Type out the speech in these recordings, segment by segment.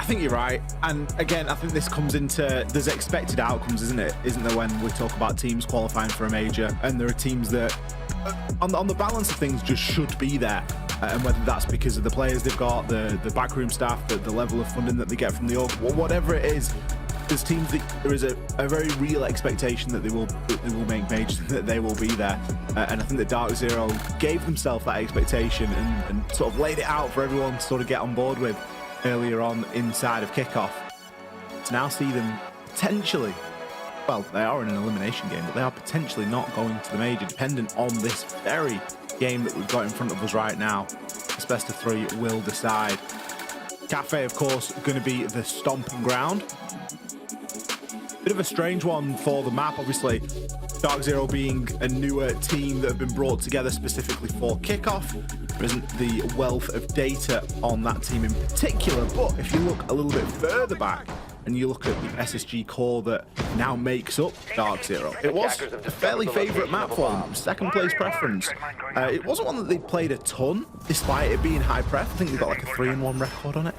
think you're right. And again, I think this comes into, there's expected outcomes, isn't it? Isn't there, when we talk about teams qualifying for a major, and there are teams that, on the balance of things, just should be there. And whether that's because of the players they've got, the backroom staff, the level of funding that they get from the org, whatever it is, there's teams that there is a very real expectation that they will make majors and that they will be there. And I think that DarkZero gave themselves that expectation and sort of laid it out for everyone to sort of get on board with earlier on inside of Kickoff. To now see them potentially, well, they are in an elimination game, but they are potentially not going to the major, dependent on this very game that we've got in front of us right now. This best of 3 will decide. Cafe, of course, going to be the stomping ground. Bit of a strange one for the map, obviously. DarkZero being a newer team that have been brought together specifically for Kickoff. There isn't the wealth of data on that team in particular, but if you look a little bit further back and you look at the SSG core that now makes up DarkZero, it was a fairly favourite map for them, second place preference. It wasn't one that they played a ton, despite it being high pref. I think they've got like a 3-1 record on it.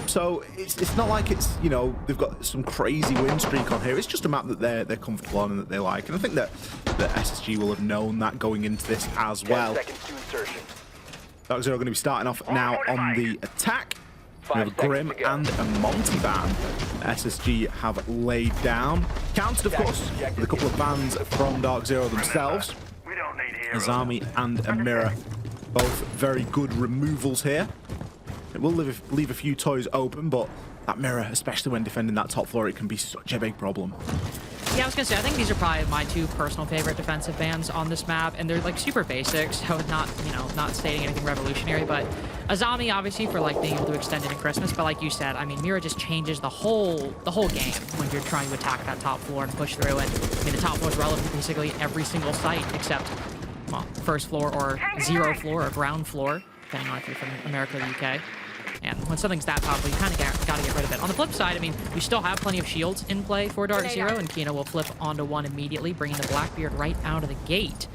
So it's not like it's, you know, they've got some crazy win streak on here. It's just a map that they're comfortable on and that they like. And I think that the SSG will have known that going into this as well. DarkZero going to be starting off now on the attack. We have a Grim and a Monty ban. SSG have laid down. Countered, of course, with a couple of bans from DarkZero themselves. Azami and Amira, both very good removals here. It will leave a few toys open, but that mirror, especially when defending that top floor, it can be such a big problem. Yeah, I was gonna say, I think these are probably my 2 personal favorite defensive bans on this map, and they're like super basic, so not, you know, not stating anything revolutionary. But Azami, obviously, for like being able to extend into Christmas, but like you said, I mean, Mira just changes the whole game when you're trying to attack that top floor and push through it. I mean, the top floor is relevant to basically every single site except, well, first floor or 0 floor or ground floor, depending on if you're from America or the UK. And when something's that powerful, you kind of got to get rid of it. On the flip side, I mean, we still have plenty of shields in play for DarkZero, and Kino will flip onto one immediately, bringing the Blackbeard right out of the gate.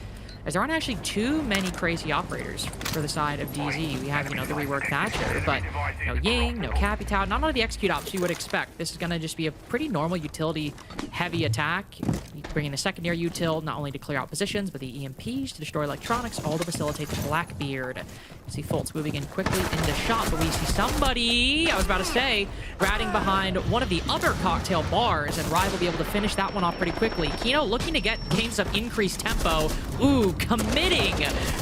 As there aren't actually too many crazy operators for the side of DZ. We have, you know, the reworked Thatcher, but no Ying, no Capitao, not only the execute ops you would expect. This is going to just be a pretty normal utility-heavy attack. You bring in a secondary util, not only to clear out positions, but the EMPs to destroy electronics, all to facilitate the Blackbeard. You see Fultz moving in quickly into shot, but we see somebody, I was about to say, ratting behind one of the other cocktail bars, and Rive will be able to finish that one off pretty quickly. Kino looking to gain some increased tempo. Ooh, committing.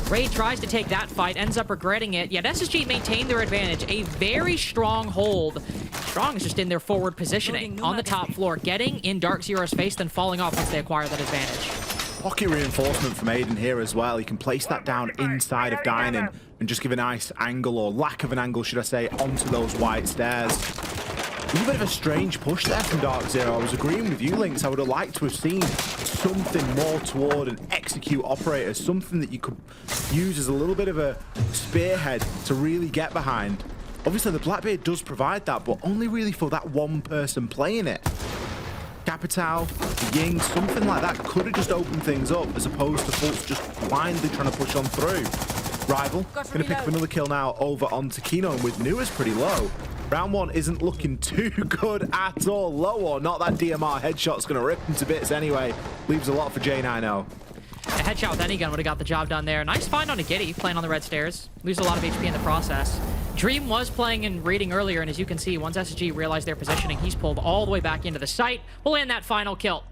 Ray tries to take that fight, ends up regretting it. Yet SSG maintain their advantage. A very strong hold. Strong is just in their forward positioning on the top floor, getting in DarkZero's face, then falling off once they acquire that advantage. Pocket reinforcement from Aiden here as well. He can place that down inside of Dining and just give a nice angle, or lack of an angle, should I say, onto those white stairs. A little bit of a strange push there from DarkZero. I was agreeing with you, Lynx. I would have liked to have seen something more toward an execute operator, something that you could use as a little bit of a spearhead to really get behind. Obviously, the Blackbeard does provide that, but only really for that one person playing it. Capitao, Ying, something like that could have just opened things up, as opposed to Fultz just blindly trying to push on through. Rival going to pick up another kill now over onto Kino, and with Nua's pretty low. Round 1 isn't looking too good at all. Low or not, that DMR headshot's going to rip him to bits anyway. Leaves a lot for J90. A headshot with any gun would have got the job done there. Nice find on a Giddy, playing on the red stairs. Lose a lot of HP in the process. Dream was playing and reading earlier, and as you can see, once SSG realized their positioning, he's pulled all the way back into the site. We'll land that final kill.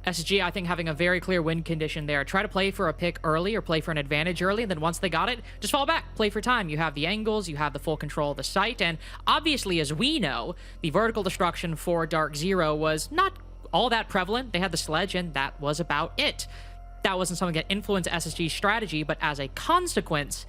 SSG, I think, having a very clear win condition there. Try to play for a pick early or play for an advantage early, and then once they got it, just fall back. Play for time. You have the angles, you have the full control of the site, and obviously, as we know, the vertical destruction for DarkZero was not all that prevalent. They had the sledge, and that was about it. That wasn't something that influenced SSG's strategy, but as a consequence,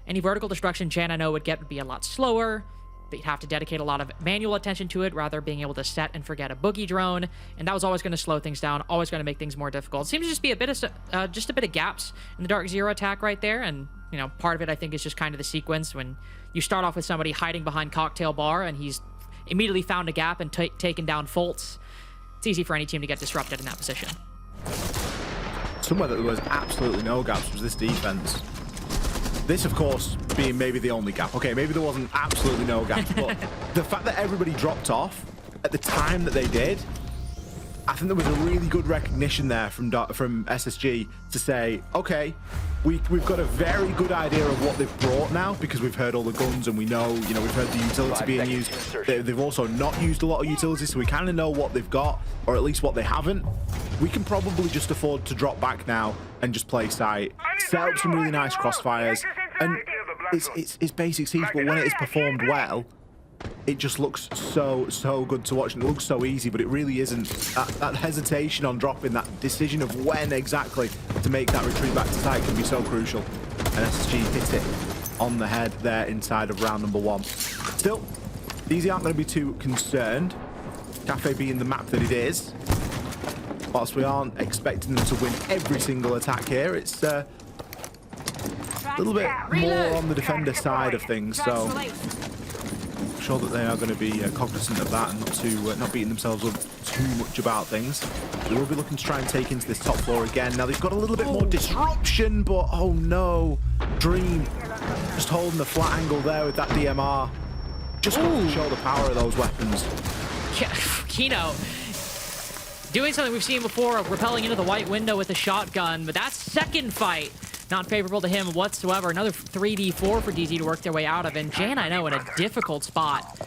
any vertical destruction J90 would get would be a lot slower. They'd have to dedicate a lot of manual attention to it, rather being able to set and forget a boogie drone, and that was always going to slow things down, always going to make things more difficult. It seems to just be a bit of gaps in the DarkZero attack right there, and you know, part of it I think is just kind of the sequence when you start off with somebody hiding behind cocktail bar, and he's immediately found a gap and taken down Fultz. It's easy for any team to get disrupted in that position. Somewhere that there was absolutely no gaps was this defense. This, of course, being maybe the only gap. Okay, maybe there wasn't absolutely no gaps, but the fact that everybody dropped off at the time that they did, I think there was a really good recognition there from SSG to say, okay, we've got a very good idea of what they've brought now, because we've heard all the guns and we know, you know, we've heard the utility being used. They've also not used a lot of utilities, so we kind of know what they've got, or at least what they haven't. We can probably just afford to drop back now and just play sight, set up some really nice crossfires, and it's basic siege, but when it is performed well, it just looks so good to watch, and it looks so easy, but it really isn't. That hesitation on dropping, that decision of when exactly to make that retreat back to site can be so crucial, and SSG hit it on the head there inside of round number 1. Still, DZ aren't going to be too concerned, Cafe being the map that it is. Whilst we aren't expecting them to win every single attack here, it's a little bit more on the defender side of things, so I'm sure that they are going to be cognizant of that and not beating themselves up too much about things. They will be looking to try and take into this top floor again. Now they've got a little bit more disruption, but oh no, Dream just holding the flat angle there with that DMR. Just to show the power of those weapons. Yeah, Kino doing something we've seen before, of repelling into the white window with a shotgun, but that second fight, not favorable to him whatsoever. Another 3v4 for DZ to work their way out of, and Jan, I know, in a difficult spot.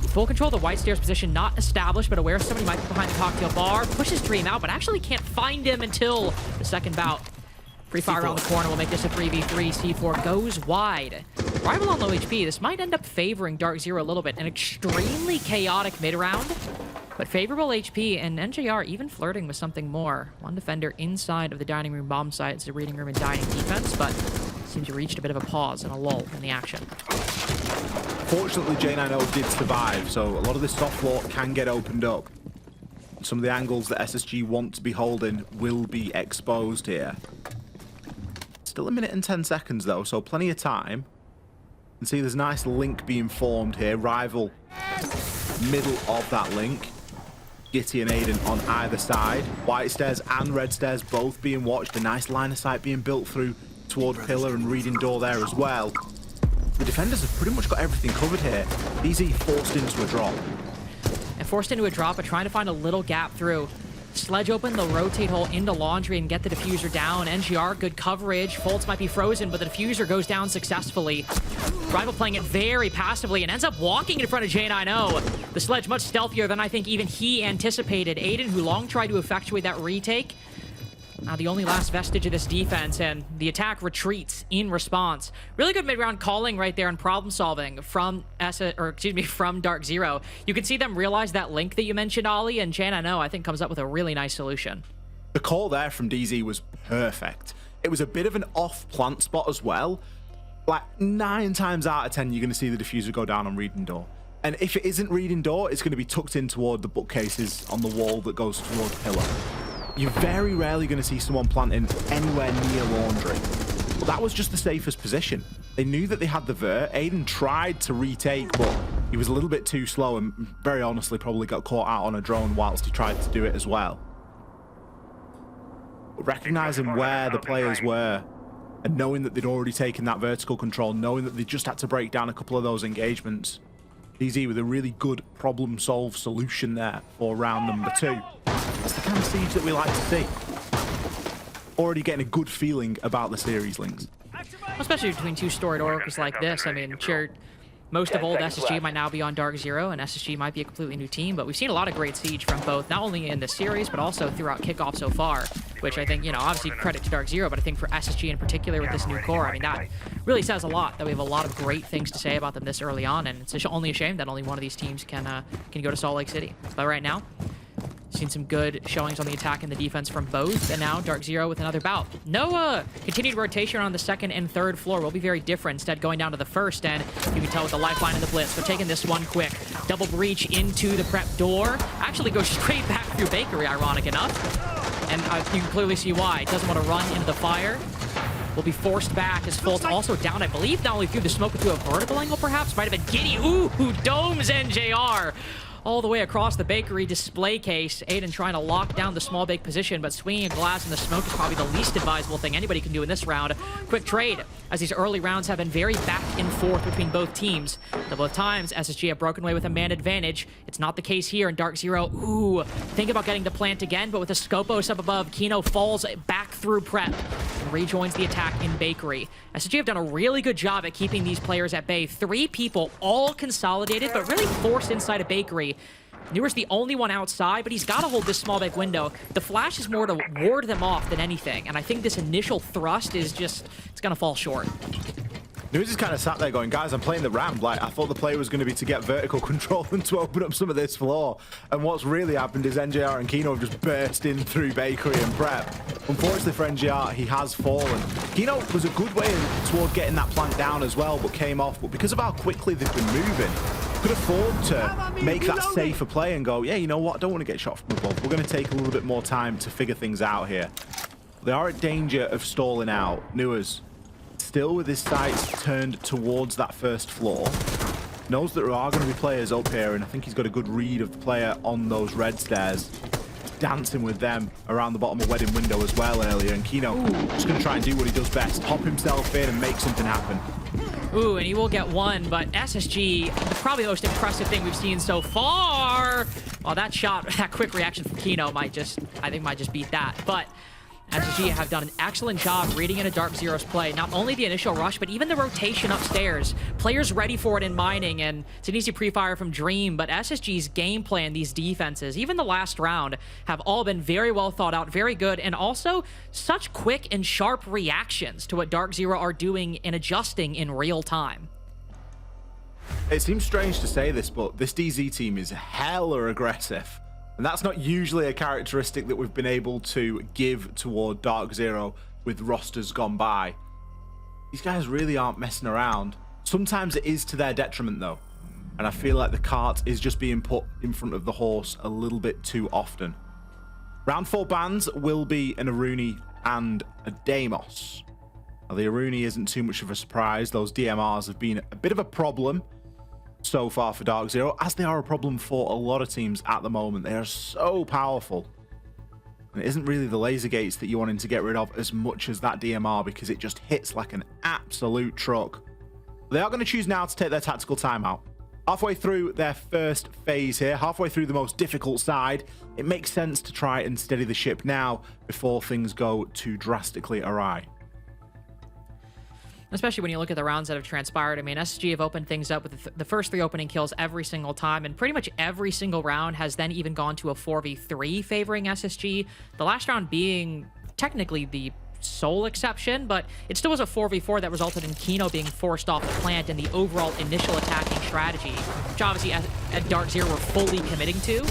Full control of the white stairs position, not established, but aware somebody might be behind the cocktail bar. Pushes Dream out, but actually can't find him until the second bout. Free fire around the corner will make this a 3v3. C4 goes wide. Rival on low HP, this might end up favoring DarkZero a little bit. An extremely chaotic mid-round, but favorable HP, and NJR even flirting with something more. One defender inside of the dining room bomb site. It's a reading room and dining defense, but seems to have reached a bit of a pause and a lull in the action. Fortunately, J90 did survive, so a lot of this soft floor can get opened up. Some of the angles that SSG want to be holding will be exposed here. Still 1 minute and 10 seconds though, so plenty of time. You can see there's a nice link being formed here. Rival middle of that link. Gitty and Aiden on either side. White stairs and red stairs both being watched. A nice line of sight being built through toward pillar and reading door there as well. The defenders have pretty much got everything covered here. DZ forced into a drop. And forced into a drop, but trying to find a little gap through. Sledge open the rotate hole into Laundry and get the diffuser down. NGR, good coverage. Foltz might be frozen, but the diffuser goes down successfully. Rival playing it very passively and ends up walking in front of J90. The Sledge much stealthier than I think even he anticipated. Aiden, who long tried to effectuate that retake, now the only last vestige of this defense, and the attack retreats in response. Really good mid-round calling right there and problem solving from DarkZero. You can see them realize that link that you mentioned, Ollie, and J90, I think, comes up with a really nice solution. The call there from DZ was perfect. It was a bit of an off-plant spot as well. Like 9 times out of 10, you're going to see the diffuser go down on reading door. And if it isn't reading door, it's going to be tucked in toward the bookcases on the wall that goes toward pillar. You're very rarely going to see someone planting anywhere near Laundry. But that was just the safest position. They knew that they had the vert. Aiden tried to retake, but he was a little bit too slow and very honestly probably got caught out on a drone whilst he tried to do it as well. But recognizing where the players were and knowing that they'd already taken that vertical control, knowing that they just had to break down a couple of those engagements, DZ with a really good problem-solved solution there for round number 2. That's the kind of siege that we like to see. Already getting a good feeling about the series links. Especially between two storied oracles like this. I mean, sure, most of old SSG might now be on DarkZero, and SSG might be a completely new team, but we've seen a lot of great siege from both, not only in this series, but also throughout Kickoff so far, which I think, you know, obviously credit to DarkZero, but I think for SSG in particular with this new core, I mean, that really says a lot, that we have a lot of great things to say about them this early on, and it's only a shame that only one of these teams can go to Salt Lake City. But right now, seen some good showings on the attack and the defense from both, and now DarkZero with another bout. No continued rotation on the second and third floor will be very different, instead going down to the first, and you can tell with the lifeline and the blitz, they're taking this one quick. Double breach into the prep door, actually goes straight back through Bakery, ironic enough, and you can clearly see why. It doesn't want to run into the fire. Will be forced back as Foltz also down, I believe, not only through the smoke, but through a vertical angle perhaps. Might have been Giddy, who domes NJR. all the way across the bakery display case. Aiden trying to lock down the small bake position, but swinging a glass in the smoke is probably the least advisable thing anybody can do in this round. Quick trade, as these early rounds have been very back and forth between both teams. Though both times, SSG have broken away with a man advantage. It's not the case here in DarkZero. Ooh, think about getting to plant again, but with a Scopos up above, Kino falls back through prep and rejoins the attack in bakery. SSG have done a really good job at keeping these players at bay. 3 people all consolidated, but really forced inside a bakery. Newer's the only one outside, but he's got to hold this small bake window. The flash is more to ward them off than anything, and I think this initial thrust is just, it's going to fall short. News is kind of sat there going, guys, I'm playing the ramp. Like, I thought the play was going to be to get vertical control and to open up some of this floor. And what's really happened is NJR and Kino have just burst in through bakery and prep. Unfortunately for NJR, he has fallen. Kino was a good way toward getting that plant down as well, but came off. But because of how quickly they've been moving, could afford to make that safer play and go, yeah, you know what? I don't want to get shot from above. We're going to take a little bit more time to figure things out here. They are at danger of stalling out. Newers still with his sights turned towards that first floor. Knows that there are going to be players up here, and I think he's got a good read of the player on those red stairs. Dancing with them around the bottom of wedding window as well earlier. And Kino just going to try and do what he does best. Hop himself in and make something happen. Ooh, and he will get one, but SSG, probably the most impressive thing we've seen so far. Well, that shot, that quick reaction from Kino might just beat that. But SSG have done an excellent job reading into DarkZero's play. Not only the initial rush, but even the rotation upstairs. Players ready for it in mining, and it's an easy pre-fire from Dream, but SSG's gameplay and these defenses, even the last round, have all been very well thought out, very good, and also such quick and sharp reactions to what DarkZero are doing and adjusting in real time. It seems strange to say this, but this DZ team is hella aggressive. And that's not usually a characteristic that we've been able to give toward DarkZero with rosters gone by. These guys really aren't messing around. Sometimes it is to their detriment though. And I feel like the cart is just being put in front of the horse a little bit too often. Round 4 bans will be an Aruni and a Deimos. Now, the Aruni isn't too much of a surprise. Those DMRs have been a bit of a problem so far for DarkZero, as they are a problem for a lot of teams at the moment. They are so powerful. And it isn't really the laser gates that you're wanting to get rid of as much as that DMR, because it just hits like an absolute truck. They are going to choose now to take their tactical timeout. Halfway through their first phase here, halfway through the most difficult side, it makes sense to try and steady the ship now before things go too drastically awry. Especially when you look at the rounds that have transpired. I mean, SSG have opened things up with the first 3 opening kills every single time, and pretty much every single round has then even gone to a 4v3 favoring SSG. The last round being technically the sole exception, but it still was a 4v4 that resulted in Kino being forced off the plant and the overall initial attacking strategy, which obviously at DarkZero were fully committing to,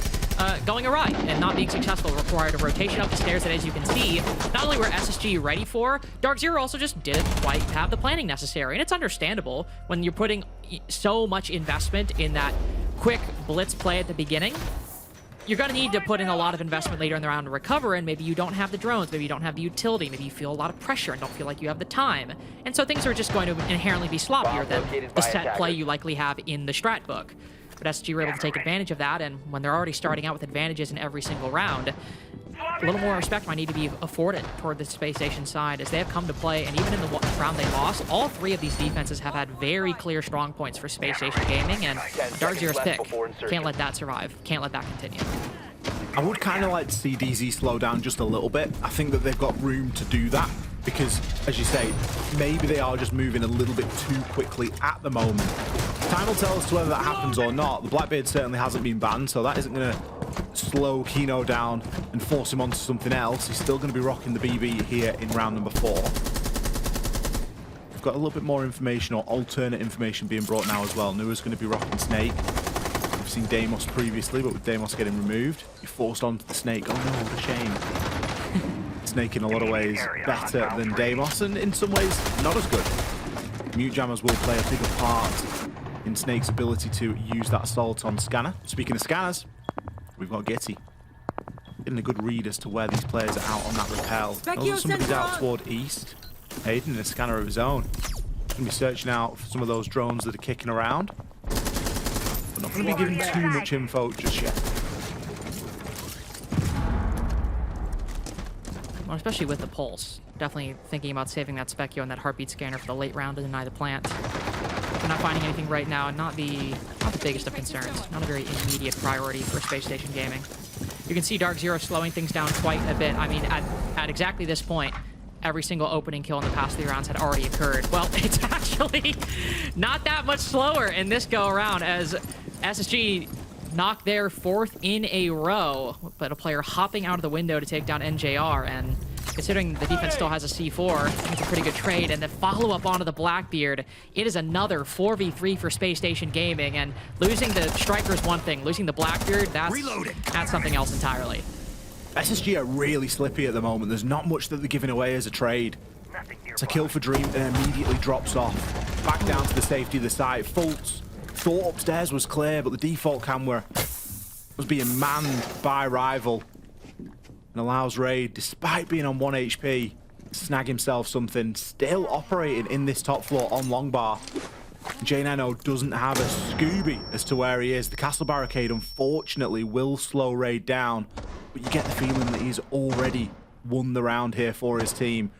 going awry and not being successful. Required a rotation up the stairs that, as you can see, not only were SSG ready for, DarkZero also just didn't quite have the planning necessary. And it's understandable when you're putting so much investment in that quick blitz play at the beginning. You're going to need to put in a lot of investment later in the round to recover, and maybe you don't have the drones, maybe you don't have the utility, maybe you feel a lot of pressure and don't feel like you have the time. And so things are just going to inherently be sloppier than the set play you likely have in the strat book. But SSG were able to take advantage of that, and when they're already starting out with advantages in every single round, a little more respect might need to be afforded toward the Spacestation side as they have come to play, and even in the round they lost, all 3 of these defenses have had very clear strong points for Spacestation Gaming, and DarkZero's pick. Can't let that survive. Can't let that continue. I would kind of like to see DZ slow down just a little bit. I think that they've got room to do that because, as you say, maybe they are just moving a little bit too quickly at the moment. Time will tell us to whether that happens or not. The Blackbeard certainly hasn't been banned, so that isn't going to slow Kino down and force him onto something else. He's still going to be rocking the BB here in round number 4. We've got a little bit more information, or alternate information, being brought now as well. Nua's going to be rocking Snake. We've seen Deimos previously, but with Deimos getting removed, he forced onto the Snake. Oh no, what a shame. Snake in a lot of ways better than Deimos, and in some ways not as good. Mute jammers will play a bigger part in Snake's ability to use that assault on Scanner. Speaking of scanners, we've got Getty. Getting a good read as to where these players are out on that rappel. Knows that somebody's out toward east. Aiden in a scanner of his own. Going to be searching out for some of those drones that are kicking around. But Not going to be giving too much info just yet. Well, especially with the pulse. Definitely thinking about saving that Specchio and that heartbeat scanner for the late round to deny the plant. We're not finding anything right now. Not the biggest of concerns. Not a very immediate priority for Space Station Gaming. You can see DarkZero slowing things down quite a bit. I mean, at exactly this point, every single opening kill in the past 3 rounds had already occurred. Well, it's actually not that much slower in this go-around as SSG knocked their 4th in a row, but a player hopping out of the window to take down NJR, and considering the defense still has a C4, it's a pretty good trade. And the follow-up onto the Blackbeard, it is another 4v3 for Space Station Gaming, and losing the Striker is one thing, losing the Blackbeard, that's something else entirely. SSG are really slippy at the moment. There's not much that they're giving away as a trade. It's a kill for Dream and immediately drops off. Back down to the safety of the site. Fultz thought upstairs was clear, but the default camera was being manned by Rival. And allows Raid, despite being on 1 HP, snag himself something. Still operating in this top floor on Longbar. J9O doesn't have a Scooby as to where he is. The castle barricade, unfortunately, will slow Raid down. But you get the feeling that he's already won the round here for his team.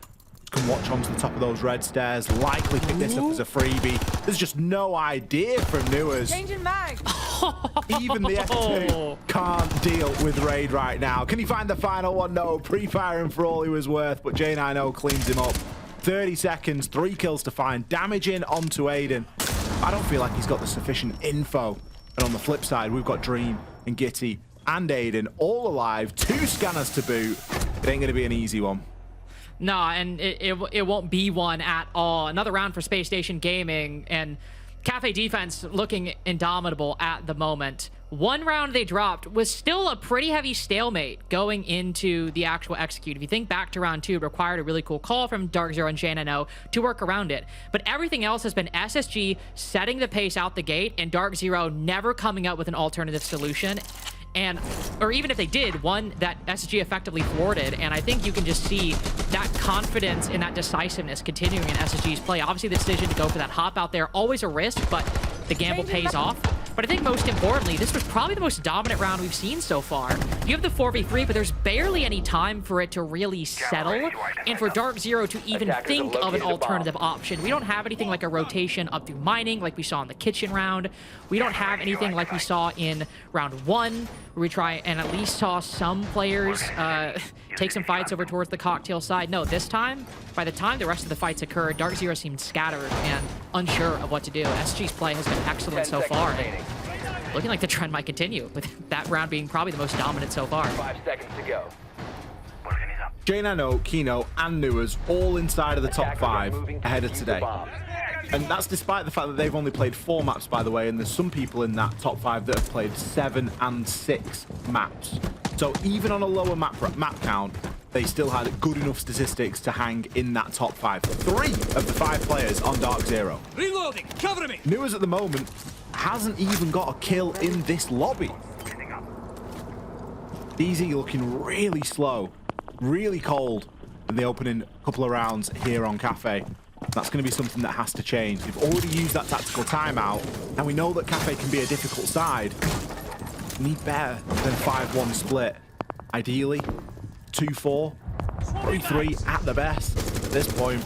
Can watch onto the top of those red stairs. Likely pick this up as a freebie. There's just no idea from Newers. Changing mag. Even the F2 can't deal with Raid right now. Can he find the final one? No. Pre-firing for all he was worth, but J9O cleans him up. 30 seconds, 3 kills to find. Damage in onto Aiden. I don't feel like he's got the sufficient info. And on the flip side, we've got Dream and Gitty and Aiden all alive. 2 scanners to boot. It ain't going to be an easy one. No, and it won't be one at all. Another round for Space Station Gaming, and Cafe defense looking indomitable at the moment. 1 round they dropped was still a pretty heavy stalemate going into the actual execute. If you think back to round 2, it required a really cool call from DarkZero and J9O to work around it. But everything else has been SSG setting the pace out the gate and DarkZero never coming up with an alternative solution. Or even if they did, one that SSG effectively thwarted. And I think you can just see that confidence and that decisiveness continuing in SSG's play. Obviously, the decision to go for that hop out there, always a risk, but the gamble pays off. But I think most importantly, this was probably the most dominant round we've seen so far. You have the 4v3, but there's barely any time for it to really settle, and for DarkZero to even think of an alternative option. We don't have anything like a rotation up through mining like we saw in the kitchen round. We don't have anything like we saw in round 1, where we try and at least saw some players take some fights over towards the cocktail side. No, this time, by the time the rest of the fights occurred, DarkZero seemed scattered and unsure of what to do. SG's play has been excellent so far, and looking like the trend might continue, with that round being probably the most dominant so far. 5 seconds to go. J9O, Kino, and Newers all inside of the top 5 ahead of today. And that's despite the fact that they've only played 4 maps, by the way, and there's some people in that top 5 that have played 7 and 6 maps. So even on a lower map count, they still had good enough statistics to hang in that top 5. 3 of the 5 players on DarkZero. Reloading, cover me. Newers at the moment hasn't even got a kill in this lobby. DZ looking really slow, really cold in the opening couple of rounds here on Cafe. That's going to be something that has to change. They've already used that tactical timeout, and we know that Cafe can be a difficult side. We need better than 5-1 split. Ideally, 2-4, 3-3 at the best at this point.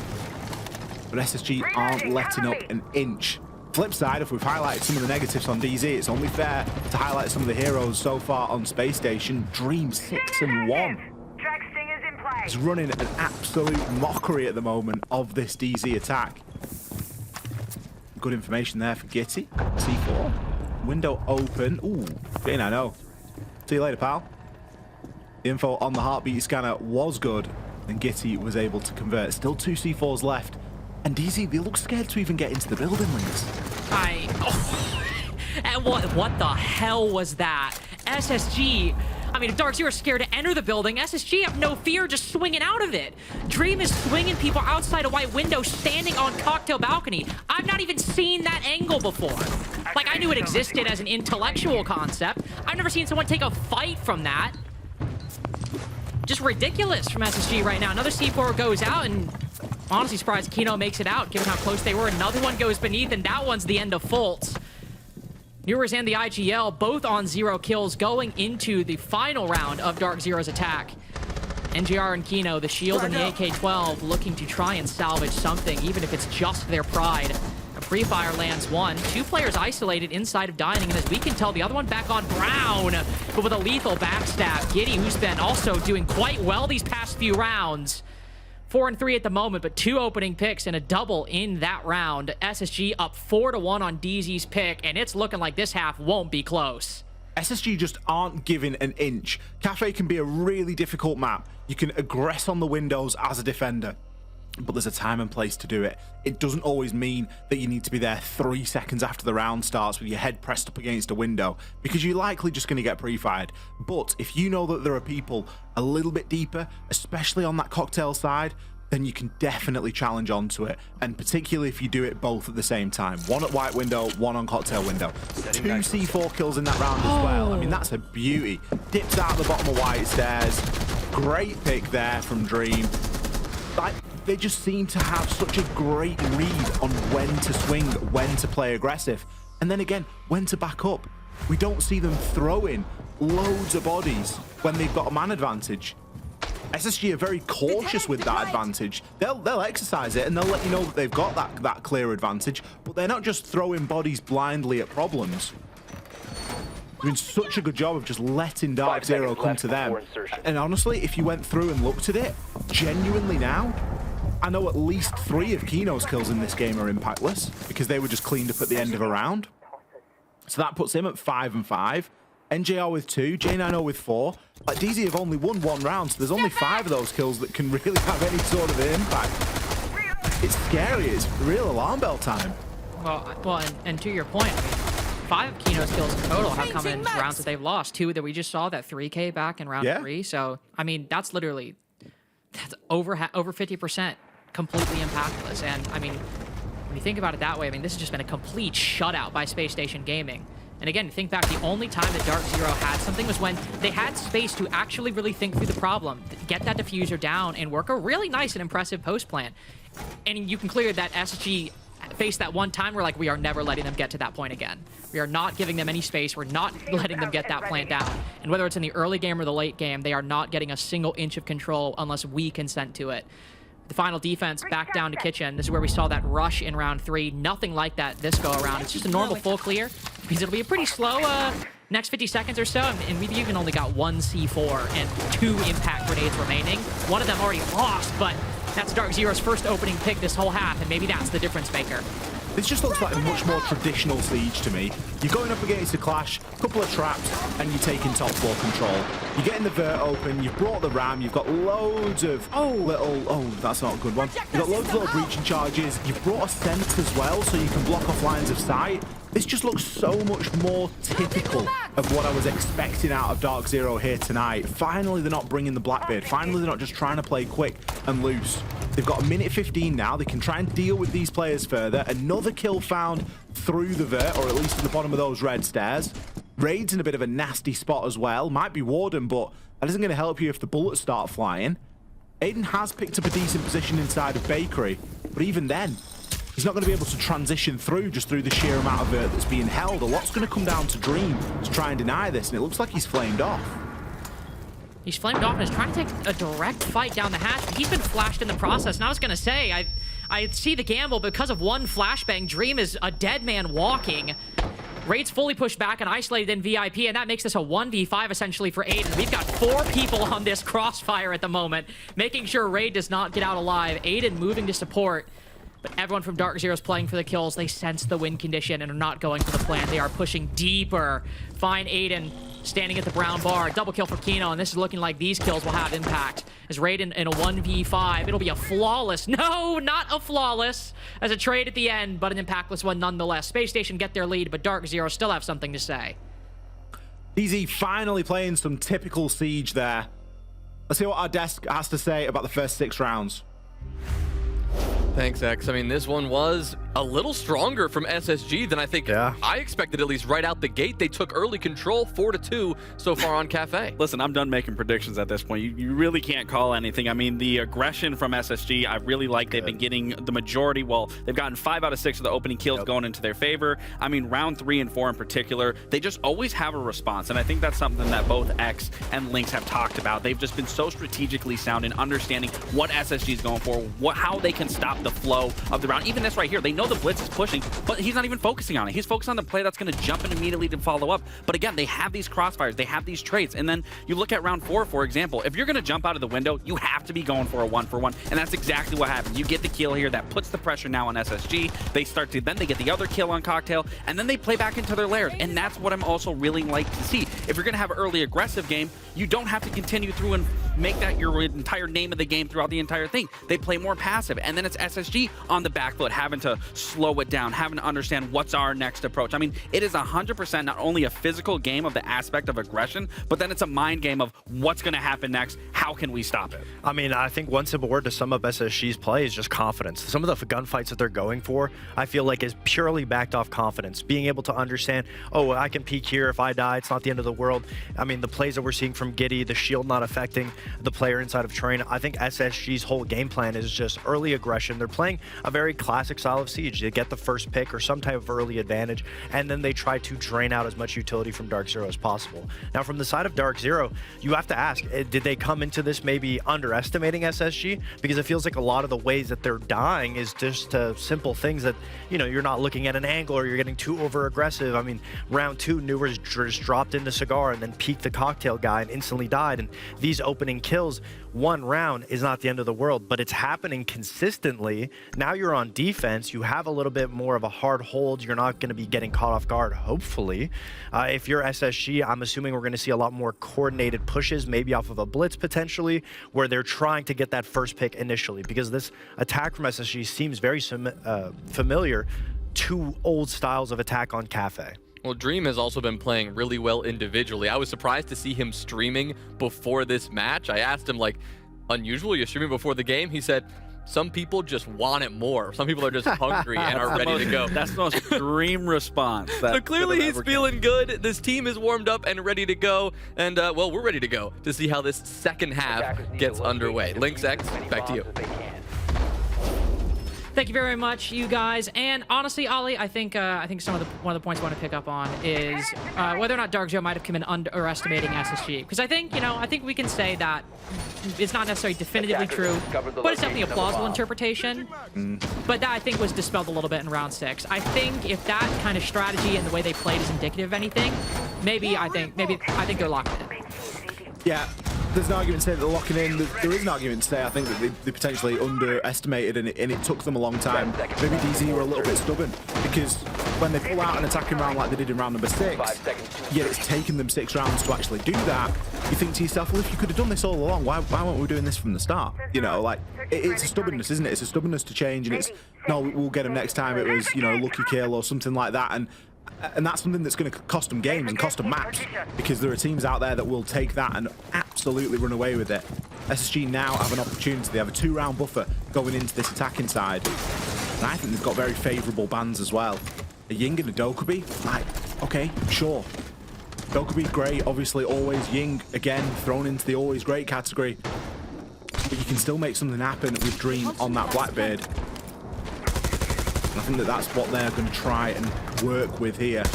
But SSG aren't letting up an inch. Flip side, if we've highlighted some of the negatives on DZ, it's only fair to highlight some of the heroes so far on Space Station. Dream 6-1. He's running an absolute mockery at the moment of this DZ attack. Good information there for Gitty. C4. Window open. Ooh, J9O. See you later, pal. The info on the heartbeat scanner was good, and Gitty was able to convert. Still 2 C4s left. And DZ, they look scared to even get into the building, Linus. And what the hell was that? SSG... I mean, if DarkZero is scared to enter the building, SSG have no fear just swinging out of it. Dream is swinging people outside a white window standing on cocktail balcony. I've not even seen that angle before. Like, I knew it existed as an intellectual concept. I've never seen someone take a fight from that. Just ridiculous from SSG right now. Another C4 goes out, and honestly surprised Kino makes it out, given how close they were. Another one goes beneath, and that one's the end of Fultz. Viewers and the IGL both on 0 kills going into the final round of DarkZero's attack. NGR and Kino, the shield and the AK-12, looking to try and salvage something, even if it's just their pride. A Free Fire lands one. 2 players isolated inside of Dining, and as we can tell, the other one back on Brown, but with a lethal backstab. Giddy, who's been also doing quite well these past few rounds. 4 and 3 at the moment, but 2 opening picks and a double in that round. SSG up 4-1 on DZ's pick, and it's looking like this half won't be close. SSG just aren't giving an inch. Cafe can be a really difficult map. You can aggress on the windows as a defender, but there's a time and place to do it. It doesn't always mean that you need to be there 3 seconds after the round starts with your head pressed up against a window, because you're likely just going to get pre-fired. But if you know that there are people a little bit deeper, especially on that cocktail side, then you can definitely challenge onto it, and particularly if you do it both at the same time. One at white window, one on cocktail window. 2 C4 kills in that round as well. I mean, that's a beauty. Dips out the bottom of white stairs. Great pick there from Dream. Like, they just seem to have such a great read on when to swing, when to play aggressive, and then again, when to back up. We don't see them throwing loads of bodies when they've got a man advantage. SSG are very cautious with that advantage. They'll exercise it and they'll let you know that they've got that clear advantage, but they're not just throwing bodies blindly at problems. Doing such a good job of just letting DarkZero come to them. And honestly, if you went through and looked at it, genuinely now, I know at least 3 of Kino's kills in this game are impactless because they were just cleaned up at the end of a round. So that puts him at 5 and 5. NJR with 2, J90 with 4. Like, DZ have only won 1 round, so there's only 5 of those kills that can really have any sort of an impact. It's scary. It's real alarm bell time. Well, and to your point, I mean, 5 of Kino's kills in total have come in rounds that they've lost. 2 that we just saw, that 3K back in round 3. So, I mean, that's literally, that's over 50% completely impactless. And, I mean, when you think about it that way, I mean, this has just been a complete shutout by Spacestation Gaming. And again, think back, the only time that DarkZero had something was when they had space to actually really think through the problem, get that diffuser down, and work a really nice and impressive post plan. And you can clear that SSG faced that one time where, like, we are never letting them get to that point again. We are not giving them any space. We're not letting them get that plant down. And whether it's in the early game or the late game, they are not getting a single inch of control unless we consent to it. The final defense back down to Kitchen. This is where we saw that rush in round 3. Nothing like that this go around. It's just a normal full clear because it'll be a pretty slow next 50 seconds or so. And we've even only got 1 C4 and 2 impact grenades remaining. One of them already lost, but that's DarkZero's first opening pick this whole half, and maybe that's the difference maker. This just looks like a much more traditional Siege to me. You're going up against a clash, a couple of traps, and you're taking top floor control. You're getting the vert open, you've brought the ram, you've got loads of that's not a good one. You've got loads of little breaching charges, you've brought a scent as well, so you can block off lines of sight. This just looks so much more typical of what I was expecting out of DarkZero here tonight. Finally, they're not bringing the Blackbeard. Finally, they're not just trying to play quick and loose. They've got 1:15 now. They can try and deal with these players further. Another kill found through the vert, or at least at the bottom of those red stairs. Raid's in a bit of a nasty spot as well. Might be Warden, but that isn't going to help you if the bullets start flying. Aiden has picked up a decent position inside of Bakery, but even then, he's not going to be able to transition through just through the sheer amount of vert that's being held. A lot's going to come down to Dream to try and deny this, and it looks like he's flamed off. He's flamed off and is trying to take a direct fight down the hatch, but he's been flashed in the process. And I was going to say, I see the gamble. Because of one flashbang, Dream is a dead man walking. Raid's fully pushed back and isolated in VIP, and that makes this a 1v5 essentially for Aiden. We've got 4 people on this crossfire at the moment, making sure Raid does not get out alive. Aiden moving to support, but everyone from DarkZero is playing for the kills. They sense the win condition and are not going for the plan. They are pushing deeper. Find Aiden standing at the brown bar. Double kill for Kino, and this is looking like these kills will have impact. As Raid in a 1v5, it'll be a flawless, no, not a flawless, as a trade at the end, but an impactless one nonetheless. Spacestation get their lead, but DarkZero still have something to say. DZ finally playing some typical Siege there. Let's hear what our desk has to say about the first 6 rounds. Thanks, X. I mean, this one was a little stronger from SSG than I think I expected, at least right out the gate. They took early control, 4-2 so far on Cafe. Listen, I'm done making predictions at this point. You really can't call anything. I mean, the aggression from SSG, I really like. They've been getting the majority. Well, they've gotten 5 out of 6 of the opening kills going into their favor. I mean, round 3 and 4 in particular, they just always have a response. And I think that's something that both X and Lynx have talked about. They've just been so strategically sound in understanding what SSG is going for, how they can stop the flow of the round. Even this right here, they know the blitz is pushing, but he's not even focusing on it. He's focused on the play that's going to jump in immediately to follow up. But again, they have these crossfires, they have these traits. And then you look at round 4, for example, if you're going to jump out of the window, you have to be going for a 1-for-1. And that's exactly what happened. You get the kill here, that puts the pressure now on SSG. They start to, then they get the other kill on Cocktail, and then they play back into their lairs. And that's what I'm also really like to see. If you're going to have an early aggressive game, you don't have to continue through and make that your entire name of the game throughout the entire thing. They play more passive, and then it's SSG on the back foot, having to slow it down, having to understand what's our next approach. I mean, it is 100% not only a physical game of the aspect of aggression, but then it's a mind game of what's going to happen next, how can we stop it? I mean, I think one simple word to sum up SSG's play is just confidence. Some of the gunfights that they're going for, I feel like is purely backed off confidence. Being able to understand, oh, I can peek here, if I die, it's not the end of the world. I mean, the plays that we're seeing from Giddy, the shield not affecting the player inside of Train, I think SSG's whole game plan is just early aggression. They're playing a very classic style of Siege. They get the first pick or some type of early advantage, and then they try to drain out as much utility from DarkZero as possible. Now, from the side of DarkZero, you have to ask, did they come into this maybe underestimating SSG? Because it feels like a lot of the ways that they're dying is just simple things that, you know, you're not looking at an angle or you're getting too over aggressive. I mean, round 2, Newers just dropped into Cigar and then peeked the Cocktail guy and instantly died. And these opening kills, one round is not the end of the world, but it's happening consistently. Now you're on defense. You have a little bit more of a hard hold. You're not going to be getting caught off guard, hopefully. If you're SSG, I'm assuming we're going to see a lot more coordinated pushes, maybe off of a blitz potentially, where they're trying to get that first pick initially, because this attack from SSG seems very familiar to old styles of attack on Cafe. Well, Dream has also been playing really well individually. I was surprised to see him streaming before this match. I asked him, like, unusual, you're streaming before the game? He said, some people just want it more. Some people are just hungry and are ready to go. That's the most Dream response. So clearly he's feeling good. This team is warmed up and ready to go. And, well, we're ready to go to see how this second half gets underway. Lynx X, back to you. Thank you very much, you guys. And honestly, Ollie, I think one of the points I want to pick up on is whether or not DarkZero might have come in underestimating SSG. Because I think we can say that it's not necessarily definitively true, but it's definitely a plausible interpretation. But that, I think, was dispelled a little bit in round 6. I think if that kind of strategy and the way they played is indicative of anything, I think they're locked in. Yeah. There's an argument to say that they're locking in. There is an argument to say I think that they potentially underestimated and it took them a long time. Maybe DZ were a little bit stubborn because when they pull out an attacking round like they did in round number 6, yet it's taken them 6 rounds to actually do that, you think to yourself, well, if you could have done this all along, why weren't we doing this from the start? You know, like, it's a stubbornness, isn't it? It's a stubbornness to change, and it's, no, we'll get them next time. It was, you know, lucky kill or something like that, and that's something that's going to cost them games and cost them maps, because there are teams out there that will take that and absolutely run away with it. SSG now have an opportunity. They have a 2-round buffer going into this attacking side, and I think they've got very favourable bans as well. A Ying and a Dokkaebi, like, okay, sure. Dokkaebi, great, obviously always. Ying, again, thrown into the always great category. But you can still make something happen with Dream on that Blackbeard. I think that that's what they're going to try and work with here.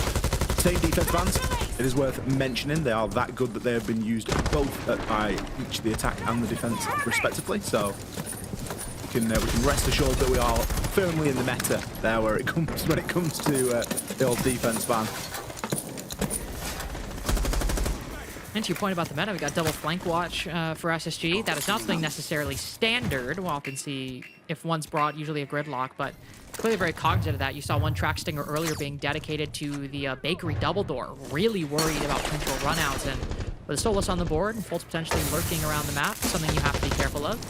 Same defense bans. It is worth mentioning they are that good that they have been used both by each the attack and the defense respectively. So we can rest assured that we are firmly in the meta there when it comes to the old defense ban. And to your point about the meta, we got double flank watch for SSG. That is not something necessarily standard. We'll often see if one's brought, usually a gridlock, but clearly very cognizant of that. You saw one track stinger earlier being dedicated to the bakery double door. Really worried about potential runouts, and with a Solus on the board and Fultz potentially lurking around the map, something you have to be careful of.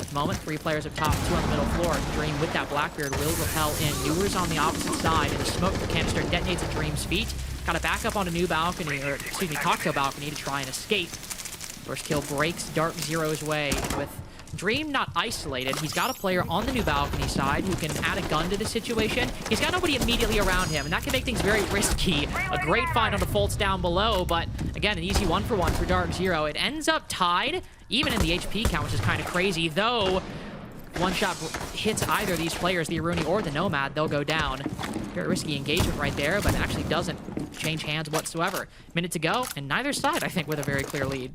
At the moment, 3 players up top, 2 on the middle floor. Dream with that Blackbeard will repel in. Newers on the opposite side, and the smoke canister detonates at Dream's feet. Got to back up on a new balcony, or excuse me, cocktail balcony to try and escape. First kill breaks DarkZero's way with Dream not isolated. He's got a player on the new balcony side who can add a gun to the situation. He's got nobody immediately around him, and that can make things very risky. A great find on the faults down below, but again, an easy 1-for-1 for DarkZero. It ends up tied, even in the HP count, which is kind of crazy, though one shot hits either of these players, the Aruni or the Nomad, they'll go down. Very risky engagement right there, but it actually doesn't change hands whatsoever. Minute to go, and neither side, I think, with a very clear lead.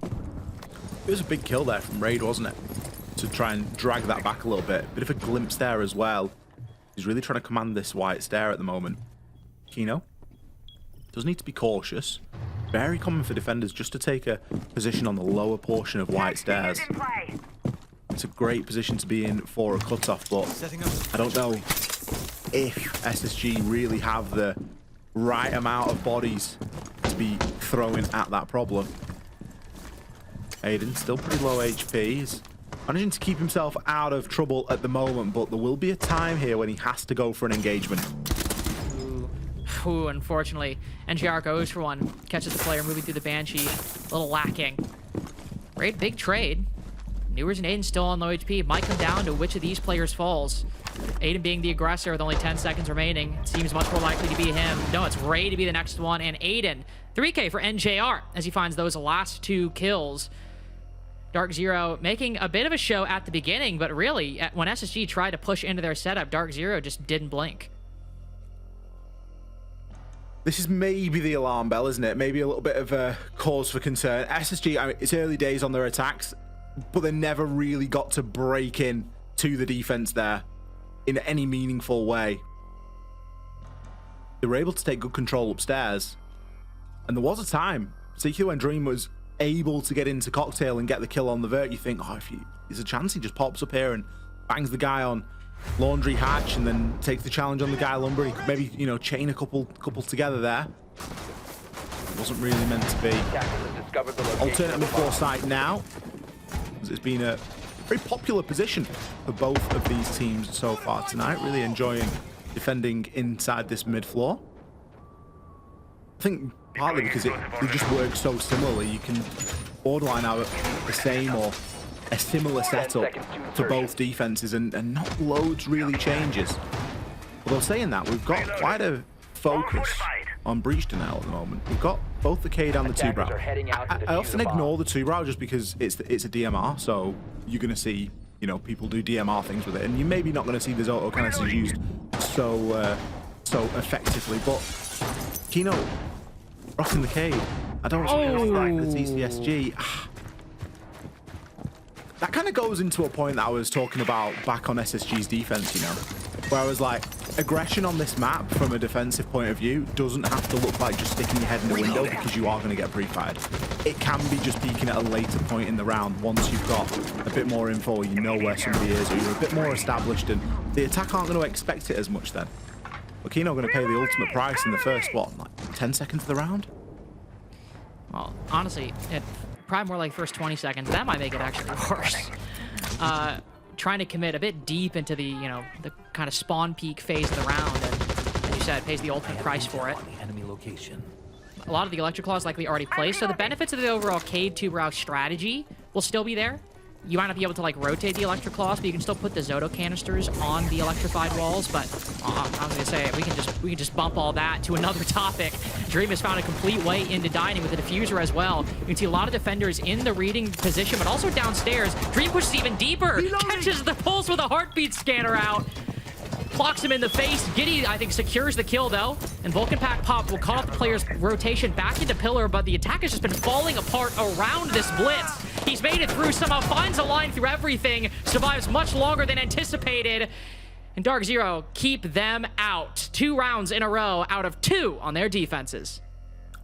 It was a big kill there from Raid, wasn't it? To try and drag that back a little bit. Bit of a glimpse there as well. He's really trying to command this white stare at the moment. Kino does need to be cautious. Very common for defenders just to take a position on the lower portion of white stairs. It's a great position to be in for a cutoff, but I don't know if SSG really have the right amount of bodies to be throwing at that problem. Aiden still pretty low HP. He's managing to keep himself out of trouble at the moment, but there will be a time here when he has to go for an engagement. Ooh, unfortunately. NGR goes for one. Catches the player moving through the Banshee. A little lacking. Great big trade. Newers and Aiden still on low HP. Might come down to which of these players falls. Aiden being the aggressor with only 10 seconds remaining. It seems much more likely to be him. No, it's Ray to be the next one. And Aiden, 3K for NJR as he finds those last 2 kills. DarkZero making a bit of a show at the beginning, but really, when SSG tried to push into their setup, DarkZero just didn't blink. This is maybe the alarm bell, isn't it? Maybe a little bit of a cause for concern. SSG, I mean, it's early days on their attacks, but they never really got to break in to the defense there in any meaningful way. They were able to take good control upstairs, and there was a time, particularly when Dream was able to get into Cocktail and get the kill on the vert. You think, oh, there's a chance he just pops up here and bangs the guy on Laundry Hatch and then takes the challenge on the guy Lumber. He could maybe, you know, chain a couple together there. It wasn't really meant to be. Alternate mid-floor site now. It's been a very popular position for both of these teams so far tonight. Really enjoying defending inside this mid-floor. I think partly because they just work so similarly. You can borderline out the same or a similar setup for both defenses, and not loads really changes. Although saying that, we've got quite a focus on Breach to NAL at the moment. We've got both the Cade and the 2-brow. I often ignore the 2-brow just because it's a DMR, so you're going to see, you know, people do DMR things with it, and you're maybe not going to see this auto canisters used so effectively. But Kino rocking the Cade. I don't like the TCSG. That kind of goes into a point that I was talking about back on SSG's defense, you know, where I was like, aggression on this map from a defensive point of view doesn't have to look like just sticking your head in the window because you are going to get pre-fired. It can be just peeking at a later point in the round once you've got a bit more info, you know where somebody is, or you're a bit more established, and the attack aren't going to expect it as much then. But Kino going to pay the ultimate price in the first, what, like 10 seconds of the round? Well, honestly, probably more like first 20 seconds. That might make it actually worse. Trying to commit a bit deep into the, you know, the kind of spawn peak phase of the round, and as you said, pays the ultimate price for it. Enemy location. A lot of the Electric Claw is likely already placed, so the benefits of the overall Cade 2-brow strategy will still be there. You might not be able to like rotate the Electric Claws, but you can still put the Zoto canisters on the electrified walls. But I was gonna say we can just bump all that to another topic. Dream has found a complete way into dining with the diffuser as well. You can see a lot of defenders in the reading position, but also downstairs. Dream pushes even deeper, catches the pulse with a heartbeat scanner out. Clocks him in the face. Giddy, I think, secures the kill, though. And Vulcan Pack Pop will cut off the player's rotation back into Pillar, but the attack has just been falling apart around this blitz. He's made it through, somehow finds a line through everything, survives much longer than anticipated. And DarkZero keep them out. 2 rounds in a row out of 2 on their defenses.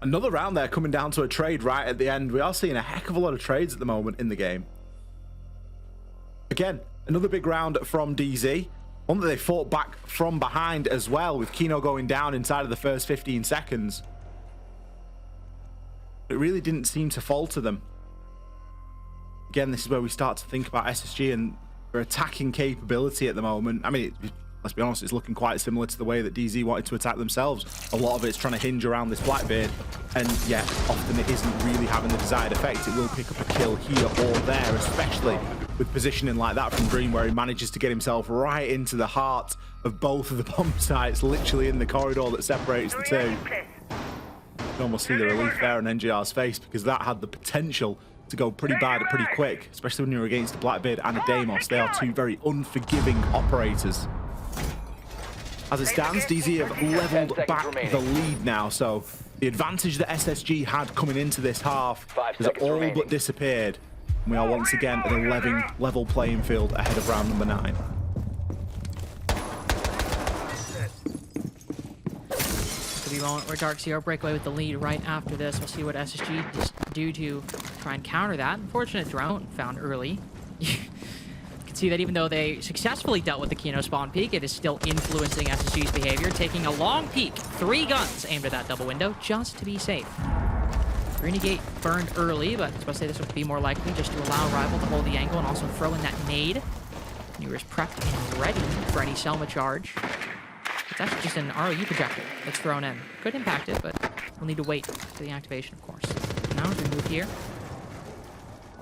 Another round there coming down to a trade right at the end. We are seeing a heck of a lot of trades at the moment in the game. Again, another big round from DZ. One that they fought back from behind as well, with Kino going down inside of the first 15 seconds. It really didn't seem to falter them. Again, this is where we start to think about SSG and their attacking capability at the moment. I mean, it's let's be honest, it's looking quite similar to the way that DZ wanted to attack themselves. A lot of it's trying to hinge around this Blackbeard, and yet often it isn't really having the desired effect. It will pick up a kill here or there, especially with positioning like that from Dream, where he manages to get himself right into the heart of both of the bomb sites, literally in the corridor that separates the two. You can almost see the relief there on NGR's face, because that had the potential to go pretty bad pretty quick, especially when you're against a Blackbeard and a Deimos. They are two very unforgiving operators. As it stands, DZ have leveled back the lead now, so the advantage that SSG had coming into this half has all but disappeared. And we are once again at a level playing field ahead of round number 9. Could be a moment where DarkZero break away with the lead right after this. We'll see what SSG do to try and counter that. Unfortunate drone found early. You can see that even though they successfully dealt with the Kino spawn peek, it is still influencing SSG's behavior, taking a long peek. 3 guns aimed at that double window just to be safe. Renegade burned early, but I was supposed to say this would be more likely just to allow Rival to hold the angle and also throw in that nade. Newer's prepped and ready for any Selma charge. It's actually just an ROU projector that's thrown in. Could impact it, but we'll need to wait for the activation, of course. Now as we move here,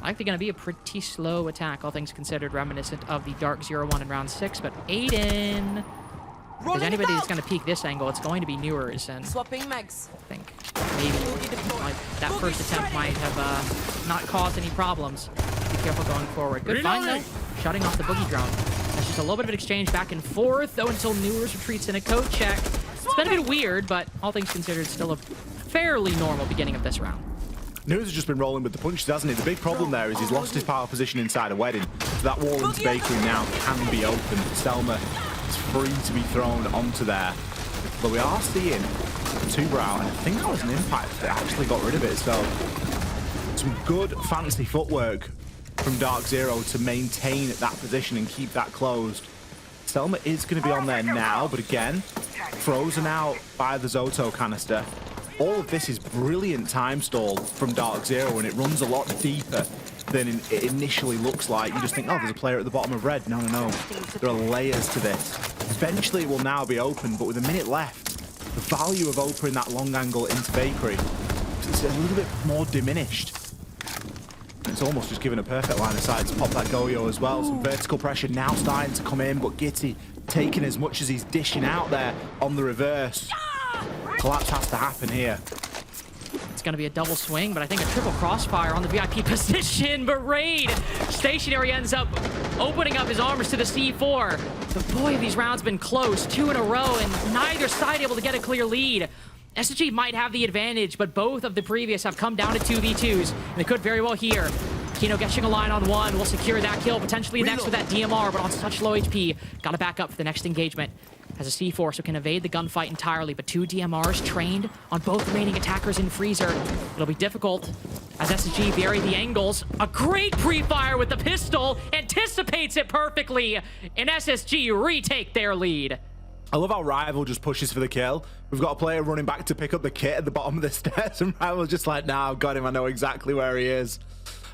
likely going to be a pretty slow attack, all things considered, reminiscent of the DarkZero one in round 6. But Aiden, if there's anybody that's going to peek this angle, it's going to be Newer's, and Swapping mags. I think maybe that first attempt might have not caused any problems. Be careful going forward. Good find though, shutting off the boogie drone. That's just a little bit of an exchange back and forth, though, until Newer's retreats in a code check. It's been a bit weird, but all things considered, still a fairly normal beginning of this round. News has just been rolling with the punches, hasn't he? The big problem there is he's lost his power position inside a wedding, so that wall into Bakery now can be open. Selma is free to be thrown onto there, but we are seeing 2 brow, and I think that was an impact that actually got rid of it. So some good fancy footwork from DarkZero to maintain that position and keep that closed. Selma is going to be on there now, but again, frozen out by the Zoto canister. All of this is brilliant time stall from DarkZero, and it runs a lot deeper than it initially looks like. You just think, oh, there's a player at the bottom of red. No, no, no. There are layers to this. Eventually it will now be open, but with a minute left, the value of opening that long angle into Bakery is a little bit more diminished. It's almost just given a perfect line of sight to pop that Goyo as well. Some vertical pressure now starting to come in, but Gitty taking as much as he's dishing out there on the reverse. Collapse has to happen here. It's going to be a double swing, but I think a triple crossfire on the VIP position. But Raid Stationary ends up opening up his arms to the C4. But boy, these rounds been close, 2 in a row, and neither side able to get a clear lead. SSG might have the advantage, but both of the previous have come down to 2v2s, and they could very well here. Kino getting a line on 1 will secure that kill, potentially next with that DMR, but on such low HP. Got to back up for the next engagement. Has a C4, so can evade the gunfight entirely, but 2 DMRs trained on both remaining attackers in Freezer. It'll be difficult as SSG vary the angles. A great pre-fire with the pistol, anticipates it perfectly, and SSG retake their lead. I love how Rival just pushes for the kill. We've got a player running back to pick up the kit at the bottom of the stairs, and Rival's just like, nah, I've got him, I know exactly where he is.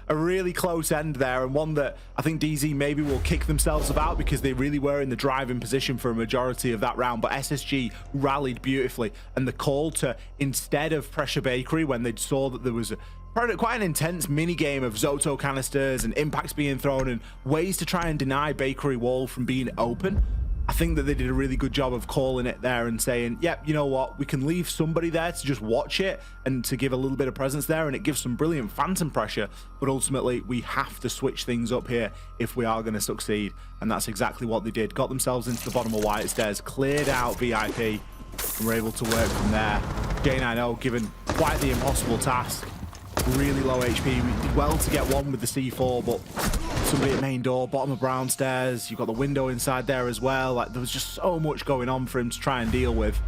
A really close end there, and one that I think DZ maybe will kick themselves about, because they really were in the driving position for a majority of that round. But SSG rallied beautifully, and the call to, instead of pressure Bakery, when they saw that there was quite an intense mini game of Zoto canisters and impacts being thrown and ways to try and deny Bakery wall from being open, I think that they did a really good job of calling it there and saying, yep, you know what, we can leave somebody there to just watch it and to give a little bit of presence there, and it gives some brilliant phantom pressure, but ultimately we have to switch things up here if we are going to succeed, and that's exactly what they did. Got themselves into the bottom of White Stairs, cleared out VIP, and were able to work from there. J9O given quite the impossible task. Really low HP. We did well to get one with the C4, but somebody at main door, bottom of brown stairs. You've got the window inside there as well. Like, there was just so much going on for him to try and deal with.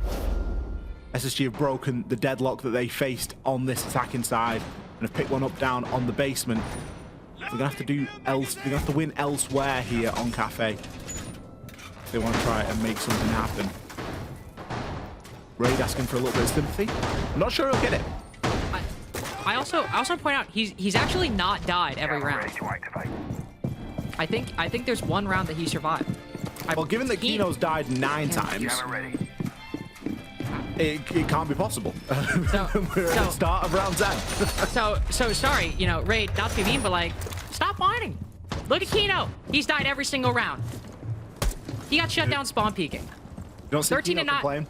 SSG have broken the deadlock that they faced on this attacking side and have picked one up down on the basement. They're gonna have to do else. They're gonna have to win elsewhere here on Cafe. They want to try and make something happen. Raid asking for a little bit of sympathy. I'm not sure he'll get it. I also point out he's actually not died every round. I think there's one round that he survived. Well, given that Kino's died 9 times, it can't be possible. We're at the start of round 10. so sorry, you know, Raid, not to be mean, but like, stop whining. Look at Kino. He's died every single round. He got shut down spawn peeking. You don't see 13 Kino and 9. complain?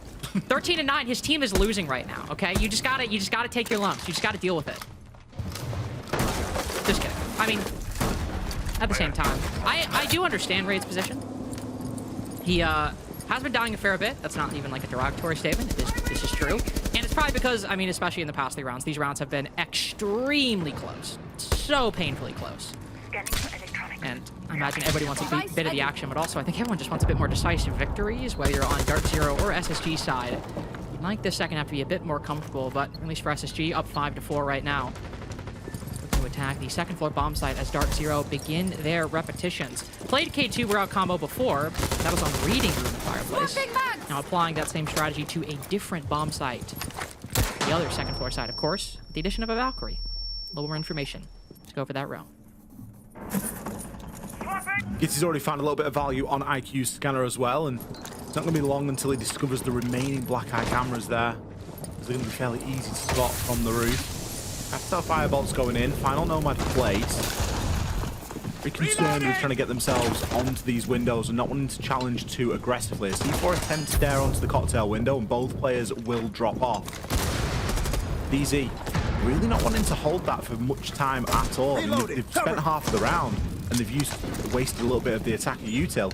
13 and 9. His team is losing right now. Okay, you just gotta take your lumps. You just gotta deal with it. Just kidding. I mean, at the same time, I do understand Raid's position. He has been dying a fair bit. That's not even like a derogatory statement. This is true. And it's probably because, I mean, especially in the past 3 rounds, these rounds have been extremely close. So painfully close. And I imagine everybody wants a bit of the action, but also I think everyone just wants a bit more decisive victories, whether you're on DarkZero or SSG side. You'd like this second half to be a bit more comfortable, but at least for SSG, up 5-4 right now. Looking to attack the second floor bomb site as DarkZero begin their repetitions. Played K2 were out combo before. That was on reading room fireplace. Now applying that same strategy to a different bomb site. The other second floor side, of course, with the addition of a Valkyrie. A little more information. Let's go over that row. Gitsy's already found a little bit of value on IQ's scanner as well, and it's not going to be long until he discovers the remaining black eye cameras there. They're going to be fairly easy to spot from the roof. After that firebolt's going in, final nomad place. Very concerned with trying to get themselves onto these windows and not wanting to challenge too aggressively. A C4 attempts to stare onto the cocktail window, and both players will drop off. DZ really not wanting to hold that for much time at all. I mean, they've spent half of the round, and they've wasted a little bit of the attacker util.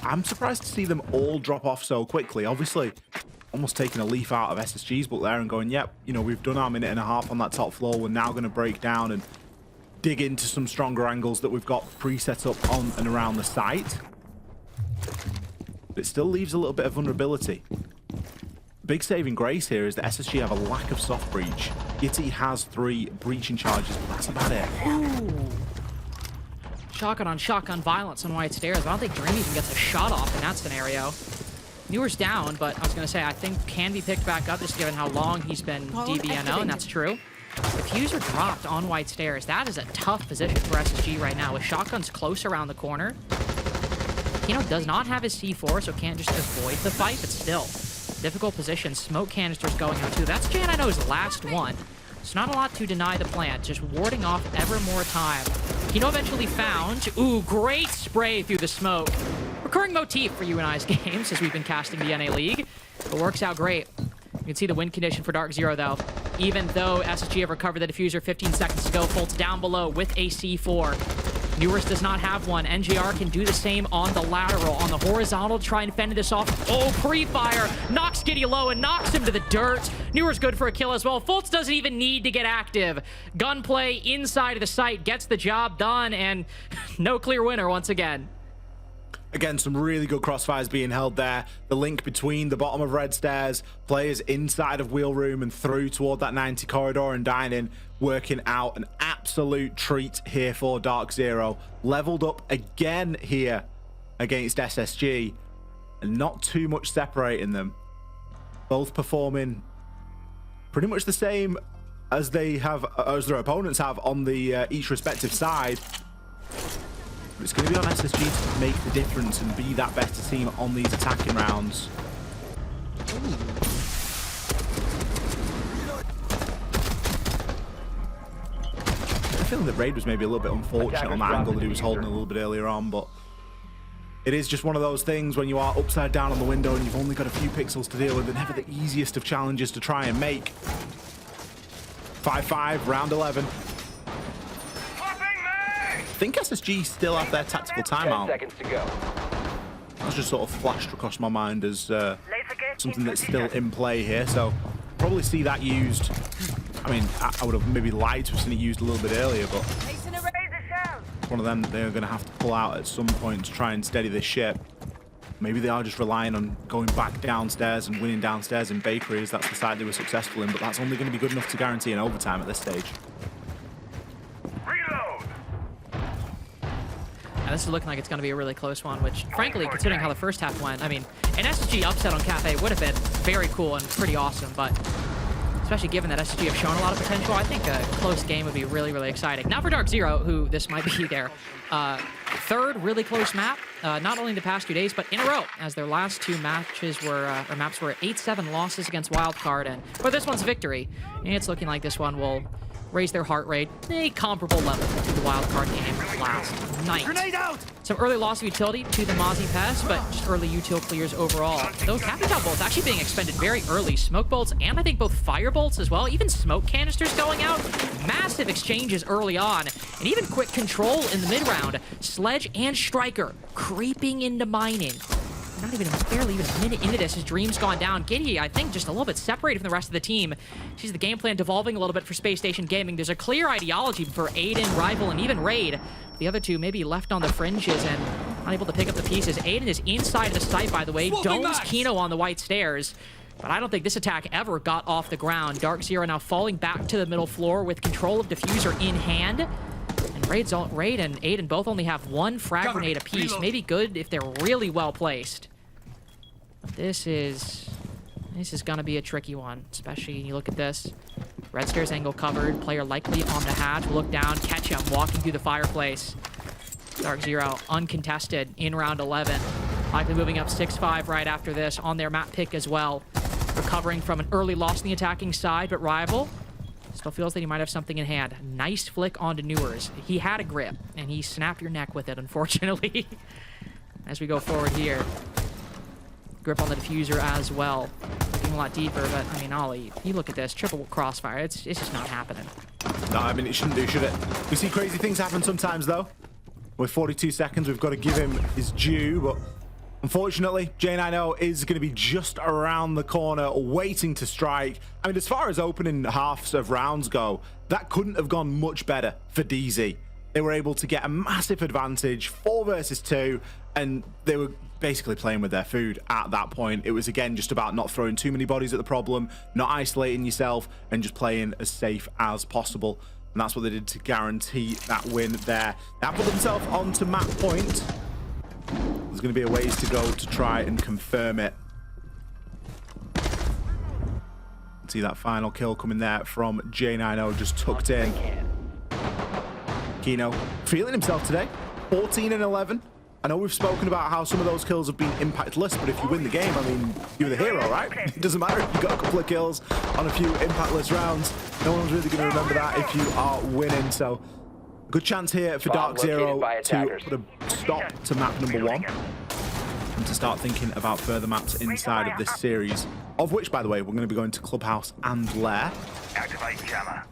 I'm surprised to see them all drop off so quickly. Obviously, almost taking a leaf out of SSG's book there and going, yep, you know, we've done our 1.5 on that top floor. We're now going to break down and dig into some stronger angles that we've got pre-set up on and around the site. But it still leaves a little bit of vulnerability. Big saving grace here is that SSG have a lack of soft breach. Gitty has 3 breaching charges, but that's about it. Ooh. Shotgun on shotgun violence on White Stairs. I don't think Dream even gets a shot off in that scenario. Newer's down, but I was going to say, I think can be picked back up just given how long he's been DBNO, and that's true. If Fuser dropped on White Stairs, that is a tough position for SSG right now. With shotguns close around the corner, Kino does not have his C4, so can't just avoid the fight, but still. Difficult position. Smoke canisters going out too. That's J9O's last one. It's not a lot to deny the plant, just warding off ever more time. Kino eventually found, ooh, great spray through the smoke. Recurring motif for you and I's games as we've been casting the NA League. It works out great. You can see the win condition for DarkZero though. Even though SSG have recovered the diffuser 15 seconds to go, Fultz down below with a C4. Newers does not have one. NJR can do the same on the lateral. On the horizontal, try and fend this off. Oh, pre-fire. Knocks Giddy low and knocks him to the dirt. Newers good for a kill as well. Fultz doesn't even need to get active. Gunplay inside of the site gets the job done, and no clear winner once again. Again, some really good crossfires being held there. The link between the bottom of red stairs, players inside of wheel room and through toward that 90 corridor and dining, working out an absolute treat here for DarkZero. Leveled up again here against SSG, and not too much separating them. Both performing pretty much the same as they have, as their opponents have on the each respective side. But it's going to be on SSG to make the difference and be that better team on these attacking rounds. I feel that Raid was maybe a little bit unfortunate on that angle that he was holding a little bit earlier on, but it is just one of those things when you are upside down on the window and you've only got a few pixels to deal with. They're never the easiest of challenges to try and make. 5-5, round 11. I think SSG still have their tactical timeout. 10 seconds to go. That's just sort of flashed across my mind as something that's still in play here. So probably see that used. I mean, I would have maybe liked to have seen it used a little bit earlier, but it's one of them that they're going to have to pull out at some point to try and steady this ship. Maybe they are just relying on going back downstairs and winning downstairs in bakeries. That's the side they were successful in, but that's only going to be good enough to guarantee an overtime at this stage. Now, this is looking like it's going to be a really close one, which, frankly, considering how the first half went, I mean, an SSG upset on Cafe would have been very cool and pretty awesome, but especially given that SSG have shown a lot of potential. I think a close game would be really, really exciting. Now for DarkZero, who this might be their third really close map, not only in the past 2 days, but in a row, as their last two matches were, or maps were 8-7 losses against Wildcard, and for this one's victory, and it's looking like this one will raise their heart rate a comparable level to the Wildcard game last night. Grenade out! Some early loss of utility to the Mozzie Pest, but just early util clears overall. Those Capital bolts actually being expended very early. Smoke bolts and I think both fire bolts as well. Even smoke canisters going out. Massive exchanges early on. And even quick control in the mid-round. Sledge and Striker creeping into mining. Not even, barely even a minute into this, his dream's gone down. Giddy, I think, just a little bit separated from the rest of the team. Sees the game plan devolving a little bit for Spacestation Gaming. There's a clear ideology for Aiden, Rival, and even Raid. The other two maybe left on the fringes and unable to pick up the pieces. Aiden is inside the site, by the way. Domes Kino on the white stairs. But I don't think this attack ever got off the ground. DarkZero now falling back to the middle floor with control of Diffuser in hand. And Raid and Aiden both only have one frag grenade apiece. Maybe good if they're really well placed. But this is gonna be a tricky one, especially when you look at this. Red stairs angle covered, player likely on the hatch. We'll look down, catch him walking through the fireplace. DarkZero uncontested in round 11. Likely moving up 6-5 right after this on their map pick as well. Recovering from an early loss on the attacking side, but Rival still feels that he might have something in hand. Nice flick onto Newers. He had a grip, and he snapped your neck with it, unfortunately. As we go forward here. Grip on the diffuser as well. Looking a lot deeper, but, I mean, Ollie, you look at this. Triple crossfire. It's just not happening. No, I mean, it shouldn't do, should it? We see crazy things happen sometimes, though. With 42 seconds, we've got to give him his due, but unfortunately, J90 is going to be just around the corner, waiting to strike. I mean, as far as opening halves of rounds go, that couldn't have gone much better for DZ. They were able to get a massive advantage, 4 versus 2, and they were basically playing with their food at that point. It was, again, just about not throwing too many bodies at the problem, not isolating yourself, and just playing as safe as possible. And that's what they did to guarantee that win there. Now put themselves onto map point. There's going to be a ways to go to try and confirm it. See that final kill coming there from J90, just tucked in. Kino feeling himself today. 14 and 11. I know we've spoken about how some of those kills have been impactless, but if you win the game, I mean, you're the hero, right? It doesn't matter if you got a couple of kills on a few impactless rounds. No one's really going to remember that if you are winning. So, good chance here for DarkZero to put a stop to map number 1 and to start thinking about further maps inside of this series, of which, by the way, we're going to be going to Clubhouse and Lair. Activate jammer.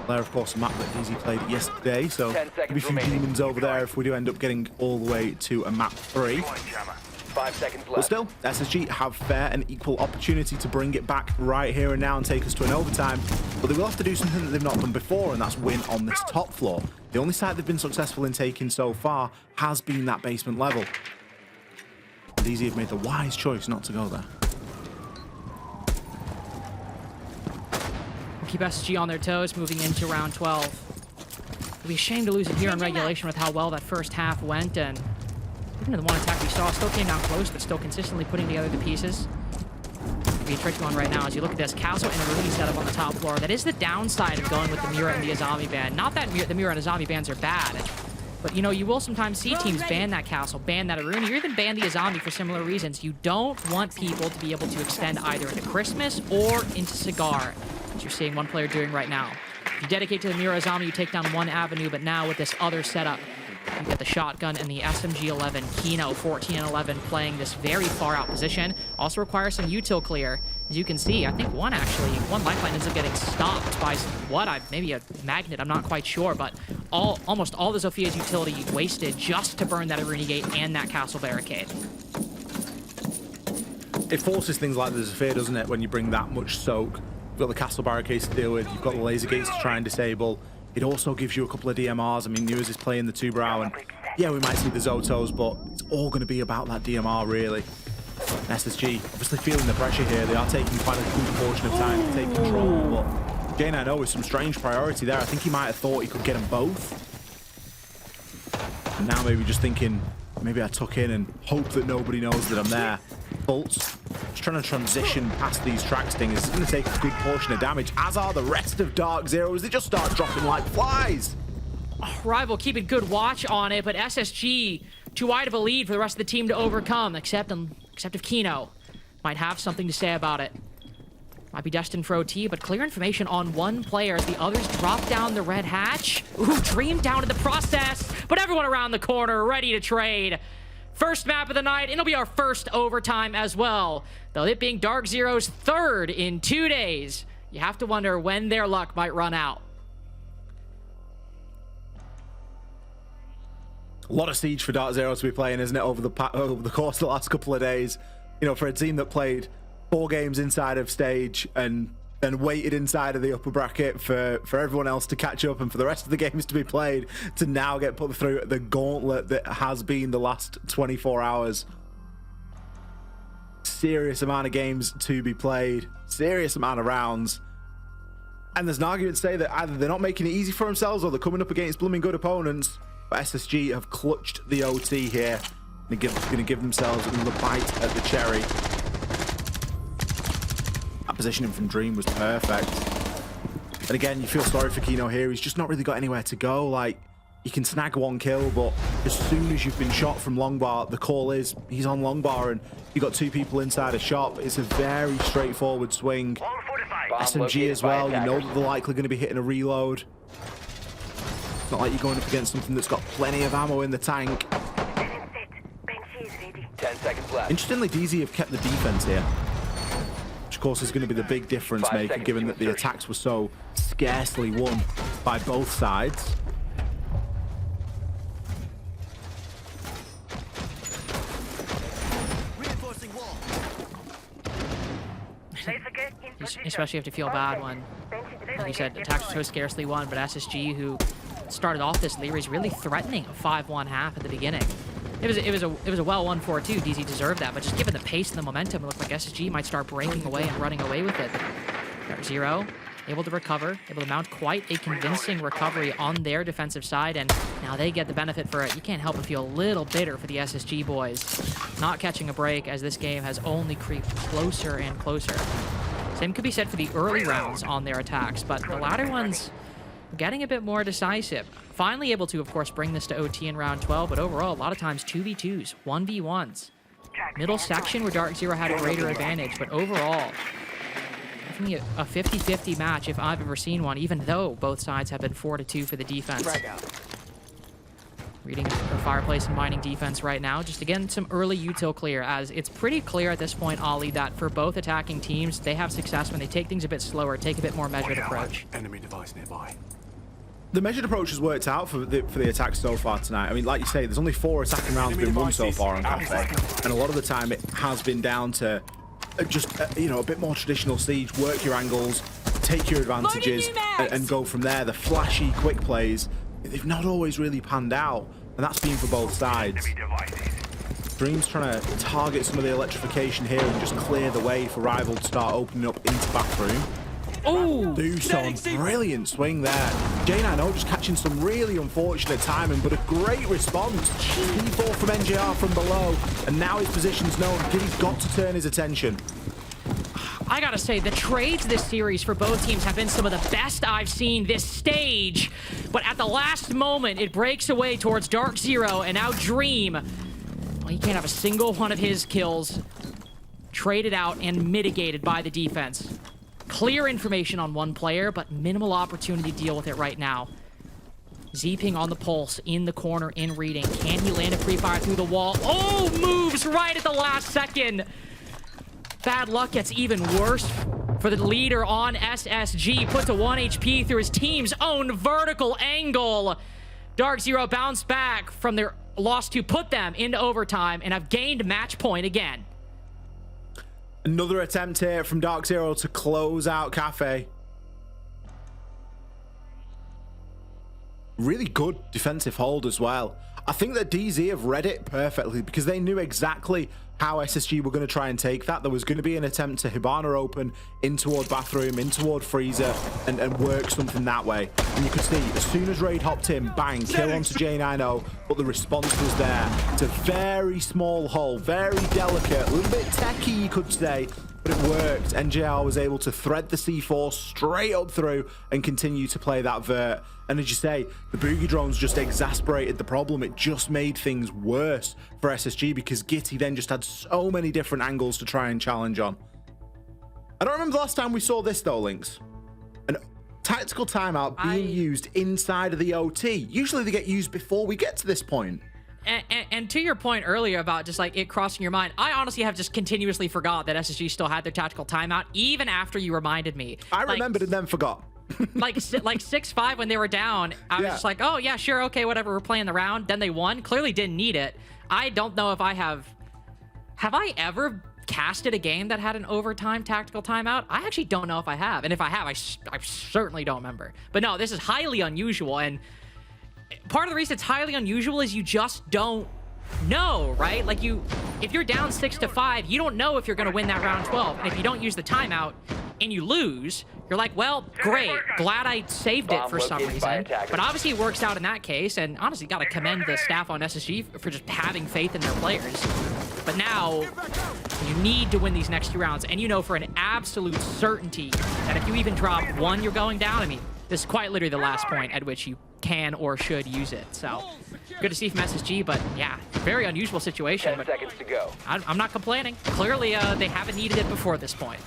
Lair, of course, a map that Easy played yesterday, so maybe a few demons over there if we do end up getting all the way to a map 3. 5 seconds left. But still, SSG have fair and equal opportunity to bring it back right here and now and take us to an overtime. But they will have to do something that they've not done before, and that's win on this top floor. The only site they've been successful in taking so far has been that basement level. And Easy have made the wise choice not to go there. Keep SSG on their toes moving into round 12. It'd be a shame to lose it here in regulation with how well that first half went, and even the one attack we saw still came down close, but still consistently putting together the pieces. It'd be a tricky one right now as you look at this castle and a Rooney setup on the top floor. That is the downside of going with the Mira and the Azami ban. Not that the Mira and Azami bans are bad, but you know, you will sometimes see teams ban that castle, ban that Aruni, or even ban the Azami for similar reasons. You don't want people to be able to extend either into Christmas or into Cigar, as you're seeing one player doing right now. If you dedicate to the Mira Azami, you take down one avenue, but now with this other setup, you get the shotgun and the SMG-11. Kino, 14 and 11, playing this very far out position. Also requires some util clear. As you can see, I think one lifeline ends up getting stopped by maybe a magnet, I'm not quite sure, but almost all the Zophia's utility wasted just to burn that Aruni gate and that castle barricade. It forces things like the Zofia, doesn't it, when you bring that much soak. You've got the castle barricades to deal with, you've got the laser gates to try and disable. It also gives you a couple of DMRs. I mean, Newers is playing the 2-brow, and yeah, we might see the Zotos, but it's all going to be about that DMR, really. SSG, obviously feeling the pressure here. They are taking quite a good portion of time to take control, but J90 with some strange priority there. I think he might have thought he could get them both. And now maybe just thinking, maybe I tuck in and hope that nobody knows that I'm there. Bolts just trying to transition past these track stingers. It's going to take a good portion of damage, as are the rest of DarkZero as they just start dropping like flies. Rival keeping good watch on it, but SSG too wide of a lead for the rest of the team to overcome, except if Kino might have something to say about it. Might be destined for OT, but clear information on one player as the others drop down the red hatch. Ooh, Dream down in the process, but everyone around the corner ready to trade. First map of the night, and it'll be our first overtime as well. Though it being DarkZero's third in 2 days, you have to wonder when their luck might run out. A lot of siege for DarkZero to be playing, isn't it, over the course of the last couple of days? You know, for a team that played 4 games inside of stage and waited inside of the upper bracket for everyone else to catch up and for the rest of the games to be played, to now get put through the gauntlet that has been the last 24 hours. Serious amount of games to be played, serious amount of rounds. And there's an argument to say that either they're not making it easy for themselves or they're coming up against blooming good opponents. But SSG have clutched the OT here. They're going to give themselves another bite at the cherry. That positioning from Dream was perfect. And again, you feel sorry for Kino here. He's just not really got anywhere to go. Like, you can snag 1 kill, but as soon as you've been shot from long bar, the call is he's on long bar and you've got 2 people inside a shop. It's a very straightforward swing. SMG as well, you know that they're likely going to be hitting a reload. It's not like you're going up against something that's got plenty of ammo in the tank. 10 seconds left. Interestingly, DZ have kept the defense here, which of course is going to be the big difference maker, given that the attacks were so scarcely won by both sides. Especially have to feel bad when, like you said, attacks are so scarcely won, but SSG, who started off this lead, is really threatening a 5-1 half at the beginning. It was a well-won 4-2. DZ deserved that, but just given the pace and the momentum, it looked like SSG might start breaking away and running away with it. DarkZero able to recover, able to mount quite a convincing recovery on their defensive side, and now they get the benefit for it. You can't help but feel a little bitter for the SSG boys, not catching a break as this game has only creeped closer and closer. Same could be said for the early rounds on their attacks, but the latter ones getting a bit more decisive. Finally able to, of course, bring this to OT in round 12, but overall, a lot of times 2v2s, 1v1s. Middle section where DarkZero had a greater advantage, but overall, definitely a 50-50 match if I've ever seen one, even though both sides have been 4-2 for the defense. Reading the fireplace and mining defense right now. Just again, some early util clear, as it's pretty clear at this point, Ollie, that for both attacking teams, they have success when they take things a bit slower, take a bit more measured approach. Enemy device nearby. The measured approach has worked out for the attacks so far tonight. I mean, like you say, there's only 4 attacking rounds been won so far on Cafe, and a lot of the time it has been down to just you know, a bit more traditional siege. Work your angles, take your advantages, and go from there. The flashy quick plays, they've not always really panned out, and that's been for both sides. Dream's trying to target some of the electrification here and just clear the way for Rival to start opening up into bathroom. Oh, Dooson, brilliant swing there. J9O just catching some really unfortunate timing, but a great response. P4 from NJR from below, and now his position's known. He's got to turn his attention. I gotta say, the trades this series for both teams have been some of the best I've seen this stage. But at the last moment, it breaks away towards DarkZero, and now Dream, well, he can't have a single one of his kills traded out and mitigated by the defense. Clear information on one player, but minimal opportunity to deal with it right now. Zeeping on the pulse, in the corner, in reading. Can he land a pre-fire through the wall? Oh, moves right at the last second. Bad luck gets even worse for the leader on SSG. Put to 1 HP through his team's own vertical angle. DarkZero bounced back from their loss to put them into overtime and have gained match point again. Another attempt here from DarkZero to close out Cafe. really good defensive hold as well. I think that DZ have read it perfectly because they knew exactly how SSG were going to try and take that. There was going to be an attempt to Hibana open in toward Bathroom, in toward Freezer, and work something that way. And you could see, as soon as Raid hopped in, bang, kill onto J90, but the response was there. It's a very small hull, very delicate, a little bit techy, you could say, but it worked. NJR was able to thread the C4 straight up through and continue to play that vert. And as you say, the boogie drones just exasperated the problem. It just made things worse for SSG because Gitty then just had so many different angles to try and challenge on. I don't remember the last time we saw this though, Lynx. An tactical timeout being used inside of the OT. Usually they get used before we get to this point. And to your point earlier about just like it crossing your mind, I honestly have just continuously forgot that SSG still had their tactical timeout, even after you reminded me. I remembered and then forgot. like 6-5 when they were down, I was just like, oh yeah, sure, okay, whatever, we're playing the round. Then they won. Clearly didn't need it. I don't know if I have I ever casted a game that had an overtime tactical timeout? I actually don't know if I have. And if I have, I certainly don't remember. But no, this is highly unusual. And part of the reason it's highly unusual is you just don't know, right? Like if you're down 6-5, you don't know if you're going to win that round 12. And if you don't use the timeout and you lose, you're like, well, great, glad I saved it for some reason. But obviously it works out in that case, and honestly, got to commend the staff on SSG for just having faith in their players. But now, you need to win these next 2 rounds, and you know for an absolute certainty that if you even drop 1, you're going down. I mean, this is quite literally the last point at which you can or should use it. So, good to see from SSG, but yeah, very unusual situation. 10 seconds to go. I'm not complaining. Clearly, they haven't needed it before this point.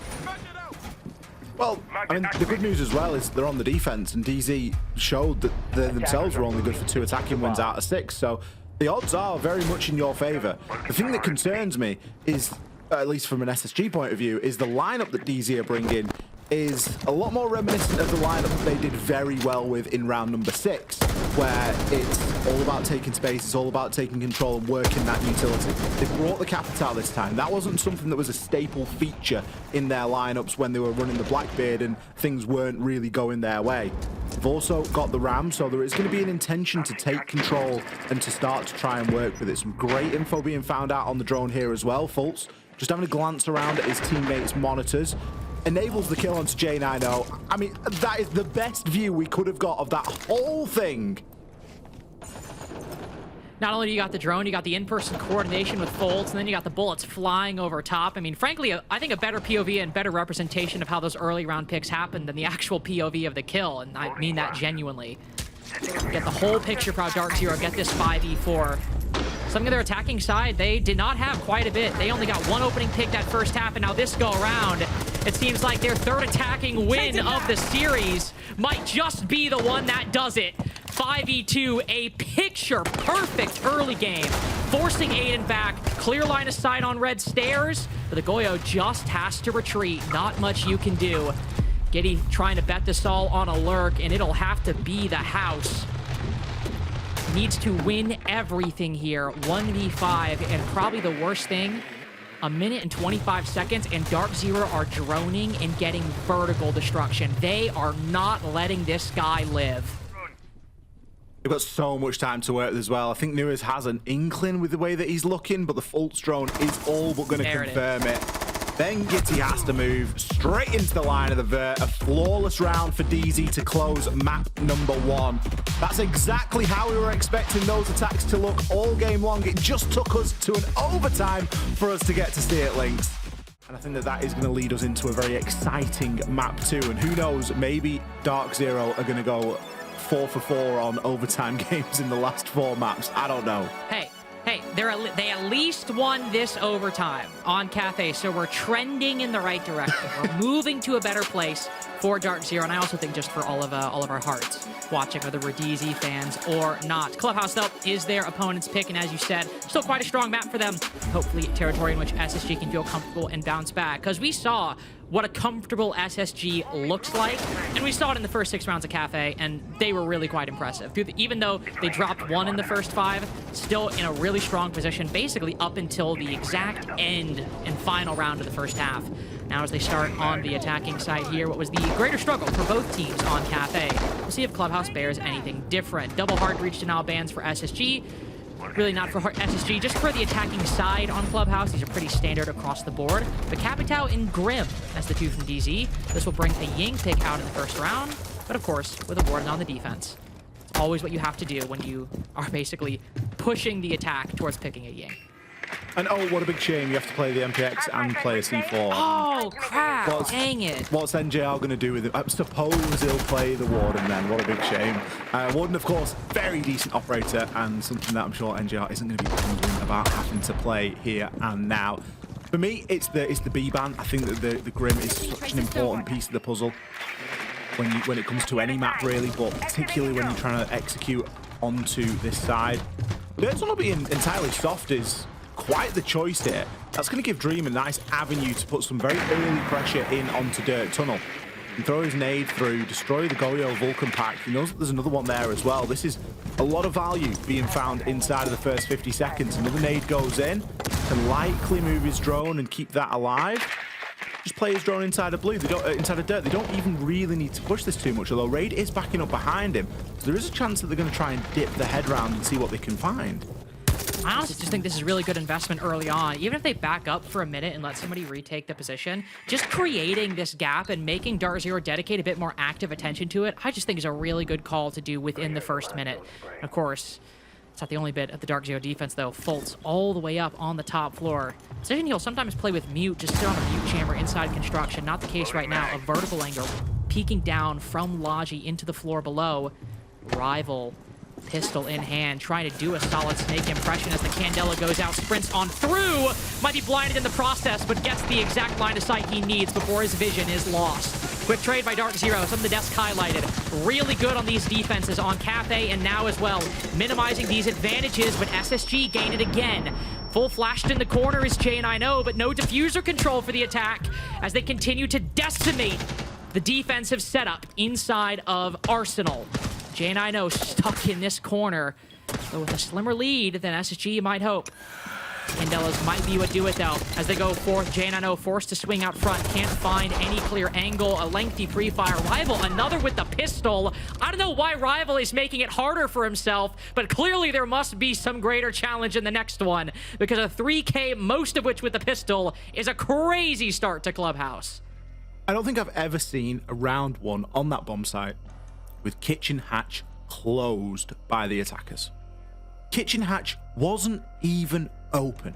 Well, I mean, the good news as well is they're on the defense, and DZ showed that they themselves were only good for 2 attacking wins out of 6, so the odds are very much in your favor. The thing that concerns me is, at least from an SSG point of view, is the lineup that DZ are bringing is a lot more reminiscent of the lineup that they did very well with in round number 6, where it's all about taking space, it's all about taking control and working that utility. They brought the Capital this time. That wasn't something that was a staple feature in their lineups when they were running the Blackbeard and things weren't really going their way. They've also got the Ram, so there is going to be an intention to take control and to start to try and work with it. Some great info being found out on the drone here as well. Fultz just having a glance around at his teammates' monitors. Enables the kill onto J90. I mean, that is the best view we could have got of that whole thing. Not only do you got the drone, you got the in-person coordination with Fultz, and then you got the bullets flying over top. I mean, frankly, I think a better POV and better representation of how those early round picks happened than the actual POV of the kill, and I mean that genuinely. Get the whole picture for how DarkZero get this 5v4. Something of their attacking side, they did not have quite a bit. They only got 1 opening pick that first half, and now this go around, it seems like their 3rd attacking win of the series might just be the one that does it. 5v2, a picture-perfect early game, forcing Aiden back, clear line of sight on red stairs, but the Goyo just has to retreat. Not much you can do. Giddy trying to bet this all on a lurk, and it'll have to be the house. Needs to win everything here. 1v5, and probably the worst thing, 1 minute and 25 seconds, and DarkZero are droning and getting vertical destruction. They are not letting this guy live. They've got so much time to work with as well. I think Nuez has an inkling with the way that he's looking, but the Fultz drone is all but going to confirm it. Then Gitty has to move straight into the line of the vert. A flawless round for DZ to close map number 1. That's exactly how we were expecting those attacks to look all game long. It just took us to an overtime for us to get to see it, Lynx. And I think that that is going to lead us into a very exciting map 2. And who knows, maybe DarkZero are going to go 4 for 4 on overtime games in the last 4 maps. I don't know. Hey, they at least won this overtime on Cathay, so we're trending in the right direction. We're moving to a better place for DarkZero, and I also think just for all of our hearts watching, whether we're DZ fans or not. Clubhouse, though, is their opponent's pick, and as you said, still quite a strong map for them. Hopefully, territory in which SSG can feel comfortable and bounce back, because we saw what a comfortable SSG looks like, and we saw it in the first 6 rounds of Cafe, and they were really quite impressive. Even though they dropped 1 in the first 5, still in a really strong position, basically up until the exact end and final round of the first half. Now as they start on the attacking side here, what was the greater struggle for both teams on Cafe? We'll see if Clubhouse bears anything different. Double hard breach denial bans for SSG. Really not for SSG, just for the attacking side on Clubhouse. These are pretty standard across the board. But Capitao and Grim as the two from DZ. This will bring a Ying pick out in the first round, but of course, with a warden on the defense. It's always what you have to do when you are basically pushing the attack towards picking a Ying. And oh, what a big shame you have to play the MPX and play a C4. Oh, crap. Dang it. What's NJR going to do with it? I suppose he'll play the Warden then. What a big shame. Warden, of course, very decent operator and something that I'm sure NJR isn't going to be wondering about having to play here and now. For me, it's the B ban. I think that the Grim is such an important piece of the puzzle when it comes to any map, really, but particularly when you're trying to execute onto this side. Dirt Tunnel being entirely soft is quite the choice here. That's going to give Dream a nice avenue to put some very early pressure in onto Dirt Tunnel. And throw his nade through, destroy the Goyo Vulcan pack. He knows that there's another one there as well. This is a lot of value being found inside of the first 50 seconds. Another nade goes in, can likely move his drone and keep that alive. Just play his drone inside of blue. They don't inside of dirt. They don't even really need to push this too much, although Raid is backing up behind him. So there is a chance that they're going to try and dip the head round and see what they can find. I honestly just think this is really good investment early on. Even if they back up for a minute and let somebody retake the position, just creating this gap and making DarkZero dedicate a bit more active attention to it, I just think is a really good call to do within the first minute. And of course, it's not the only bit of the DarkZero defense, though. Fultz all the way up on the top floor. Decision he'll sometimes play with mute, just sit on a mute chamber inside construction. Not the case right now. A vertical angle peeking down from Logi into the floor below. Rival pistol in hand, trying to do a solid snake impression as the Candela goes out, sprints on through, might be blinded in the process, but gets the exact line of sight he needs before his vision is lost. Quick trade by DarkZero, some of the desk highlighted. Really good on these defenses on Cafe and now as well, minimizing these advantages, but SSG gain it again. Full flashed in the corner is J9O, but no diffuser control for the attack as they continue to decimate the defensive setup inside of Arsenal. J9O stuck in this corner, but with a slimmer lead than SSG might hope. Candelas might be what do it though, as they go forth. J9O forced to swing out front, can't find any clear angle, a lengthy pre-fire. Rival, another with the pistol. I don't know why Rival is making it harder for himself, but clearly there must be some greater challenge in the next one, because a 3K, most of which with the pistol, is a crazy start to Clubhouse. I don't think I've ever seen a round one on that bomb site with kitchen hatch closed by the attackers. Kitchen hatch wasn't even open.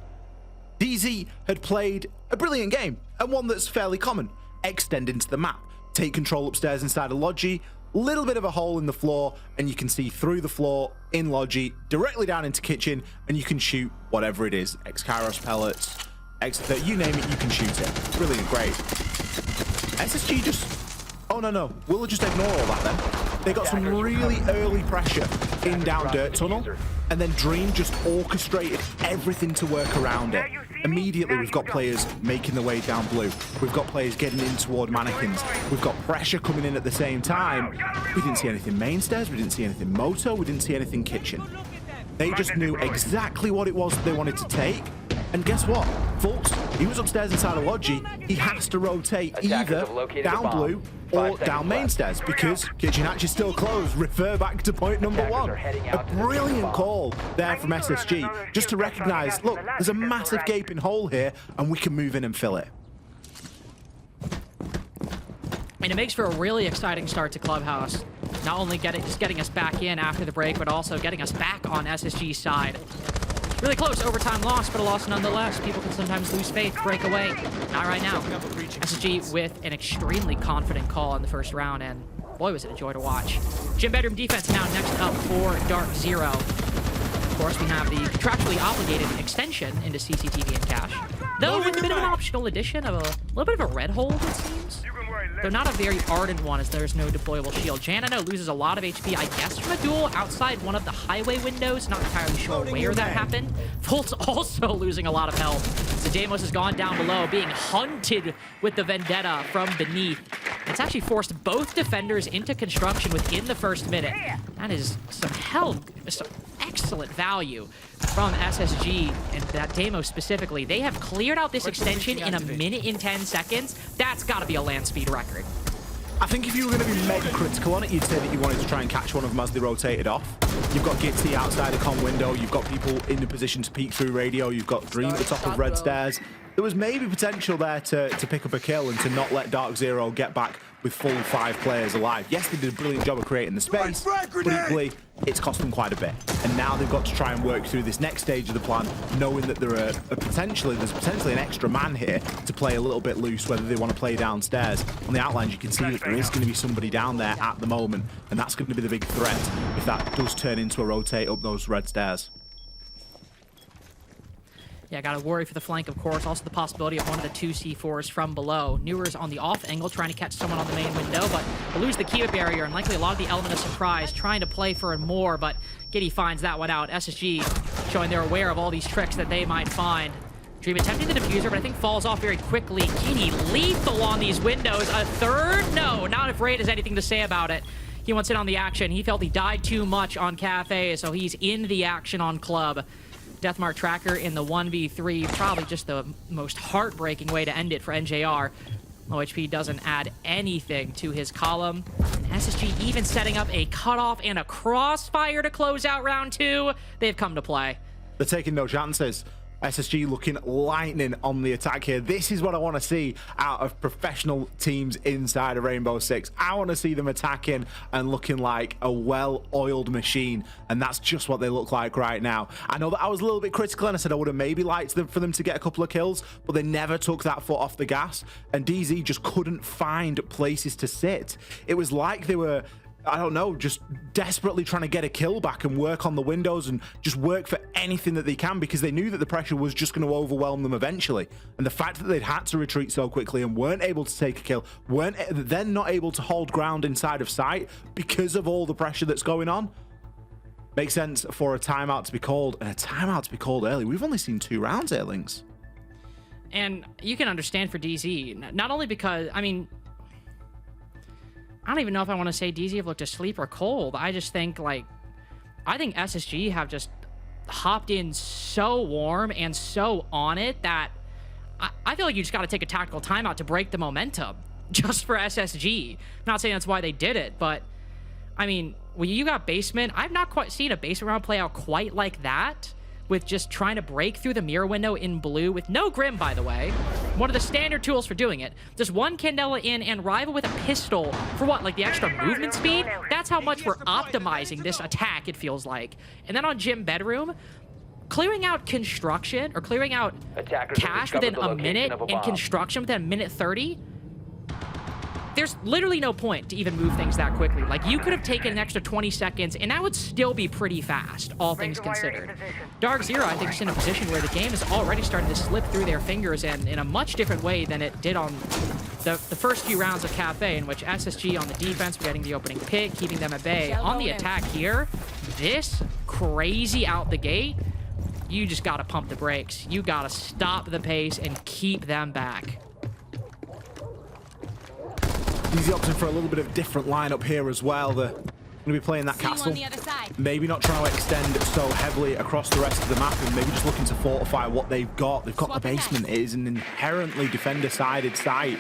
DZ had played a brilliant game, and one that's fairly common. Extend into the map, take control upstairs inside of Logi, little bit of a hole in the floor, and you can see through the floor in Logi, directly down into kitchen, and you can shoot whatever it is. X-Kairos pellets, X-30, you name it, you can shoot it. Brilliant, great. SSG just... Oh, no. We'll just ignore all that then. They got some really early pressure in down Dirt Tunnel, and then Dream just orchestrated everything to work around it. Immediately, we've got players making their way down blue. We've got players getting in toward mannequins. We've got pressure coming in at the same time. We didn't see anything mainstairs. We didn't see anything moto. We didn't see anything kitchen. They just knew exactly what it was they wanted to take. And guess what? Fultz, he was upstairs inside of Logi. He has to rotate either down blue or down main stairs because kitchen hatch is still closed. Refer back to point number one. A brilliant call there from SSG just to recognize, look, there's a massive gaping hole here and we can move in and fill it. And it makes for a really exciting start to Clubhouse. Not only just getting us back in after the break, but also getting us back on SSG's side. Really close, overtime loss, but a loss nonetheless. People can sometimes lose faith, break away. Not right now. SSG with an extremely confident call in the first round, and boy, was it a joy to watch. Gym Bedroom defense now next up for DarkZero. Of course, we have the contractually obligated extension into CCTV and cache. Though with a bit of an optional addition of a little bit of a red hold, it seems. Though not a very ardent one, as there's no deployable shield. Janano loses a lot of HP, I guess, from a duel outside one of the highway windows. Not entirely sure where that happened. Fultz also losing a lot of health. Zedamos has gone down below, being hunted with the Vendetta from beneath. It's actually forced both defenders into construction within the first minute. That is some excellent value from SSG, and that demo specifically. They have cleared out this extension in 1 minute and 10 seconds. That's got to be a land speed record. I think if you were going to be mega critical on it, you'd say that you wanted to try and catch one of them as they rotated off. You've got Gitty outside the con window. You've got people in the position to peek through radio. You've got Dream at the top of red stairs. There was maybe potential there to pick up a kill and to not let DarkZero get back with full 5 players alive. Yes, they did a brilliant job of creating the space, but equally, it's cost them quite a bit. And now they've got to try and work through this next stage of the plan, knowing that there's potentially an extra man here to play a little bit loose, whether they want to play downstairs. On the outlines, you can see that there is going to be somebody down there at the moment, and that's going to be the big threat if that does turn into a rotate up those red stairs. Yeah, got to worry for the flank, of course. Also the possibility of one of the 2 C4s from below. Newer's on the off angle, trying to catch someone on the main window, but lose the Kiva barrier and likely a lot of the element of surprise, trying to play for more, but Giddy finds that one out. SSG showing they're aware of all these tricks that they might find. Dream attempting the diffuser, but I think falls off very quickly. Giddy lethal on these windows. A third? No, not if Raid has anything to say about it. He wants in on the action. He felt he died too much on Cafe, so he's in the action on Club. Deathmark Tracker in the 1v3, probably just the most heartbreaking way to end it for NJR. Low HP doesn't add anything to his column. And SSG even setting up a cutoff and a crossfire to close out round 2. They've come to play. They're taking no chances. SSG looking lightning on the attack here. This is what I want to see out of professional teams inside of Rainbow Six. I want to see them attacking and looking like a well-oiled machine, and that's just what they look like right now. I know that I was a little bit critical and I said I would have maybe liked for them to get a couple of kills, but they never took that foot off the gas, and DZ just couldn't find places to sit. It was like they were, I don't know, just desperately trying to get a kill back and work on the windows and just work for anything that they can, because they knew that the pressure was just going to overwhelm them eventually. And the fact that they'd had to retreat so quickly and weren't able to take a kill, weren't then not able to hold ground inside of sight because of all the pressure that's going on, makes sense for a timeout to be called, and a timeout to be called early. We've only seen 2 rounds here, Links. And you can understand for DZ, not only because, I mean, I don't even know if I want to say DZ have looked asleep or cold. I just think, like, I think SSG have just hopped in so warm and so on it that I feel like you just got to take a tactical timeout to break the momentum just for SSG. I'm not saying that's why they did it, but, I mean, when you got basement, I've not quite seen a basement round play out quite like that, with just trying to break through the mirror window in blue with no Grim, by the way. One of the standard tools for doing it. Just 1 Candela in and Rival with a pistol for what, like the extra movement speed? That's how much we're optimizing this attack, it feels like. And then on Gym Bedroom, clearing out construction, or clearing out cash within a minute and construction within 1:30, there's literally no point to even move things that quickly. Like, you could have taken an extra 20 seconds, and that would still be pretty fast, all things considered. DarkZero, I think, is in a position where the game is already starting to slip through their fingers and in a much different way than it did on the first few rounds of Cafe, in which SSG on the defense were getting the opening pick, keeping them at bay. On the attack here, this crazy out the gate, you just got to pump the brakes. You got to stop the pace and keep them back. DZ opting for a little bit of different lineup here as well. They're going to be playing that castle. Maybe not trying to extend so heavily across the rest of the map, and maybe just looking to fortify what they've got. They've got the basement. It is an inherently defender-sided site.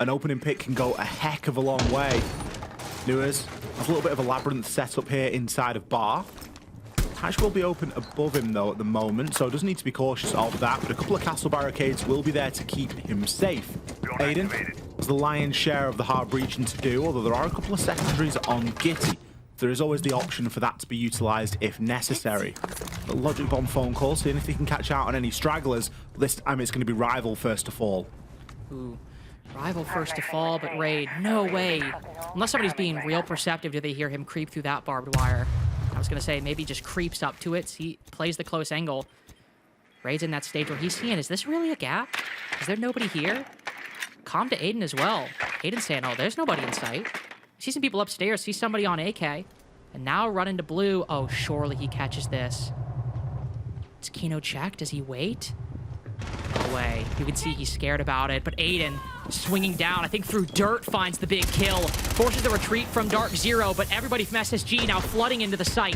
An opening pick can go a heck of a long way. Newers has a little bit of a labyrinth set up here inside of Bar. Hatch will be open above him, though, at the moment, so does need to be cautious of that, but a couple of castle barricades will be there to keep him safe. Aiden has the lion's share of the hard breaching to do, although there are a couple of secondaries on Gitty. There is always the option for that to be utilized if necessary. The Logic Bomb phone call, seeing if he can catch out on any stragglers. This time it's going to be Rival first to fall. Ooh. Rival first to fall, but Raid, no way. Unless somebody's being real perceptive, do they hear him creep through that barbed wire? I was going to say, maybe just creeps up to it, plays the close angle. Raid's in that stage where he's seeing, is this really a gap? Is there nobody here? Calm to Aiden as well. Aiden's saying, oh, there's nobody in sight. See some people upstairs, see somebody on AK. And now run into blue. Oh, surely he catches this. Does Kino check? Does he wait? away. You can see he's scared about it, but Aiden swinging down, I think through dirt, finds the big kill. Forces the retreat from DarkZero, but everybody from SSG now flooding into the site.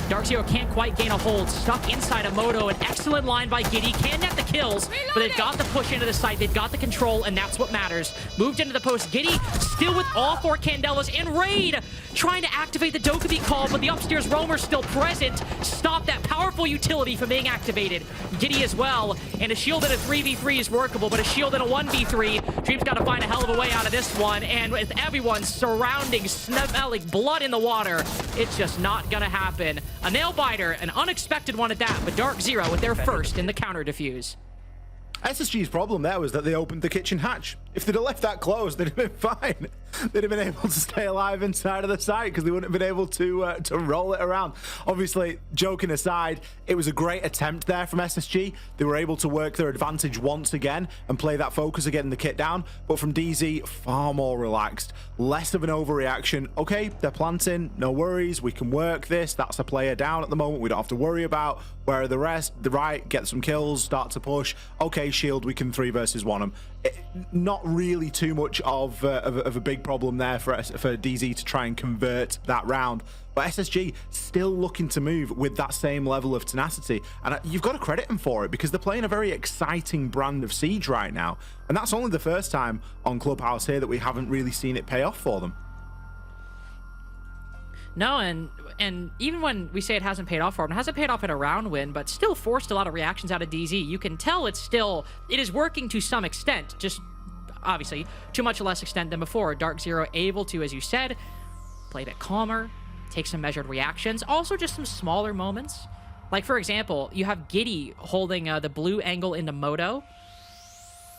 DarkZero can't quite gain a hold, stuck inside a Moto. An excellent line by Giddy, can net the kills, but they've got the push into the site, they've got the control, and that's what matters. Moved into the post, Giddy still with all 4 Candelas, and Raid trying to activate the Dokubi call, but the upstairs roamer still present. Stop that powerful utility from being activated. Giddy as well, and a shield in a 3v3 is workable, but a shield in a 1v3, Dream's got to find a hell of a way out of this one, and with everyone surrounding, smelling blood in the water, it's just not gonna happen. A nail biter, an unexpected one at that, but DarkZero with their first in the counter defuse. SSG's problem there was that they opened the kitchen hatch. If they'd have left that closed, they'd have been fine. They'd have been able to stay alive inside of the site because they wouldn't have been able to roll it around. Obviously, joking aside, it was a great attempt there from SSG. They were able to work their advantage once again and play that focus of getting the kit down. But from DZ, far more relaxed. Less of an overreaction. Okay, they're planting, no worries. We can work this. That's a player down at the moment. We don't have to worry about where are the rest. The right, get some kills, start to push. Okay, shield, we can 3 versus 1 them. Not really too much of a big problem there for DZ to try and convert that round, but SSG still looking to move with that same level of tenacity, and you've got to credit them for it because they're playing a very exciting brand of Siege right now, and that's only the first time on Clubhouse here that we haven't really seen it pay off for them. No, and even when we say it hasn't paid off for him, it hasn't paid off in a round win, but still forced a lot of reactions out of DZ. You can tell it is working to some extent, just obviously to much less extent than before. DarkZero able to, as you said, play a bit calmer, take some measured reactions, also just some smaller moments. Like, for example, you have Giddy holding the blue angle into Moto.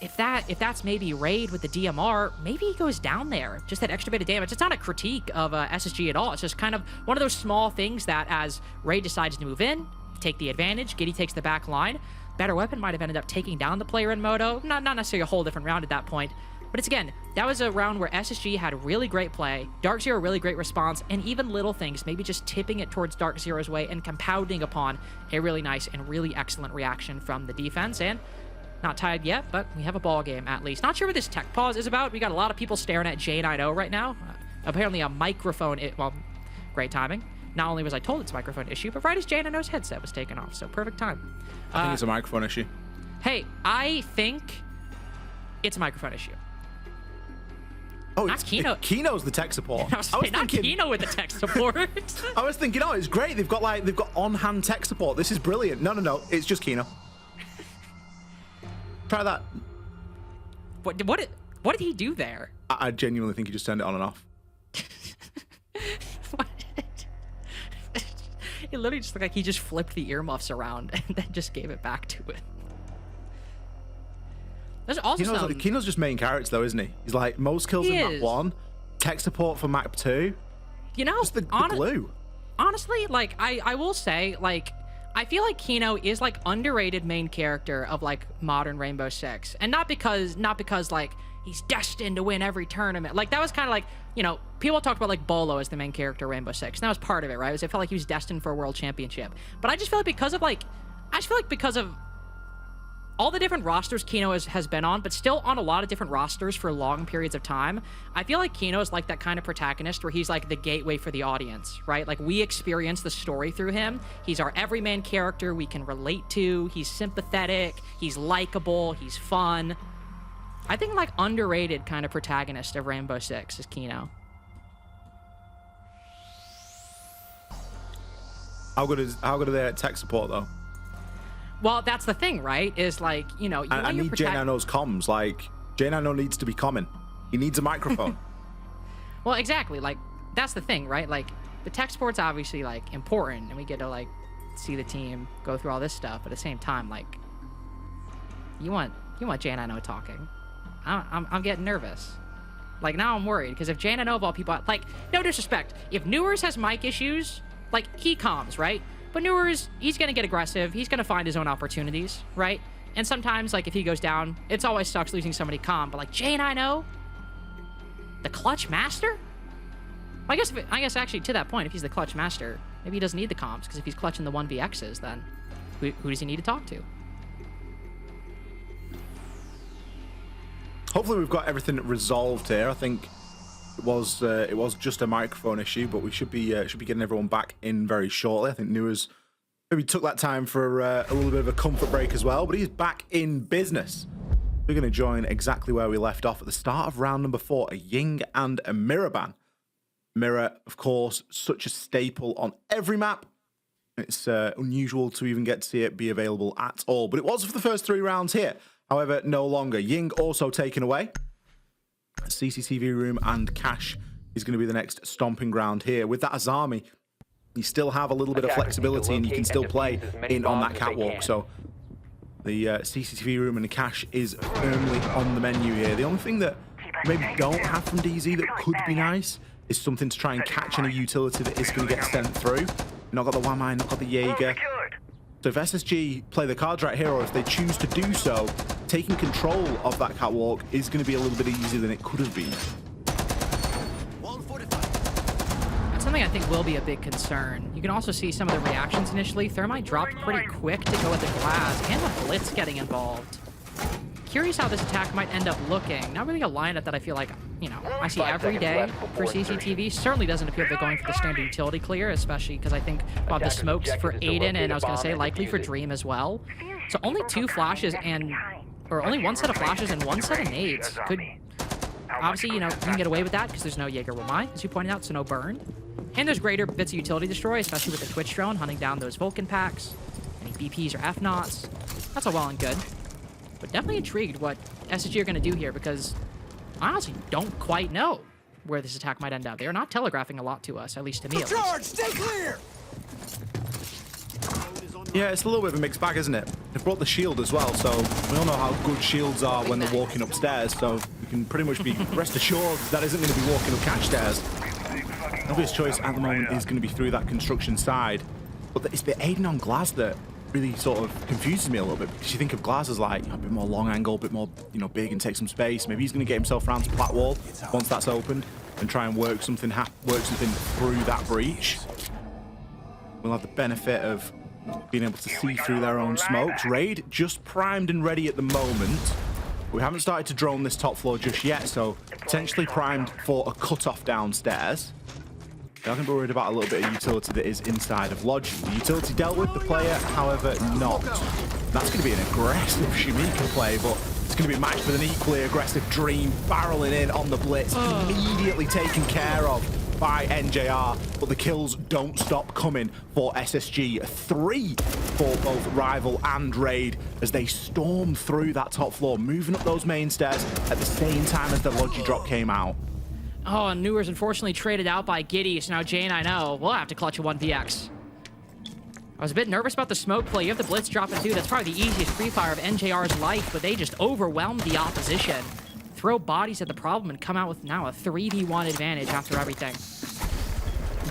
If that's maybe Raid with the DMR, maybe he goes down there. Just that extra bit of damage. It's not a critique of SSG at all. It's just kind of one of those small things that as Raid decides to move in, take the advantage, Giddy takes the back line. Better Weapon might have ended up taking down the player in Moto. Not necessarily a whole different round at that point. But it's, again, that was a round where SSG had really great play, DarkZero really great response, and even little things, maybe just tipping it towards DarkZero's way and compounding upon a really nice and really excellent reaction from the defense. And not tied yet, but we have a ball game at least. Not sure what this tech pause is about. We got a lot of people staring at J90 right now. Apparently a microphone, well, great timing. Not only was I told it's a microphone issue, but right as J90's headset was taken off, so perfect time. I think it's a microphone issue. Hey, I think it's a microphone issue. Oh, not Kino. Kino's the tech support. I was thinking, Kino with the tech support. I was thinking, oh, it's great. They've got on-hand tech support. This is brilliant. No, it's just Kino. Try that. What did he do there? I genuinely think he just turned it on and off. It literally just looked like he just flipped the earmuffs around and then just gave it back to it. There's also Kino's just main character though, isn't he? He's like most kills in map 1, tech support for map 2. You know, just the glue. Honestly, like I will say, like, I feel like Kino is like underrated main character of like modern Rainbow Six, and not because like he's destined to win every tournament. Like that was kind of like, you know, people talked about like Bolo as the main character of Rainbow Six, and that was part of it, right? I felt like he was destined for a world championship. But I just feel like because of all the different rosters Kino has been on, but still on a lot of different rosters for long periods of time, I feel like Kino is like that kind of protagonist where he's like the gateway for the audience, right? Like we experience the story through him. He's our everyman character we can relate to. He's sympathetic. He's likable. He's fun. I think like underrated kind of protagonist of Rainbow Six is Kino. How good are they at tech support though? Well, that's the thing, right? Is like, you know, I need J90's comms. Like J90 needs to be common. He needs a microphone. Well, exactly. Like that's the thing, right? Like the tech support's obviously like important, and we get to like see the team go through all this stuff. But at the same time, like you want J90 talking. I'm getting nervous. Like now I'm worried because if J90 of all people, like no disrespect, if Newers has mic issues, like he calms, right? But Newers, he's going to get aggressive. He's going to find his own opportunities, right? And sometimes, like, if he goes down, it's always sucks losing somebody calm. But, like, J90, the clutch master? I guess actually, to that point, if he's the clutch master, maybe he doesn't need the comms. Because if he's clutching the 1vx's, then who does he need to talk to? hopefully we've got everything resolved here. I think it was just a microphone issue, but we should be getting everyone back in very shortly. I think Nua's maybe took that time for a little bit of a comfort break as well, but he's back in business. We're going to join exactly where we left off at the start of round number 4, a Ying and a Mirror ban. Mirror, of course, such a staple on every map. It's unusual to even get to see it be available at all, but it was for the first 3 rounds here. However, no longer. Ying also taken away. CCTV room and Cash is going to be the next stomping ground here. With that Azami, you still have a little bit of flexibility and you can still play in on that catwalk. So the CCTV room and the Cash is firmly on the menu here. The only thing that maybe don't have from DZ that could be nice is something to try and catch any utility that is going to get sent through. Not got the Wamai, not got the Jaeger. So if SSG play the cards right here, or if they choose to do so, taking control of that catwalk is going to be a little bit easier than it could have been. That's something I think will be a big concern. You can also see some of the reactions initially. Thermite dropped pretty quick to go at the glass, and the Blitz getting involved. Curious how this attack might end up looking. Not really a lineup that I feel like, you know, I see every day for CCTV. Certainly doesn't appear they're going for the standard utility clear, especially because I think about the smokes for Aiden, and I was going to say likely for Dream as well. So only 2 flashes or only 1 set of flashes and 1 set of nades. Could, obviously, you know, you can get away with that because there's no Jaeger Wamai, as you pointed out, so no burn. And there's greater bits of utility destroy, especially with the Twitch drone hunting down those Vulcan packs, any BPs or F-Knots. That's all well and good. But definitely intrigued what SSG are going to do here, because I honestly don't quite know where this attack might end up. They are not telegraphing a lot to us, at least to me. Charge! Stay clear! Yeah, it's a little bit of a mixed bag, isn't it? They've brought the shield as well, so we all know how good shields are when they're walking upstairs, so you can pretty much be rest assured that isn't going to be walking up catch stairs. The obvious choice at the moment is going to be through that construction side, but it's the Aiden on Glass that really sort of confuses me a little bit, because you think of Glass as like, you know, a bit more long angle, a bit more, you know, big and take some space. Maybe he's going to get himself around to plat wall once that's opened and try and work something through that breach. We'll have the benefit of being able to see through their own smokes. Raid just primed and ready at the moment. We haven't started to drone this top floor just yet, so potentially primed for a cutoff downstairs. I can be worried about a little bit of utility that is inside of Lodge. The utility dealt with, the player, however, not. That's going to be an aggressive Shimika play, but it's going to be matched with an equally aggressive Dream barreling in on the Blitz, immediately taken care of by NJR, but the kills don't stop coming for SSG. 3 for both Rival and Raid as they storm through that top floor, moving up those main stairs at the same time as the Logi drop came out. Oh, and Newer's unfortunately traded out by Giddy, so now Jane, I know, we'll have to clutch a 1vx. I was a bit nervous about the smoke play. You have the Blitz dropping through. That's probably the easiest free fire of NJR's life, but they just overwhelmed the opposition. Throw bodies at the problem and come out with now a 3v1 advantage after everything.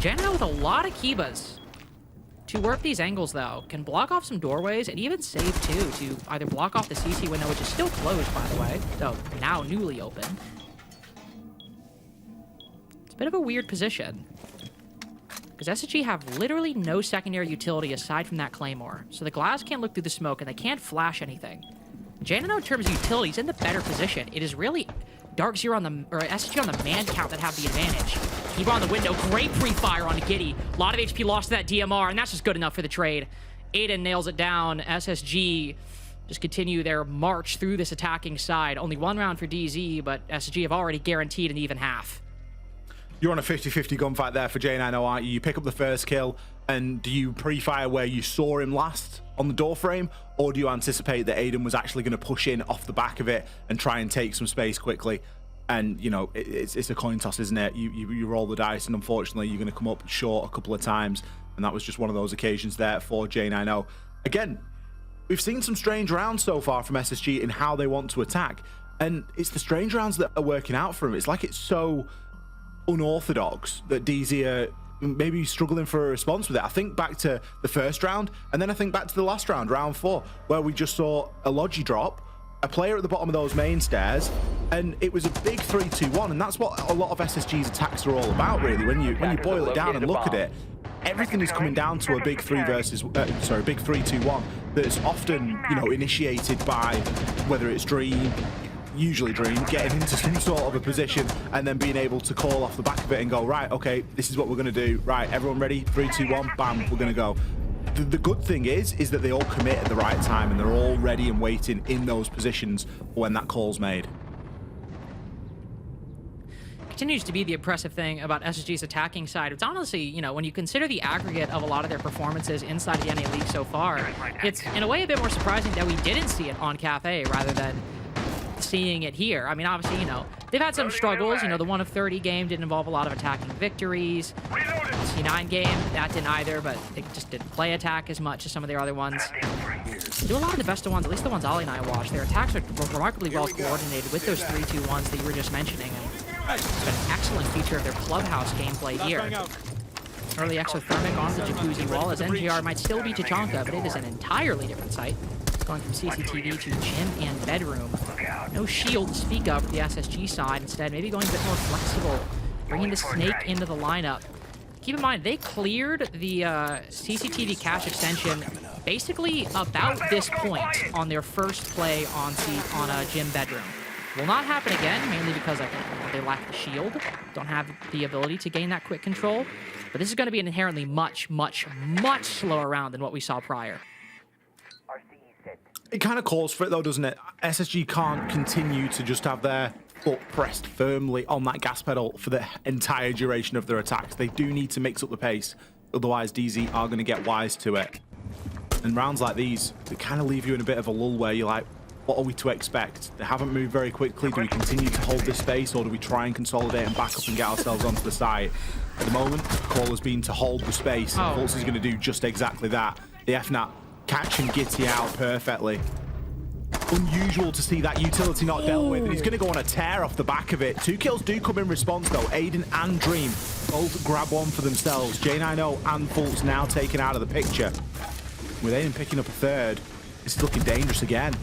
Jana with a lot of Kibas. To work these angles, though, can block off some doorways and even save, too, to either block off the CC window, which is still closed, by the way, though now newly open. Bit of a weird position, because SSG have literally no secondary utility aside from that Claymore, so the Glass can't look through the smoke and they can't flash anything. Janino, in terms of utility, is in the better position. It is really DarkZero on the, or SSG on the man count that have the advantage. Keep on the window, great pre-fire on Giddy. A lot of HP lost to that DMR, and that's just good enough for the trade. Aiden nails it down. SSG just continue their march through this attacking side. Only 1 round for DZ, but SSG have already guaranteed an even half. You're on a 50-50 gunfight there for J9O, aren't you? You pick up the first kill, and do you pre-fire where you saw him last on the door frame, or do you anticipate that Aiden was actually going to push in off the back of it and try and take some space quickly? And, you know, it's a coin toss, isn't it? You roll the dice, and unfortunately, you're going to come up short a couple of times, and that was just one of those occasions there for J9O. Again, we've seen some strange rounds so far from SSG in how they want to attack, and it's the strange rounds that are working out for them. It's like it's so unorthodox that DZ are maybe struggling for a response with it. I think back to the first round, and then I think back to the last round, round 4, where we just saw a Logi drop, a player at the bottom of those main stairs, and it was a big 3-2-1, and that's what a lot of SSG's attacks are all about, really. When you boil it down and look at it, everything is coming down to a big 3-2-1 that's often, you know, initiated by whether it's Dream, usually Dream, getting into some sort of a position and then being able to call off the back of it and go, right, okay, this is what we're going to do. Right, everyone ready? 3, 2, 1, bam, we're going to go. The good thing is that they all commit at the right time and they're all ready and waiting in those positions when that call's made. Continues to be the impressive thing about SSG's attacking side. It's honestly, you know, when you consider the aggregate of a lot of their performances inside the NA League so far, it's in a way a bit more surprising that we didn't see it on Cafe rather than seeing it here. I mean, obviously, you know, they've had some struggles. You know, the 1 of 30 game didn't involve a lot of attacking victories. The C9 game, that didn't either, but they just didn't play attack as much as some of their other ones. They do a lot of the best of ones, at least the ones Ollie and I watched. Their attacks are remarkably well coordinated with those 3-2-1s that you were just mentioning. And it's been an excellent feature of their clubhouse gameplay here. Early exothermic on the jacuzzi wall, as NGR might still be Tachanka, but it is an entirely different site. It's going from CCTV to gym and bedroom. No shield to speak of for the SSG side. Instead, maybe going a bit more flexible, bringing the snake into the lineup. Keep in mind, they cleared the CCTV cache extension basically about this point on their first play on gym bedroom. Will not happen again, mainly because they lack the shield, don't have the ability to gain that quick control. But this is going to be an inherently much, much, much slower round than what we saw prior. It kind of calls for it though, doesn't it? SSG can't continue to just have their foot pressed firmly on that gas pedal for the entire duration of their attacks. They do need to mix up the pace, otherwise DZ are going to get wise to it. And rounds like these, they kind of leave you in a bit of a lull where you're like, what are we to expect? They haven't moved very quickly. Do we continue to hold this space, or do we try and consolidate and back up and get ourselves onto the side? At the moment, the call has been to hold the space. Oh. Fultz is going to do just exactly that. The FNAT catching Gitty out perfectly. Unusual to see that utility not dealt with, and he's going to go on a tear off the back of it. 2 kills do come in response, though. Aiden and Dream both grab one for themselves. J90 and Fultz now taken out of the picture. With Aiden picking up a third, this is looking dangerous again.